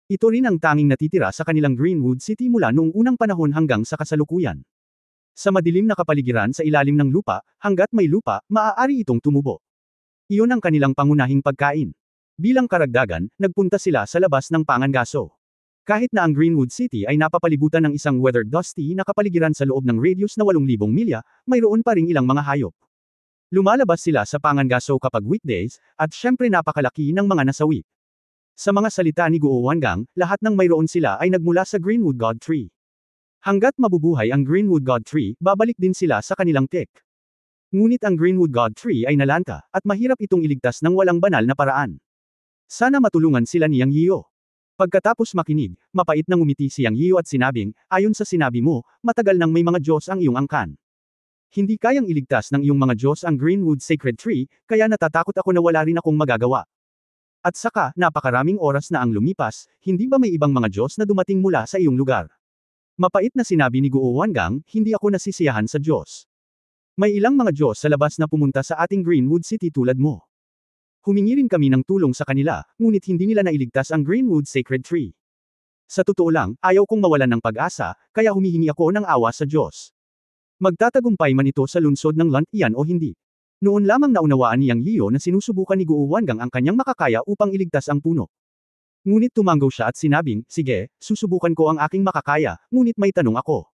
Ito rin ang tanging natitira sa kanilang Greenwood City mula noong unang panahon hanggang sa kasalukuyan. Sa madilim na kapaligiran sa ilalim ng lupa, hanggat may lupa, maaari itong tumubo. Iyon ang kanilang pangunahing pagkain. Bilang karagdagan, nagpunta sila sa labas ng pangangaso. Kahit na ang Greenwood City ay napapalibutan ng isang weathered dusty na kapaligiran sa loob ng radius na 8,000 milya, mayroon pa ring ilang mga hayop. Lumalabas sila sa pangangaso kapag weekdays, at syempre napakalaki ng mga nasawi. Sa mga salita ni Guo Wangang, lahat ng mayroon sila ay nagmula sa Greenwood God Tree. Hanggat mabubuhay ang Greenwood God Tree, babalik din sila sa kanilang tek. Ngunit ang Greenwood God Tree ay nalanta, at mahirap itong iligtas ng walang banal na paraan. Sana matulungan sila ni Yang Yiyu. Pagkatapos makinig, mapait na ngumiti si Yang Yiyu at sinabing, ayon sa sinabi mo, matagal nang may mga Diyos ang iyong angkan. Hindi kayang iligtas ng iyong mga Diyos ang Greenwood Sacred Tree, kaya natatakot ako na wala rin akong magagawa. At saka, napakaraming oras na ang lumipas, hindi ba may ibang mga Diyos na dumating mula sa iyong lugar? Mapait na sinabi ni Guo Wangang, hindi ako nasisiyahan sa Diyos. May ilang mga Diyos sa labas na pumunta sa ating Greenwood City tulad mo. Humingi rin kami ng tulong sa kanila, ngunit hindi nila nailigtas ang Greenwood Sacred Tree. Sa totoo lang, ayaw kong mawalan ng pag-asa, kaya humihingi ako ng awa sa Diyos. Magtatagumpay man ito sa lungsod ng Lantian o hindi. Noon lamang naunawaan ni Yang Yiyu na sinusubukan ni Guo Wangang ang kanyang makakaya upang iligtas ang puno. Ngunit tumanggaw siya at sinabing, sige, susubukan ko ang aking makakaya, ngunit may tanong ako.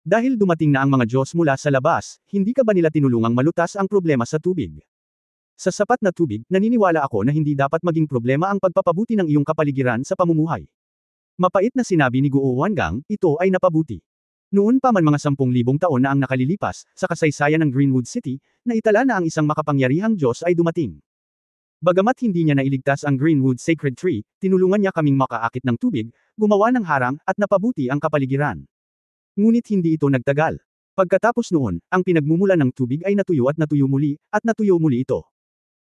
Dahil dumating na ang mga Diyos mula sa labas, hindi ka ba nila tinulungang malutas ang problema sa tubig? Sa sapat na tubig, naniniwala ako na hindi dapat maging problema ang pagpapabuti ng iyong kapaligiran sa pamumuhay. Mapait na sinabi ni Guo Wangang, ito ay napabuti. Noon pa man mga 10,000 taon na ang nakalilipas, sa kasaysayan ng Greenwood City, naitala na ang isang makapangyarihang Diyos ay dumating. Bagamat hindi niya nailigtas ang Greenwood Sacred Tree, tinulungan niya kaming makaakit ng tubig, gumawa ng harang, at napabuti ang kapaligiran. Ngunit hindi ito nagtagal. Pagkatapos noon, ang pinagmumulan ng tubig ay natuyo at natuyo muli ito.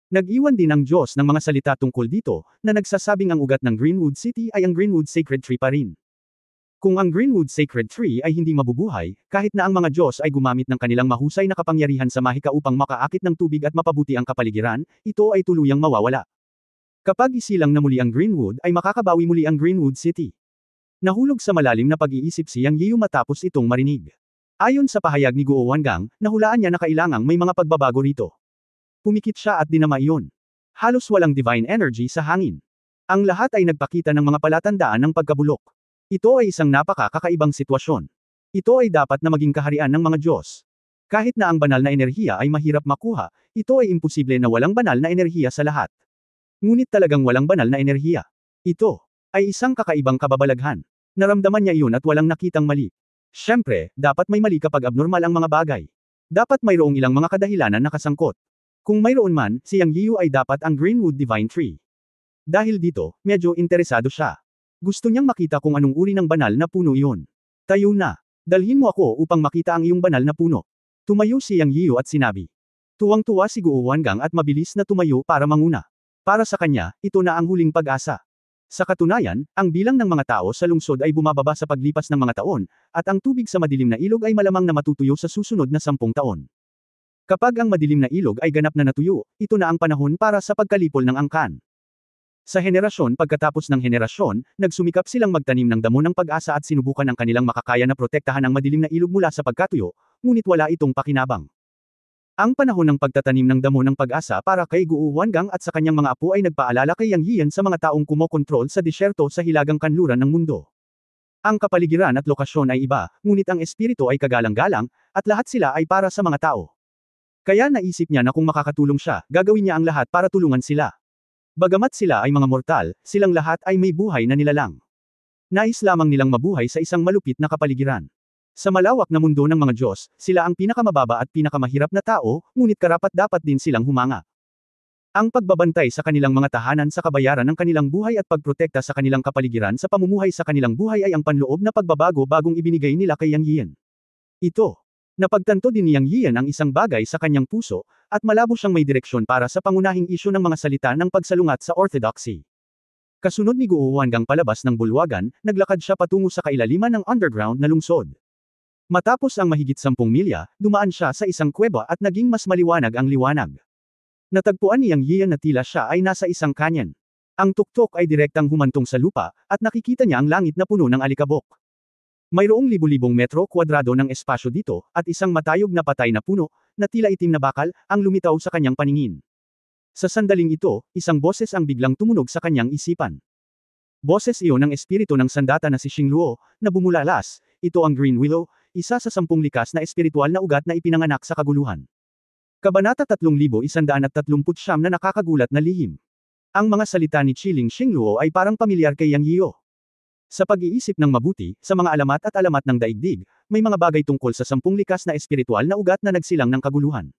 Nag-iwan din ang Diyos ng mga salita tungkol dito, na nagsasabing ang ugat ng Greenwood City ay ang Greenwood Sacred Tree pa rin. Kung ang Greenwood Sacred Tree ay hindi mabubuhay, kahit na ang mga Diyos ay gumamit ng kanilang mahusay na kapangyarihan sa mahika upang makaakit ng tubig at mapabuti ang kapaligiran, ito ay tuluyang mawawala. Kapag isilang na muli ang Greenwood ay makakabawi muli ang Greenwood City. Nahulog sa malalim na pag-iisip si Yang Yiyu matapos itong marinig. Ayon sa pahayag ni Guo Wangang, nahulaan niya na kailangang may mga pagbabago rito. Pumikit siya at dinama iyon. Halos walang divine energy sa hangin. Ang lahat ay nagpakita ng mga palatandaan ng pagkabulok. Ito ay isang napaka-kakaibang sitwasyon. Ito ay dapat na maging kaharian ng mga Diyos. Kahit na ang banal na enerhiya ay mahirap makuha, ito ay imposible na walang banal na enerhiya sa lahat. Ngunit talagang walang banal na enerhiya. Ito ay isang kakaibang kababalaghan. Naramdaman niya iyon at walang nakitang mali. Siyempre, dapat may mali kapag abnormal ang mga bagay. Dapat mayroong ilang mga kadahilanan na kasangkot. Kung mayroon man, si Yang Yiyu ay dapat ang Greenwood Divine Tree. Dahil dito, medyo interesado siya. Gusto niyang makita kung anong uri ng banal na puno iyon. Tayo na. Dalhin mo ako upang makita ang iyong banal na puno. Tumayo si Yang Yiyu at sinabi. Tuwang-tuwa si Guo Wangang at mabilis na tumayo para manguna. Para sa kanya, ito na ang huling pag-asa. Sa katunayan, ang bilang ng mga tao sa lungsod ay bumababa sa paglipas ng mga taon, at ang tubig sa madilim na ilog ay malamang na matutuyo sa susunod na 10 taon. Kapag ang madilim na ilog ay ganap na natuyo, ito na ang panahon para sa pagkalipol ng angkan. Sa henerasyon pagkatapos ng henerasyon, nagsumikap silang magtanim ng damo ng pag-asa at sinubukan ang kanilang makakaya na protektahan ang madilim na ilog mula sa pagkatuyo, ngunit wala itong pakinabang. Ang panahon ng pagtatanim ng damo ng pag-asa para kay Guo Wangang at sa kanyang mga apo ay nagpaalala kay Yang Yiyan sa mga taong kumokontrol sa disyerto sa hilagang kanluran ng mundo. Ang kapaligiran at lokasyon ay iba, ngunit ang espiritu ay kagalang-galang, at lahat sila ay para sa mga tao. Kaya naisip niya na kung makakatulong siya, gagawin niya ang lahat para tulungan sila. Bagamat sila ay mga mortal, silang lahat ay may buhay na nilalang. Nais lamang nilang mabuhay sa isang malupit na kapaligiran. Sa malawak na mundo ng mga Diyos, sila ang pinakamababa at pinakamahirap na tao, ngunit karapat-dapat din silang humanga. Ang pagbabantay sa kanilang mga tahanan sa kabayaran ng kanilang buhay at pagprotekta sa kanilang kapaligiran sa pamumuhay sa kanilang buhay ay ang panloob na pagbabago bagong ibinigay nila kay Yang Yiyan. Ito. Napagtanto din ni Yang Yiyan ang isang bagay sa kanyang puso, at malabo siyang may direksyon para sa pangunahing isyu ng mga salita ng pagsalungat sa orthodoxy. Kasunod ni Guo Wangang palabas ng bulwagan, naglakad siya patungo sa kailaliman ng underground na lungsod. Matapos ang mahigit 10 milya, dumaan siya sa isang kuweba at naging mas maliwanag ang liwanag. Natagpuan ni Yang Yiyan na tila siya ay nasa isang canyon. Ang tuktok ay direktang humantong sa lupa, at nakikita niya ang langit na puno ng alikabok. Mayroong libu-libong metro kwadrado ng espasyo dito, at isang matayog na patay na puno, na tila itim na bakal, ang lumitaw sa kanyang paningin. Sa sandaling ito, isang boses ang biglang tumunog sa kanyang isipan. Boses iyon ng espiritu ng sandata na si Xingluo, na bumulalas, ito ang Green Willow, isa sa 10 likas na espiritual na ugat na ipinanganak sa kaguluhan. Kabanata 3139 na nakakagulat na lihim. Ang mga salita ni Qiling Xingluo ay parang pamilyar kay Yang Yiyu. Sa pag-iisip ng mabuti, sa mga alamat at alamat ng daigdig, may mga bagay tungkol sa 10 likas na espiritual na ugat na nagsilang ng kaguluhan.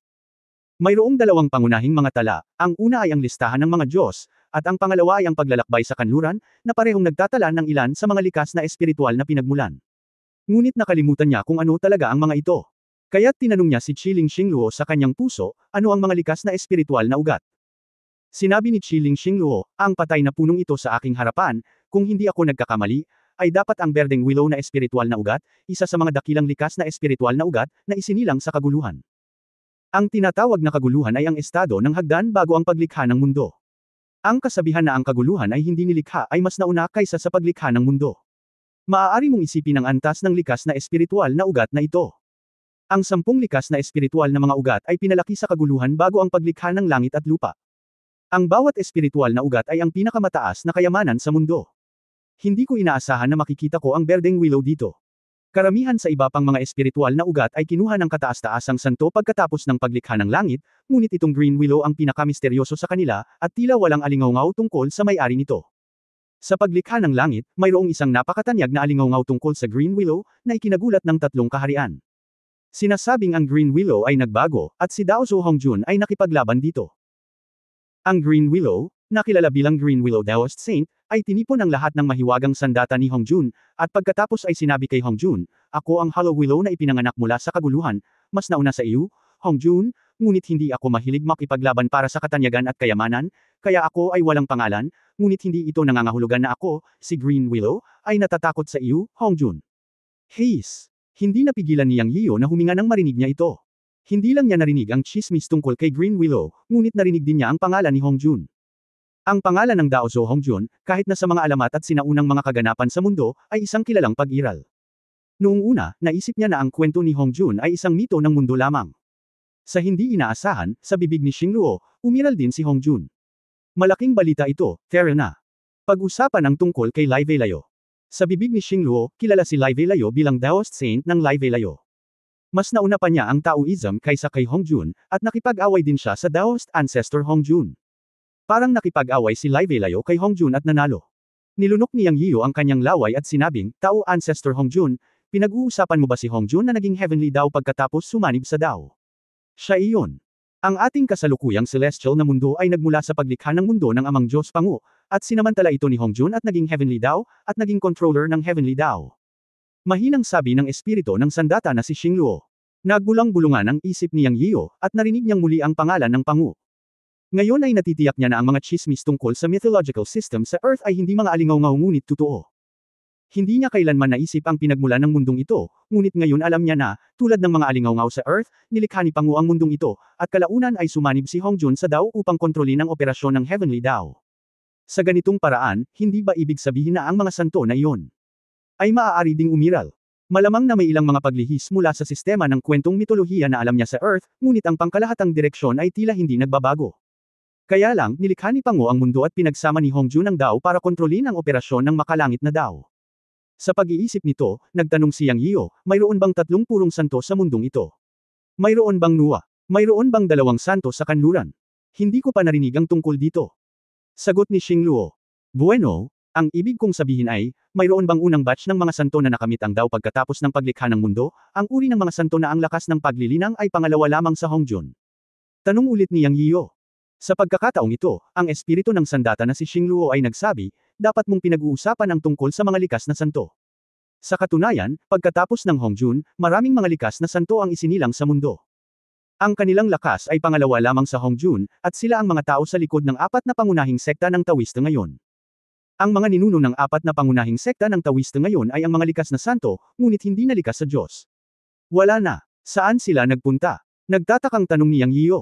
Mayroong dalawang pangunahing mga tala, ang una ay ang listahan ng mga Diyos, at ang pangalawa ay ang paglalakbay sa kanluran, na parehong nagtatala ng ilan sa mga likas na espiritual na pinagmulan. Ngunit nakalimutan niya kung ano talaga ang mga ito. Kaya't tinanong niya si Qiling Xingluo sa kanyang puso, ano ang mga likas na espiritual na ugat. Sinabi ni Qiling Xingluo, ang patay na punong ito sa aking harapan, kung hindi ako nagkakamali, ay dapat ang berdeng willow na espiritual na ugat, isa sa mga dakilang likas na espiritual na ugat, na isinilang sa kaguluhan. Ang tinatawag na kaguluhan ay ang estado ng hagdan bago ang paglikha ng mundo. Ang kasabihan na ang kaguluhan ay hindi nilikha ay mas nauna kaysa sa paglikha ng mundo. Maaari mong isipin ang antas ng likas na espiritual na ugat na ito. Ang 10 likas na espiritual na mga ugat ay pinalaki sa kaguluhan bago ang paglikha ng langit at lupa. Ang bawat espiritual na ugat ay ang pinakamataas na kayamanan sa mundo. Hindi ko inaasahan na makikita ko ang berdeng willow dito. Karamihan sa iba pang mga espiritual na ugat ay kinuha ng kataas-taasang santo pagkatapos ng paglikha ng langit, ngunit itong green willow ang pinakamisteryoso sa kanila, at tila walang alingaw-ngaw tungkol sa may-ari nito. Sa paglikha ng langit, mayroong isang napakatanyag na alingaw-ngaw tungkol sa Green Willow, na ikinagulat ng 3 kaharian. Sinasabing ang Green Willow ay nagbago, at si Dao Zhou Hongjun ay nakipaglaban dito. Ang Green Willow, na kilala bilang Green Willow Daoist Saint, ay tinipon ang lahat ng mahiwagang sandata ni Hongjun, at pagkatapos ay sinabi kay Hongjun, ako ang Hollow Willow na ipinanganak mula sa kaguluhan, mas nauna sa iyo, Hongjun, ngunit hindi ako mahilig makipaglaban para sa katanyagan at kayamanan, kaya ako ay walang pangalan, ngunit hindi ito nangangahulugan na ako, si Green Willow, ay natatakot sa iyo, Hongjun. Hayes! Hindi napigilan ni Yang Yiyu na huminga nang marinig niya ito. Hindi lang niya narinig ang chismis tungkol kay Green Willow, ngunit narinig din niya ang pangalan ni Hongjun. Ang pangalan ng Dao Zhou Hongjun, kahit na sa mga alamat at sinaunang mga kaganapan sa mundo, ay isang kilalang pag-iral. Noong una, naisip niya na ang kwento ni Hongjun ay isang mito ng mundo lamang. Sa hindi inaasahan, sa bibig ni Xingluo, umiral din si Hongjun. Malaking balita ito, Terra na. Pag-usapan ang tungkol kay Lai Weilayo. Sa bibig ni Xingluo, kilala si Lai Weilayo bilang Daoist Saint ng Lai Weilayo. Mas nauna pa niya ang Taoism kaysa kay Hongjun, at nakipag-away din siya sa Daoist ancestor Hongjun. Parang nakipag-away si Lai Weilayo kay Hongjun at nanalo. Nilunok ni Yang Yiyo ang kanyang laway at sinabing, Tao Ancestor Hongjun, pinag-uusapan mo ba si Hongjun na naging heavenly Dao pagkatapos sumanib sa Dao? Siya iyon. Ang ating kasalukuyang celestial na mundo ay nagmula sa paglikha ng mundo ng Amang Diyos Pangu, at sinamantala ito ni Hongjun at naging heavenly Dao, at naging controller ng heavenly Dao. Mahinang sabi ng espiritu ng sandata na si Xingluo. Nagbulang-bulungan ang isip ni Yang Yiyo, at narinig niyang muli ang pangalan ng Pangu. Ngayon ay natitiyak niya na ang mga chismis tungkol sa mythological system sa Earth ay hindi mga alingaw-ngaw ngunit totoo. Hindi niya kailanman naisip ang pinagmulan ng mundong ito, ngunit ngayon alam niya na, tulad ng mga alingaw-ngaw sa Earth, nilikha ni Pangu ang mundong ito, at kalaunan ay sumanib si Hongjun sa Dao upang kontrolin ang operasyon ng Heavenly Dao. Sa ganitong paraan, hindi ba ibig sabihin na ang mga santo na iyon ay maaari ding umiral? Malamang na may ilang mga paglihis mula sa sistema ng kwentong mitolohiya na alam niya sa Earth, ngunit ang pangkalahatang direksyon ay tila hindi nagbabago. Kaya lang, nilikha ni Pangu ang mundo at pinagsama ni Hongjun ang Dao para kontrolin ang operasyon ng makalangit na Dao. Sa pag-iisip nito, nagtanong si Yang Yiyo, mayroon bang 3 purong santo sa mundong ito? Mayroon bang Nuwa? Mayroon bang 2 santo sa kanluran? Hindi ko pa narinig ang tungkol dito. Sagot ni Xingluo. Bueno, ang ibig kong sabihin ay, mayroon bang unang batch ng mga santo na nakamit ang Dao pagkatapos ng paglikha ng mundo? Ang uri ng mga santo na ang lakas ng paglilinang ay pangalawa lamang sa Hongjun. Tanong ulit ni Yang Yiyo. Sa pagkakataong ito, ang espiritu ng sandata na si Xingluo ay nagsabi, dapat mong pinag-uusapan ang tungkol sa mga likas na santo. Sa katunayan, pagkatapos ng Hongjun, maraming mga likas na santo ang isinilang sa mundo. Ang kanilang lakas ay pangalawa lamang sa Hongjun, at sila ang mga tao sa likod ng 4 na pangunahing sekta ng Taoista ngayon. Ang mga ninuno ng 4 na pangunahing sekta ng Taoista ngayon ay ang mga likas na santo, ngunit hindi na likas sa Diyos. Wala na. Saan sila nagpunta? Nagtatakang tanong ni Yang Yiyo.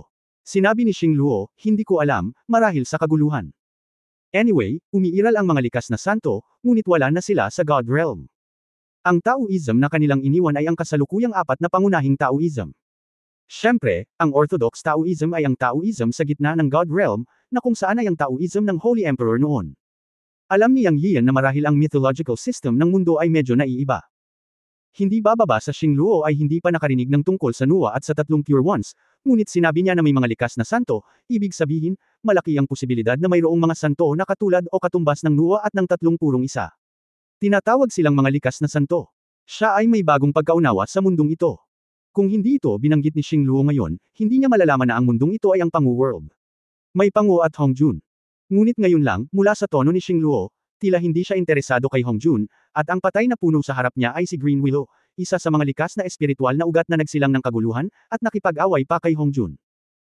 Sinabi ni Xingluo, hindi ko alam, marahil sa kaguluhan. Anyway, umiiral ang mga likas na santo, ngunit wala na sila sa God Realm. Ang Taoism na kanilang iniwan ay ang kasalukuyang 4 na pangunahing Taoism. Siyempre, ang Orthodox Taoism ay ang Taoism sa gitna ng God Realm, na kung saan ay ang Taoism ng Holy Emperor noon. Alam ni Yang Yiyan na marahil ang mythological system ng mundo ay medyo naiiba. Hindi bababa sa Xingluo ay hindi pa nakarinig ng tungkol sa Nuwa at sa 3 Pure Ones, ngunit sinabi niya na may mga likas na santo, ibig sabihin, malaki ang posibilidad na mayroong mga santo na katulad o katumbas ng Nuwa at ng 3 purong isa. Tinatawag silang mga likas na santo. Siya ay may bagong pagkaunawa sa mundong ito. Kung hindi ito binanggit ni Xingluo ngayon, hindi niya malalaman na ang mundong ito ay ang Pangu World. May Pangu at Hongjun. Ngunit ngayon lang, mula sa tono ni Xingluo, tila hindi siya interesado kay Hongjun, at ang patay na puno sa harap niya ay si Green Willow, isa sa mga likas na espiritual na ugat na nagsilang ng kaguluhan, at nakipag-away pa kay Hongjun.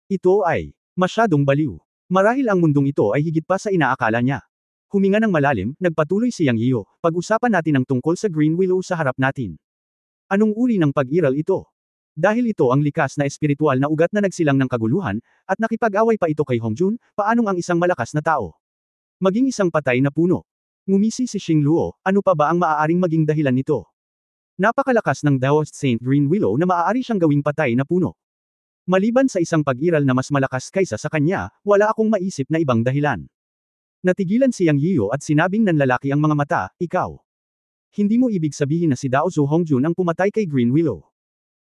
Ito ay masyadong baliw. Marahil ang mundong ito ay higit pa sa inaakala niya. Huminga ng malalim, nagpatuloy si Yang Yiyo, pag-usapan natin ang tungkol sa Green Willow sa harap natin. Anong uri ng pag-iral ito? Dahil ito ang likas na espiritual na ugat na nagsilang ng kaguluhan, at nakipag-away pa ito kay Hongjun, paanong ang isang malakas na tao maging isang patay na puno? Ngumisi si Xingluo, ano pa ba ang maaaring maging dahilan nito? Napakalakas ng Daoist Saint Green Willow na maaari siyang gawing patay na puno. Maliban sa isang pag-iral na mas malakas kaysa sa kanya, wala akong maisip na ibang dahilan. Natigilan si Yang Yiyo at sinabing nanlalaki ang mga mata, ikaw. Hindi mo ibig sabihin na si Daozo Hongjun ang pumatay kay Green Willow.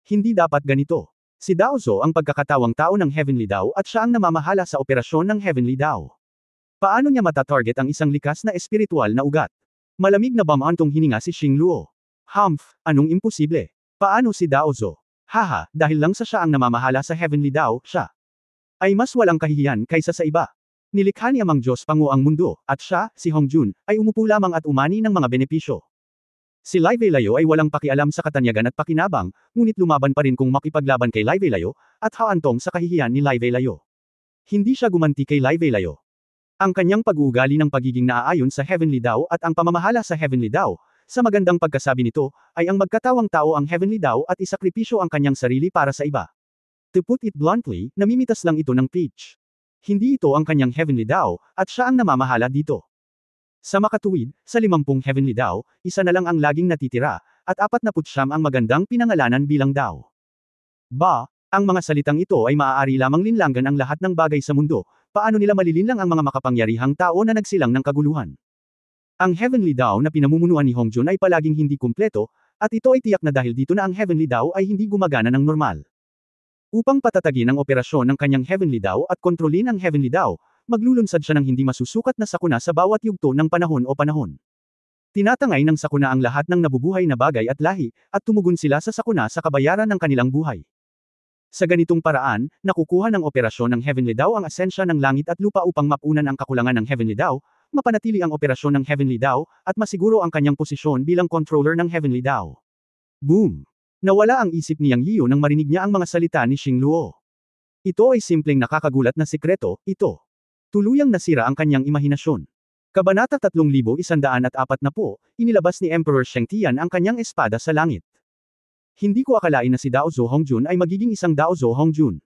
Hindi dapat ganito. Si Daozo ang pagkakatawang tao ng Heavenly Dao at siya ang namamahala sa operasyon ng Heavenly Dao. Paano niya matatarget ang isang likas na espiritual na ugat? Malamig na bamantong hininga si Xingluo. Anong imposible? Paano si Daozo? Haha, dahil lang sa siya ang namamahala sa Heavenly Dao, siya ay mas walang kahihiyan kaysa sa iba. Nilikha ni Amang Diyos Pangu ang mundo, at siya, si Hongjun, ay umupo lamang at umani ng mga benepisyo. Si Lai Weilayo ay walang pakialam sa katanyagan at pakinabang, ngunit lumaban pa rin kung makipaglaban kay Lai Weilayo, at haantong sa kahihiyan ni Lai Weilayo. Hindi siya gumanti kay Lai Weilayo. Ang kanyang pag-uugali ng pagiging naaayon sa Heavenly Dao at ang pamamahala sa Heavenly Dao, sa magandang pagkasabi nito, ay ang magkatawang tao ang Heavenly Dao at isakripisyo ang kanyang sarili para sa iba. To put it bluntly, namimitas lang ito ng Peach. Hindi ito ang kanyang Heavenly Dao, at siya ang namamahala dito. Sa makatuwid, sa 50 Heavenly Dao, isa na lang ang laging natitira, at 49 ang magandang pinangalanan bilang Dao. Ang mga salitang ito ay maaari lamang linlangan ang lahat ng bagay sa mundo, paano nila malilinlang ang mga makapangyarihang tao na nagsilang ng kaguluhan. Ang Heavenly Dao na pinamumunuan ni Hongjun ay palaging hindi kumpleto, at ito ay tiyak na dahil dito na ang Heavenly Dao ay hindi gumagana ng normal. Upang patatagin ang operasyon ng kanyang Heavenly Dao at kontrolin ang Heavenly Dao, maglulunsad siya ng hindi masusukat na sakuna sa bawat yugto ng panahon o panahon. Tinatangay ng sakuna ang lahat ng nabubuhay na bagay at lahi, at tumugon sila sa sakuna sa kabayaran ng kanilang buhay. Sa ganitong paraan, nakukuha ng operasyon ng Heavenly Dao ang asensya ng langit at lupa upang mapunan ang kakulangan ng Heavenly Dao, mapanatili ang operasyon ng Heavenly Dao, at masiguro ang kanyang posisyon bilang controller ng Heavenly Dao. Boom! Nawala ang isip ni Yang Yiu nang marinig niya ang mga salita ni Xing Luo. Ito ay simpleng nakakagulat na sikreto, ito. Tuluyang nasira ang kanyang imahinasyon. Kabanata 3140, inilabas ni Emperor Sheng Tian ang kanyang espada sa langit. Hindi ko akalain na si Dao Zhou Hongjun ay magiging isang Dao Zhou Hongjun.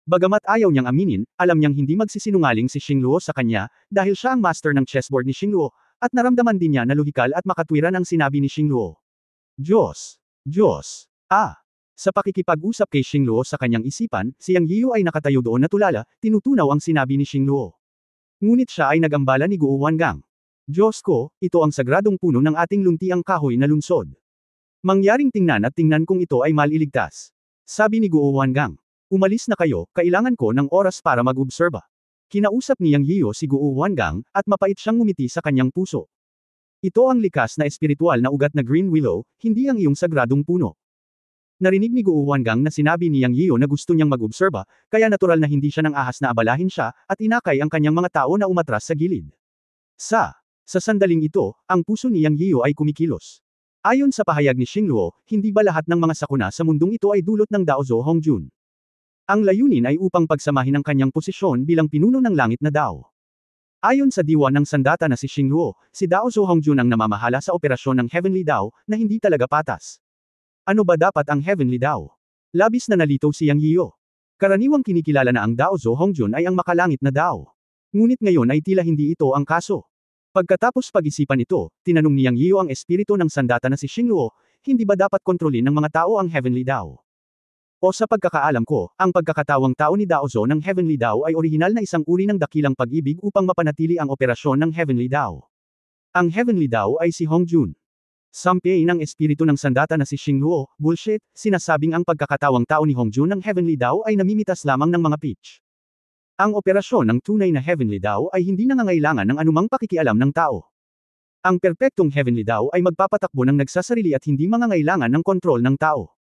Bagamat ayaw niyang aminin, alam niyang hindi magsisinungaling si Xing Luo sa kanya, dahil siya ang master ng chessboard ni Xing Luo, at naramdaman din niya na lohikal at makatwiran ang sinabi ni Xing Luo. Diyos! Diyos! Sa pakikipag-usap kay Xing Luo sa kanyang isipan, si Yang Yiu ay nakatayo doon na tulala, tinutunaw ang sinabi ni Xing Luo. Ngunit siya ay nagambala ni Guo Wangang. Diyos ko, ito ang sagradong puno ng ating luntiang kahoy na lunsod. Mangyaring tingnan at tingnan kung ito ay maliligtas. Sabi ni Guo Wangang. Umalis na kayo, kailangan ko ng oras para mag-obserba. Kinausap ni Yang Yiu si Guo Wangang, at mapait siyang ngumiti sa kanyang puso. Ito ang likas na espiritual na ugat na Green Willow, hindi ang iyong sagradong puno. Narinig ni Guo Wangang na sinabi ni Yang Yiu na gusto niyang mag-obserba, kaya natural na hindi siya nang ahas na abalahin siya, at inakay ang kanyang mga tao na umatras sa gilid. Sa sandaling ito, ang puso ni Yang Yiu ay kumikilos. Ayon sa pahayag ni Xing Luo, hindi ba lahat ng mga sakuna sa mundong ito ay dulot ng Dao Zhou Hongjun? Ang layunin ay upang pagsamahin ang kanyang posisyon bilang pinuno ng langit na Dao. Ayon sa diwa ng sandata na si Xing Luo, si Dao Zhou Hongjun ang namamahala sa operasyon ng Heavenly Dao, na hindi talaga patas. Ano ba dapat ang Heavenly Dao? Labis na nalito si Yang Yiu. Karaniwang kinikilala na ang Dao Zhou Hongjun ay ang makalangit na Dao. Ngunit ngayon ay tila hindi ito ang kaso. Pagkatapos pag-isipan ito, tinanong ni Yang Yiu ang espiritu ng sandata na si Xing Luo, hindi ba dapat kontrolin ng mga tao ang Heavenly Dao? O sa pagkakaalam ko, ang pagkakatawang tao ni Dao Zhou ng Heavenly Dao ay orihinal na isang uri ng dakilang pag-ibig upang mapanatili ang operasyon ng Heavenly Dao. Ang Heavenly Dao ay si Hongjun. Sampay ng espiritu ng sandata na si Xing Luo, bullshit, sinasabing ang pagkakatawang tao ni Hongjun ng Heavenly Dao ay namimitas lamang ng mga pitch. Ang operasyon ng tunay na Heavenly Dao ay hindi nangangailangan ng anumang pakikialam ng tao. Ang perpektong Heavenly Dao ay magpapatakbo ng nagsasarili at hindi mangangailangan ng kontrol ng tao.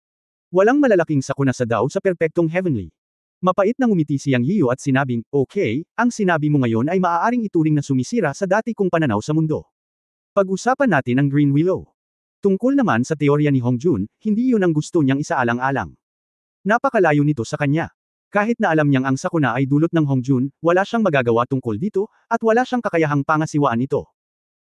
Walang malalaking sakuna sa Dao sa perpektong Heavenly. Mapait na ngumiti si Yang Yiu at sinabing, okay, ang sinabi mo ngayon ay maaaring ituring na sumisira sa dati kong pananaw sa mundo. Pag-usapan natin ang Green Willow. Tungkol naman sa teorya ni Hongjun, hindi iyon ang gusto niyang isaalang-alang. Napakalayo nito sa kanya. Kahit na alam niyang ang sakuna ay dulot ng Hongjun, wala siyang magagawa tungkol dito, at wala siyang kakayahang pangasiwaan ito.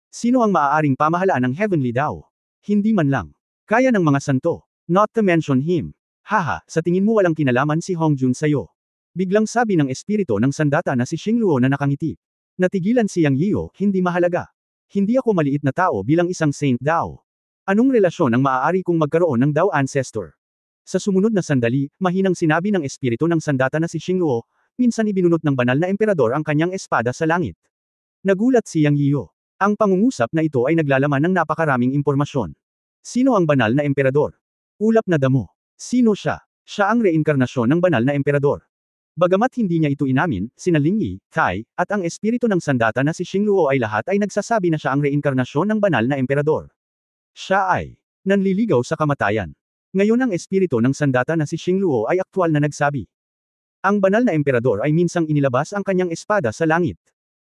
Sino ang maaaring pamahalaan ng Heavenly Dao? Hindi man lang. Kaya ng mga santo. Not to mention him. Haha, sa tingin mo walang kinalaman si Hongjun sa'yo. Biglang sabi ng espiritu ng sandata na si Xing Luo na nakangiti. Natigilan si Yang Yiu, hindi mahalaga. Hindi ako maliit na tao bilang isang Saint Dao. Anong relasyon ang maaari kong magkaroon ng Dao Ancestor? Sa sumunod na sandali, mahinang sinabi ng espiritu ng sandata na si Xing Luo, minsan ibinunot ng banal na emperador ang kanyang espada sa langit. Nagulat si Yang Yiu. Ang pangungusap na ito ay naglalaman ng napakaraming impormasyon. Sino ang banal na emperador? Ulap na damo. Sino siya? Siya ang reinkarnasyon ng banal na emperador. Bagamat hindi niya ito inamin, sina Ling Yi, Tai, at ang espiritu ng sandata na si Xing Luo ay lahat ay nagsasabi na siya ang reinkarnasyon ng banal na emperador. Siya ay nanliligaw sa kamatayan. Ngayon ang espiritu ng sandata na si Xing Luo ay aktwal na nagsabi. Ang banal na emperador ay minsang inilabas ang kanyang espada sa langit.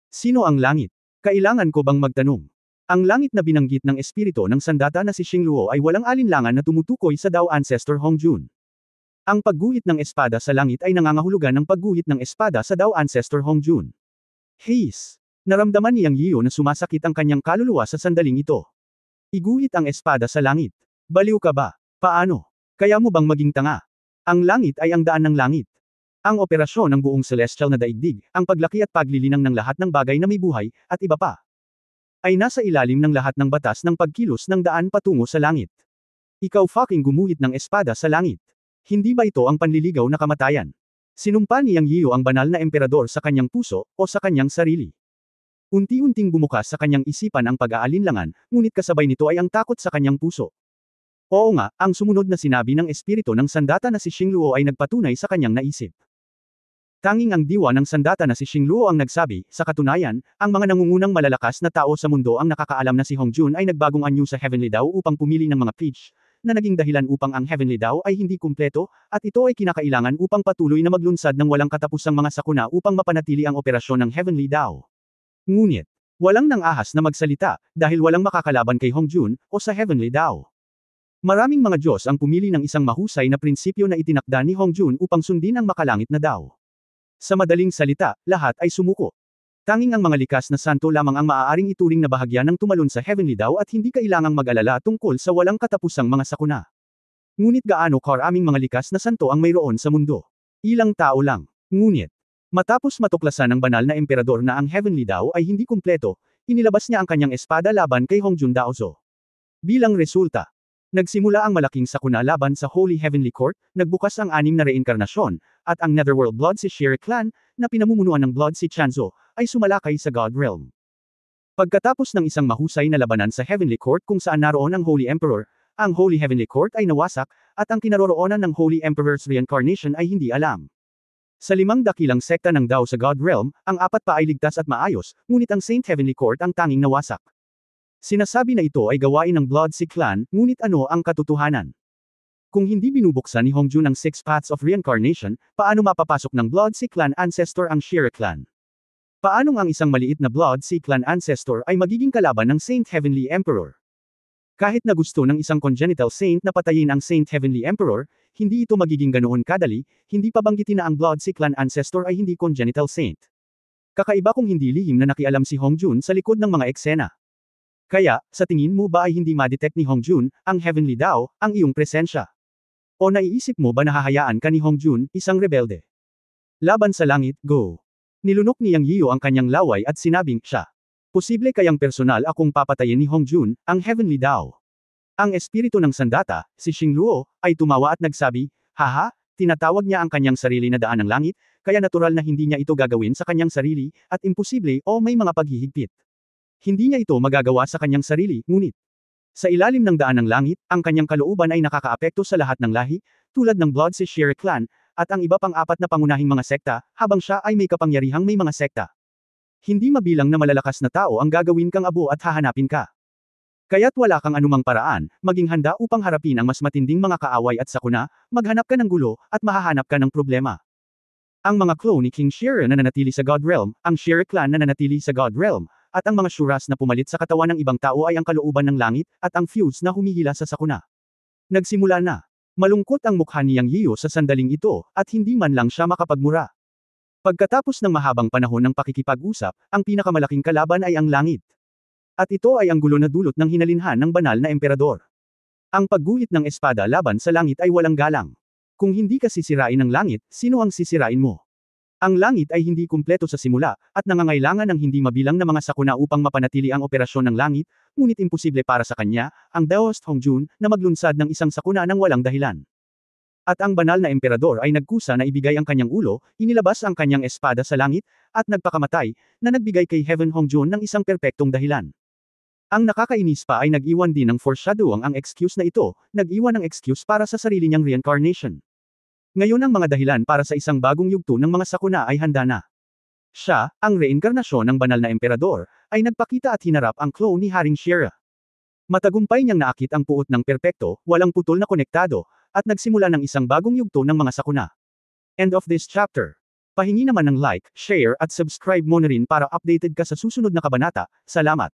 Sino ang langit? Kailangan ko bang magtanong? Ang langit na binanggit ng espiritu ng sandata na si Xing Luo ay walang alinlangan na tumutukoy sa Dao Ancestor Hongjun. Ang pagguhit ng espada sa langit ay nangangahulugan ng pagguhit ng espada sa Dao Ancestor Hongjun. His! Naramdaman ni Yang Yiu na sumasakit ang kanyang kaluluwa sa sandaling ito. Iguhit ang espada sa langit. Baliw ka ba? Paano? Kaya mo bang maging tanga? Ang langit ay ang daan ng langit. Ang operasyon ng buong celestial na daigdig, ang paglaki at paglilinang ng lahat ng bagay na may buhay, at iba pa, ay nasa ilalim ng lahat ng batas ng pagkilos ng daan patungo sa langit. Ikaw fucking gumuhit ng espada sa langit. Hindi ba ito ang panliligaw na kamatayan? Sinumpa ni Yang Yiu ang banal na emperador sa kanyang puso, o sa kanyang sarili. Unti-unting bumukas sa kanyang isipan ang pag-aalinlangan, ngunit kasabay nito ay ang takot sa kanyang puso. Oo nga, ang sumunod na sinabi ng espiritu ng sandata na si Xing Luo ay nagpatunay sa kanyang naisip. Tanging ang diwa ng sandata na si Xingluo ang nagsabi, sa katunayan, ang mga nangungunang malalakas na tao sa mundo ang nakakaalam na si Hongjun ay nagbagong anyo sa Heavenly Dao upang pumili ng mga page, na naging dahilan upang ang Heavenly Dao ay hindi kumpleto, at ito ay kinakailangan upang patuloy na maglunsad ng walang katapusang mga sakuna upang mapanatili ang operasyon ng Heavenly Dao. Ngunit, walang nang ahas na magsalita, dahil walang makakalaban kay Hongjun, o sa Heavenly Dao. Maraming mga Diyos ang pumili ng isang mahusay na prinsipyo na itinakda ni Hongjun upang sundin ang makalangit na Dao. Sa madaling salita, lahat ay sumuko. Tanging ang mga likas na santo lamang ang maaaring ituring na bahagya ng tumalon sa Heavenly Dao at hindi kailangang mag-alala tungkol sa walang katapusang mga sakuna. Ngunit gaano karaming mga likas na santo ang mayroon sa mundo? Ilang tao lang. Ngunit, matapos matuklasan ng banal na emperador na ang Heavenly Dao ay hindi kumpleto, inilabas niya ang kanyang espada laban kay Hongjun Daozo. Bilang resulta, nagsimula ang malaking sakuna laban sa Holy Heavenly Court, nagbukas ang 6 na reinkarnasyon, at ang Netherworld Blood Sea Shire Clan, na pinamumunuan ng Blood Sea Chanzo, ay sumalakay sa God Realm. Pagkatapos ng isang mahusay na labanan sa Heavenly Court kung saan naroon ang Holy Emperor, ang Holy Heavenly Court ay nawasak, at ang kinaroroonan ng Holy Emperor's reincarnation ay hindi alam. Sa 5 dakilang sekta ng Dao sa God Realm, ang 4 pa ay ligtas at maayos, ngunit ang Saint Heavenly Court ang tanging nawasak. Sinasabi na ito ay gawain ng Blood Sea Clan, ngunit ano ang katotohanan? Kung hindi binubuksan ni Hongjun ang 6 Paths of Reincarnation, paano mapapasok ng Blood Sea Clan ancestor ang Shire Clan? Paanong ang isang maliit na Blood Sea Clan ancestor ay magiging kalaban ng Saint Heavenly Emperor? Kahit na gusto ng isang congenital saint na patayin ang Saint Heavenly Emperor, hindi ito magiging ganoon kadali, hindi pa banggitin na ang Blood Sea Clan ancestor ay hindi congenital saint. Kakaiba kung hindi lihim na nakialam si Hongjun sa likod ng mga eksena. Kaya, sa tingin mo ba ay hindi ma-detect ni Hongjun, ang Heavenly Dao, ang iyong presensya? O naiisip mo ba nahahayaan ka ni Hongjun, isang rebelde? Laban sa langit, go! Nilunok ni Yang Yiyo ang kanyang laway at sinabing, siya. Posible kayang personal akong papatayin ni Hongjun, ang Heavenly Dao. Ang espiritu ng sandata, si Xingluo, ay tumawa at nagsabi, haha, tinatawag niya ang kanyang sarili na daan ng langit, kaya natural na hindi niya ito gagawin sa kanyang sarili, at imposible o may mga paghihigpit. Hindi niya ito magagawa sa kanyang sarili, ngunit sa ilalim ng daan ng langit, ang kanyang kalooban ay nakakaapekto sa lahat ng lahi, tulad ng Blood Sea Shire Clan, at ang iba pang 4 na pangunahing mga sekta, habang siya ay may kapangyarihang may mga sekta. Hindi mabilang na malalakas na tao ang gagawin kang abo at hahanapin ka. Kaya't wala kang anumang paraan, maging handa upang harapin ang mas matinding mga kaaway at sakuna, maghanap ka ng gulo, at mahahanap ka ng problema. Ang mga clone ni King Shire na nanatili sa God Realm, ang Shire Clan na nanatili sa God Realm, at ang mga Shuras na pumalit sa katawan ng ibang tao ay ang kalooban ng langit, at ang Fuse na humihila sa sakuna. Nagsimula na. Malungkot ang mukha ni Yang Yiyo sa sandaling ito, at hindi man lang siya makapagmura. Pagkatapos ng mahabang panahon ng pakikipag-usap, ang pinakamalaking kalaban ay ang langit. At ito ay ang gulo na dulot ng hinalinhan ng banal na emperador. Ang pagguhit ng espada laban sa langit ay walang galang. Kung hindi ka sisirain ng langit, sino ang sisirain mo? Ang langit ay hindi kumpleto sa simula, at nangangailangan ng hindi mabilang na mga sakuna upang mapanatili ang operasyon ng langit, ngunit imposible para sa kanya, ang Daoist Hongjun, na maglunsad ng isang sakuna ng walang dahilan. At ang banal na emperador ay nagkusa na ibigay ang kanyang ulo, inilabas ang kanyang espada sa langit, at nagpakamatay, na nagbigay kay Heaven Hongjun ng isang perpektong dahilan. Ang nakakainis pa ay nag-iwan din ng foreshadowing ang excuse na ito, nag-iwan ng excuse para sa sarili niyang reincarnation. Ngayon ang mga dahilan para sa isang bagong yugto ng mga sakuna ay handa na. Siya, ang reinkarnasyon ng banal na emperador, ay nagpakita at hinarap ang clone ni Haring Shira. Matagumpay niyang naakit ang puot ng perpekto, walang putol na konektado, at nagsimula ng isang bagong yugto ng mga sakuna. End of this chapter. Pahingi naman ng like, share at subscribe mo na rin para updated ka sa susunod na kabanata. Salamat.